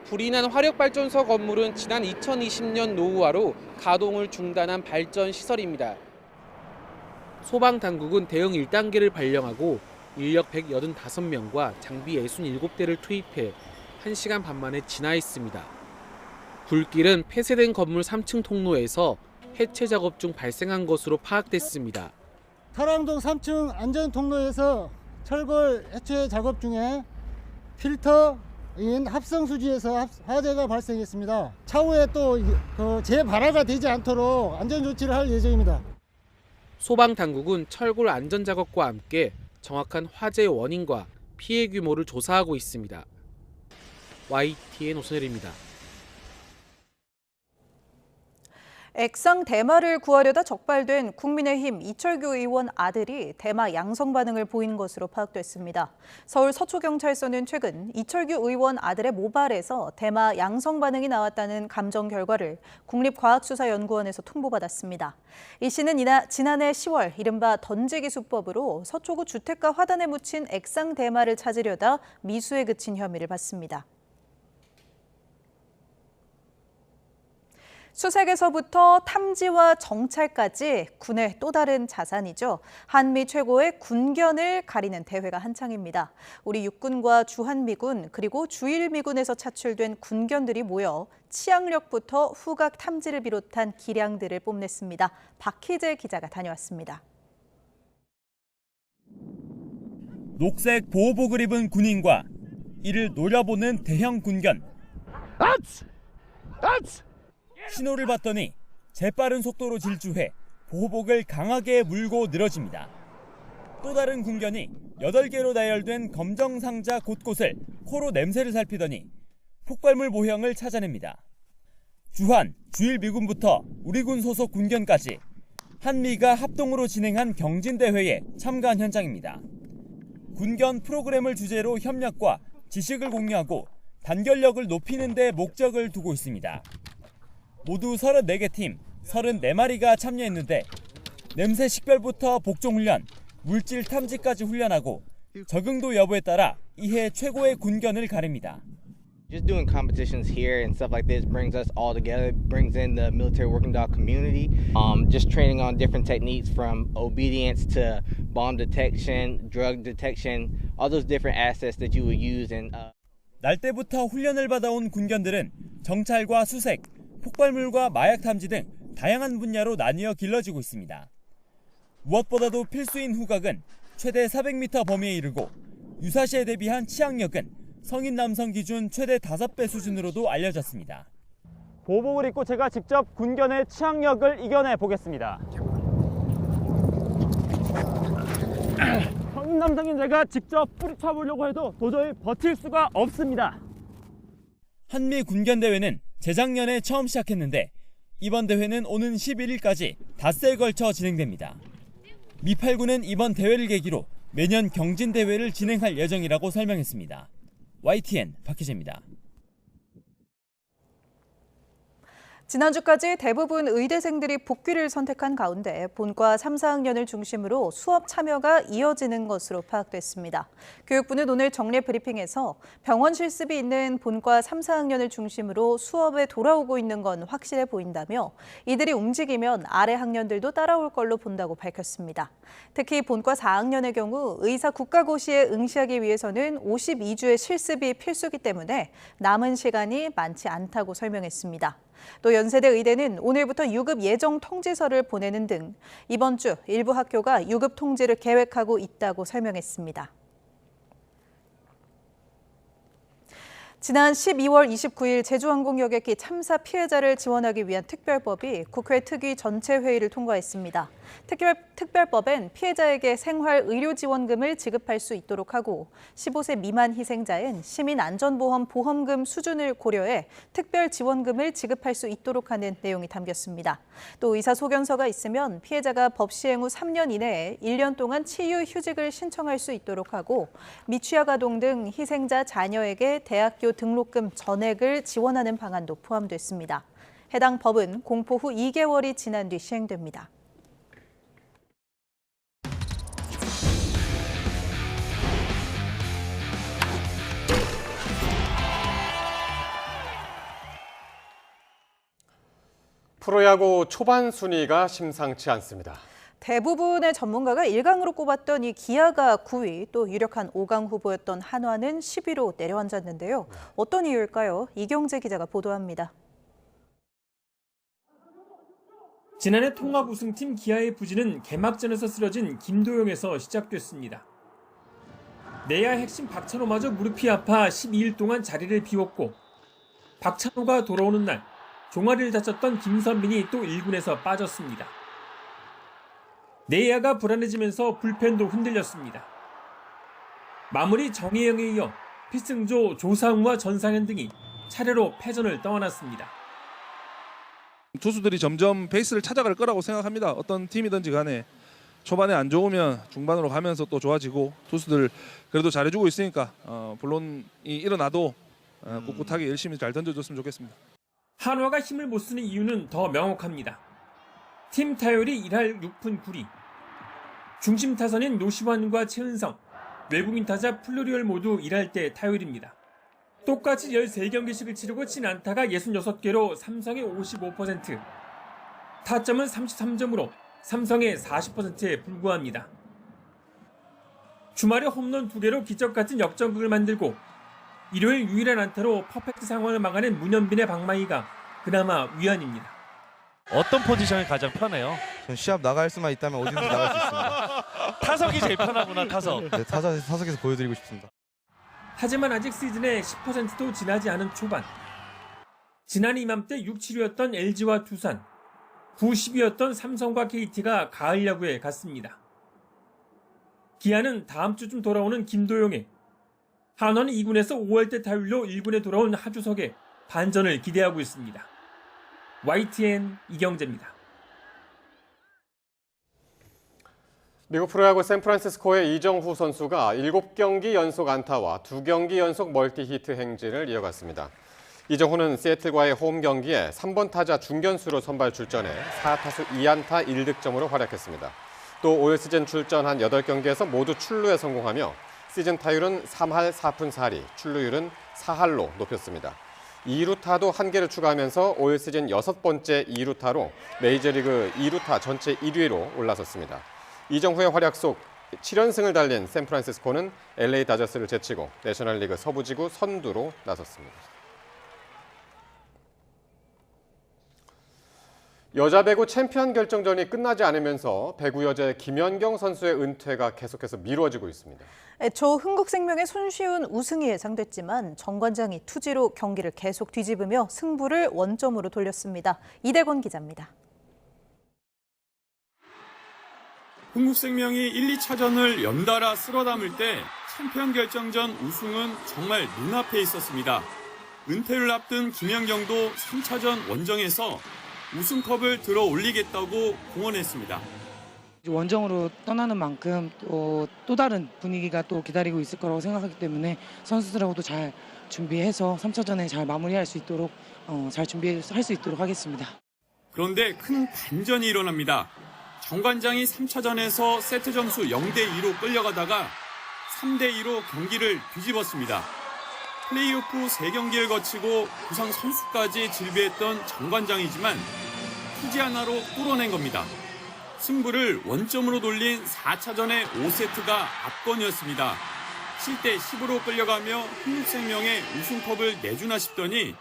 불이 난 화력발전소 건물은 지난 2020년 노후화로 가동을 중단한 발전 시설입니다. 소방당국은 대응 1단계를 발령하고 인력 185명과 장비 67대를 투입해 1시간 반 만에 진화했습니다. 불길은 폐쇄된 건물 3층 통로에서 해체 작업 중 발생한 것으로 파악됐습니다. 타랑동 3층 안전통로에서 철골 해체 작업 중에 필터인 합성수지에서 화재가 발생했습니다. 차후에 또 재발화가 되지 않도록 안전조치를 할 예정입니다. 소방당국은 철골 안전작업과 함께 정확한 화재 원인과 피해 규모를 조사하고 있습니다. YTN 오선열입니다. 액상 대마를 구하려다 적발된 국민의힘 이철규 의원 아들이 대마 양성 반응을 보이는 것으로 파악됐습니다. 서울 서초경찰서는 최근 이철규 의원 아들의 모발에서 대마 양성 반응이 나왔다는 감정 결과를 국립과학수사연구원에서 통보받았습니다. 이 씨는 지난해 10월 이른바 던지기 수법으로 서초구 주택가 화단에 묻힌 액상 대마를 찾으려다 미수에 그친 혐의를 받습니다. 수색에서부터 탐지와 정찰까지 군의 또 다른 자산이죠. 한미 최고의 군견을 가리는 대회가 한창입니다. 우리 육군과 주한미군 그리고 주일미군에서 차출된 군견들이 모여 치악력부터 후각 탐지를 비롯한 기량들을 뽐냈습니다. 박희재 기자가 다녀왔습니다. 녹색 보호복을 입은 군인과 이를 노려보는 대형 군견. 신호를 받더니 재빠른 속도로 질주해 보호복을 강하게 물고 늘어집니다. 또 다른 군견이 8개로 나열된 검정 상자 곳곳을 코로 냄새를 살피더니 폭발물 모형을 찾아냅니다. 주한, 주일미군부터 우리군 소속 군견까지 한미가 합동으로 진행한 경진대회에 참가한 현장입니다. 군견 프로그램을 주제로 협력과 지식을 공유하고 단결력을 높이는 데 목적을 두고 있습니다. 모두 34개 팀, 34마리가 참여했는데 냄새 식별부터 복종훈련, 물질 탐지까지 훈련하고 적응도 여부에 따라 이해 최고의 군견을 가립니다. Just doing competitions here and stuff like this brings us all together, brings in the military working dog community. Just training on different techniques from obedience to bomb detection, drug detection, all those different assets that you would use. 날 때부터 훈련을 받아온 군견들은 정찰과 수색, 폭발물과 마약 탐지 등 다양한 분야로 나뉘어 길러지고 있습니다. 무엇보다도 필수인 후각은 최대 400m 범위에 이르고 유사시에 대비한 치악력은 성인 남성 기준 최대 5배 수준으로도 알려졌습니다. 보복을 입고 제가 직접 군견의 치악력을 이겨내 보겠습니다. 성인 남성인 제가 직접 뿌리쳐 보려고 해도 도저히 버틸 수가 없습니다. 한미 군견 대회는 재작년에 처음 시작했는데 이번 대회는 오는 11일까지 닷새에 걸쳐 진행됩니다. 미 8군은 이번 대회를 계기로 매년 경진 대회를 진행할 예정이라고 설명했습니다. YTN 박희재입니다. 지난주까지 대부분 의대생들이 복귀를 선택한 가운데 본과 3, 4학년을 중심으로 수업 참여가 이어지는 것으로 파악됐습니다. 교육부는 오늘 정례 브리핑에서 병원 실습이 있는 본과 3, 4학년을 중심으로 수업에 돌아오고 있는 건 확실해 보인다며 이들이 움직이면 아래 학년들도 따라올 걸로 본다고 밝혔습니다. 특히 본과 4학년의 경우 의사 국가고시에 응시하기 위해서는 52주의 실습이 필수기 때문에 남은 시간이 많지 않다고 설명했습니다. 또 연세대 의대는 오늘부터 유급 예정 통지서를 보내는 등 이번 주 일부 학교가 유급 통지를 계획하고 있다고 설명했습니다. 지난 12월 29일 제주항공 여객기 참사 피해자를 지원하기 위한 특별법이 국회 특위 전체 회의를 통과했습니다. 특별법엔 피해자에게 생활의료지원금을 지급할 수 있도록 하고 15세 미만 희생자엔 시민안전보험 보험금 수준을 고려해 특별지원금을 지급할 수 있도록 하는 내용이 담겼습니다. 또 의사소견서가 있으면 피해자가 법 시행 후 3년 이내에 1년 동안 치유휴직을 신청할 수 있도록 하고 미취학 아동 등 희생자 자녀에게 대학교 등록금 전액을 지원하는 방안도 포함됐습니다. 해당 법은 공포 후 2개월이 지난 뒤 시행됩니다. 프로야구 초반 순위가 심상치 않습니다. 대부분의 전문가가 1강으로 꼽았던 이 기아가 9위, 또 유력한 5강 후보였던 한화는 10위로 내려앉았는데요. 어떤 이유일까요? 이경재 기자가 보도합니다. 지난해 통합 우승팀 기아의 부진은 개막전에서 쓰러진 김도영에서 시작됐습니다. 내야 핵심 박찬호마저 무릎이 아파 12일 동안 자리를 비웠고 박찬호가 돌아오는 날 종아리를 다쳤던 김선민이 또 1군에서 빠졌습니다. 내야가 불안해지면서 불펜도 흔들렸습니다. 마무리 정혜영에 이어 필승조 조상우와 전상현 등이 차례로 패전을 떠안았습니다. 투수들이 점점 페이스를 찾아갈 거라고 생각합니다. 어떤 팀이든지 간에 초반에 안 좋으면 중반으로 가면서 또 좋아지고 투수들 그래도 잘해주고 있으니까 물론 일어나도 꿋꿋하게 열심히 잘 던져줬으면 좋겠습니다. 한화가 힘을 못 쓰는 이유는 더 명확합니다. 팀 타율이 1할 6푼 9리. 중심 타선인 노시환과 최은성, 외국인 타자 플루리얼 모두 1할 때 타율입니다. 똑같이 13경기씩을 치르고 친 안타가 66개로 삼성의 55%, 타점은 33점으로 삼성의 40%에 불과합니다. 주말에 홈런 2개로 기적같은 역전극을 만들고 일요일 유일한 안타로 퍼펙트 상황을 막아낸 문현빈의 방망이가 그나마 위안입니다. 어떤 포지션이 가장 편해요? 전 시합 나갈 수만 있다면 어디든지 나갈 수 있습니다. 타석이 제일 편하구나, 타석. 네, 타석에서 보여드리고 싶습니다. 하지만 아직 시즌의 10%도 지나지 않은 초반. 지난 이맘때 6, 7위였던 LG와 두산, 9, 10위였던 삼성과 KT가 가을 야구에 갔습니다. 기아는 다음 주쯤 돌아오는 김도영에, 한화는 2군에서 5월대 타율로 1군에 돌아온 하주석에 반전을 기대하고 있습니다. YTN 이경재입니다. 미국 프로야구 샌프란시스코의 이정후 선수가 7경기 연속 안타와 2경기 연속 멀티히트 행진을 이어갔습니다. 이정후는 시애틀과의 홈 경기에 3번 타자 중견수로 선발 출전해 4타수 2안타 1득점으로 활약했습니다. 또 올 시즌 출전한 8경기에서 모두 출루에 성공하며 시즌 타율은 3할 4푼 4리, 출루율은 4할로 높였습니다. 2루타도 1개를 추가하면서 올 시즌 6번째 2루타로 메이저리그 2루타 전체 1위로 올라섰습니다. 이정후의 활약 속 7연승을 달린 샌프란시스코는 LA 다저스를 제치고 내셔널리그 서부지구 선두로 나섰습니다. 여자 배구 챔피언 결정전이 끝나지 않으면서 배구 여자의 김연경 선수의 은퇴가 계속해서 미뤄지고 있습니다. 초 흥국생명의 손쉬운 우승이 예상됐지만 정관장이 투지로 경기를 계속 뒤집으며 승부를 원점으로 돌렸습니다. 이대권 기자입니다. 흥국생명이 1, 2차전을 연달아 쓸어 담을 때 챔피언 결정전 우승은 정말 눈앞에 있었습니다. 은퇴를 앞둔 김연경도 3차전 원정에서 우승컵을 들어 올리겠다고 공언했습니다. 원정으로 떠나는 만큼 또 다른 분위기가 또 기다리고 있을 거라고 생각하기 때문에 선수들하고도 잘 준비해서 3차전에 잘 마무리할 수 있도록 잘 준비할 수 있도록 하겠습니다. 그런데 큰 반전이 일어납니다. 정관장이 3차전에서 세트 점수 0대2로 끌려가다가 3대2로 경기를 뒤집었습니다. 플레이오프 3경기를 거치고 부상 선수까지 질비했던 정관장이지만 투지 하나로 뚫어낸 겁니다. 승부를 원점으로 돌린 4차전의 5세트가 압권이었습니다. 7대 10으로 끌려가며 흥국생명의 우승컵을 내주나 싶더니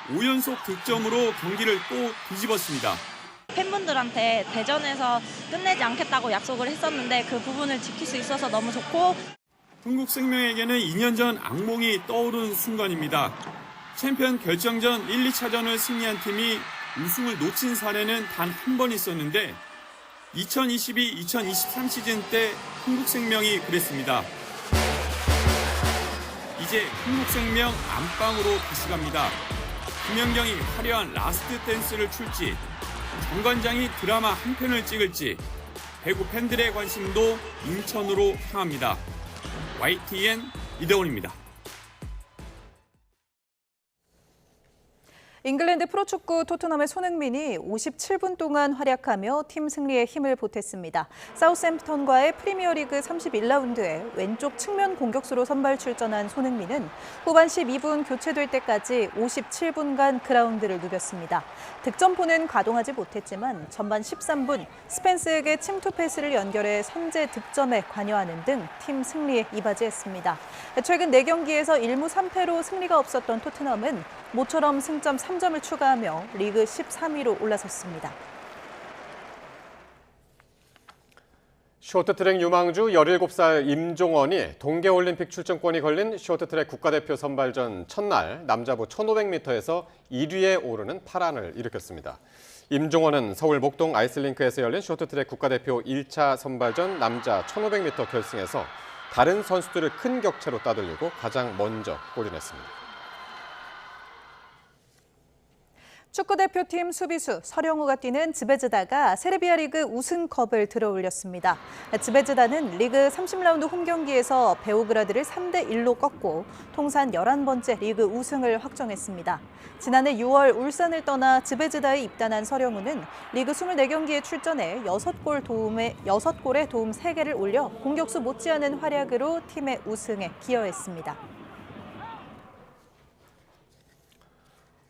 5연속 득점으로 경기를 또 뒤집었습니다. 팬분들한테 대전에서 끝내지 않겠다고 약속을 했었는데 그 부분을 지킬 수 있어서 너무 좋고, 흥국생명에게는 2년 전 악몽이 떠오른 순간입니다. 챔피언 결정전 1, 2차전을 승리한 팀이 우승을 놓친 사례는 단 한 번 있었는데 2022-2023 시즌 때 흥국생명이 그랬습니다. 이제 흥국생명 안방으로 다시 갑니다. 김연경이 화려한 라스트 댄스를 출지, 정관장이 드라마 한 편을 찍을지 배구 팬들의 관심도 인천으로 향합니다. YTN 이대원입니다. 잉글랜드 프로축구 토트넘의 손흥민이 57분 동안 활약하며 팀 승리에 힘을 보탰습니다. 사우샘프턴과의 프리미어리그 31라운드에 왼쪽 측면 공격수로 선발 출전한 손흥민은 후반 12분 교체될 때까지 57분간 그라운드를 누볐습니다. 득점포는 가동하지 못했지만 전반 13분 스펜스에게 침투 패스를 연결해 선제 득점에 관여하는 등 팀 승리에 이바지했습니다. 최근 4경기에서 1무 3패로 승리가 없었던 토트넘은 모처럼 승점 3점을 추가하며 리그 13위로 올라섰습니다. 쇼트트랙 유망주 17살 임종원이 동계올림픽 출전권이 걸린 쇼트트랙 국가대표 선발전 첫날 남자부 1500m에서 1위에 오르는 파란을 일으켰습니다. 임종원은 서울 목동 아이스링크에서 열린 쇼트트랙 국가대표 1차 선발전 남자 1500m 결승에서 다른 선수들을 큰 격차로 따돌리고 가장 먼저 골이 냈습니다. 축구대표팀 수비수 서령우가 뛰는 즈베즈다가 세르비아 리그 우승컵을 들어올렸습니다. 즈베즈다는 리그 30라운드 홈경기에서 베오그라드를 3대1로 꺾고 통산 11번째 리그 우승을 확정했습니다. 지난해 6월 울산을 떠나 즈베즈다에 입단한 서령우는 리그 24경기에 출전해 6골에 도움 3개를 올려 공격수 못지않은 활약으로 팀의 우승에 기여했습니다.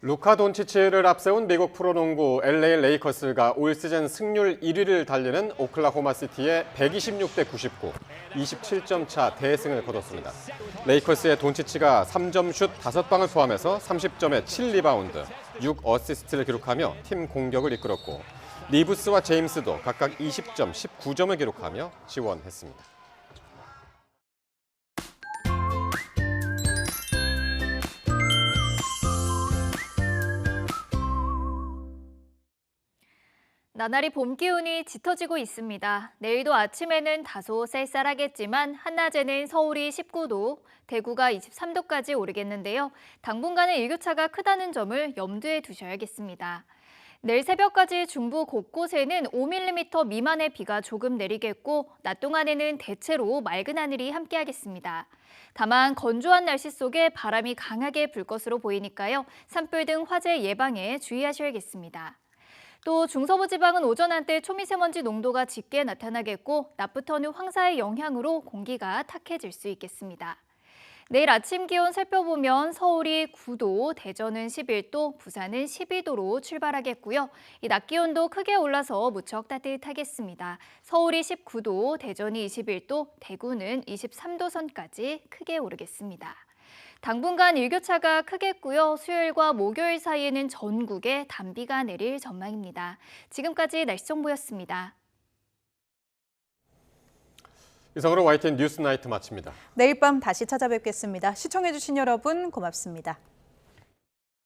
루카 돈치치를 앞세운 미국 프로농구 LA 레이커스가 올 시즌 승률 1위를 달리는 오클라호마 시티에 126대 99, 27점 차 대승을 거뒀습니다. 레이커스의 돈치치가 3점 슛 5방을 포함해서 30점에 7리바운드, 6어시스트를 기록하며 팀 공격을 이끌었고 리브스와 제임스도 각각 20점, 19점을 기록하며 지원했습니다. 나날이 봄 기운이 짙어지고 있습니다. 내일도 아침에는 다소 쌀쌀하겠지만 한낮에는 서울이 19도, 대구가 23도까지 오르겠는데요. 당분간은 일교차가 크다는 점을 염두에 두셔야겠습니다. 내일 새벽까지 중부 곳곳에는 5mm 미만의 비가 조금 내리겠고 낮 동안에는 대체로 맑은 하늘이 함께하겠습니다. 다만 건조한 날씨 속에 바람이 강하게 불 것으로 보이니까요. 산불 등 화재 예방에 주의하셔야겠습니다. 또 중서부 지방은 오전 한때 초미세먼지 농도가 짙게 나타나겠고 낮부터는 황사의 영향으로 공기가 탁해질 수 있겠습니다. 내일 아침 기온 살펴보면 서울이 9도, 대전은 11도, 부산은 12도로 출발하겠고요. 이 낮 기온도 크게 올라서 무척 따뜻하겠습니다. 서울이 19도, 대전이 21도, 대구는 23도 선까지 크게 오르겠습니다. 당분간 일교차가 크겠고요. 수요일과 목요일 사이에는 전국에 단비가 내릴 전망입니다. 지금까지 날씨 정보였습니다. 이상으로 YTN 뉴스 나이트 마칩니다. 내일 밤 다시 찾아뵙겠습니다. 시청해주신 여러분 고맙습니다.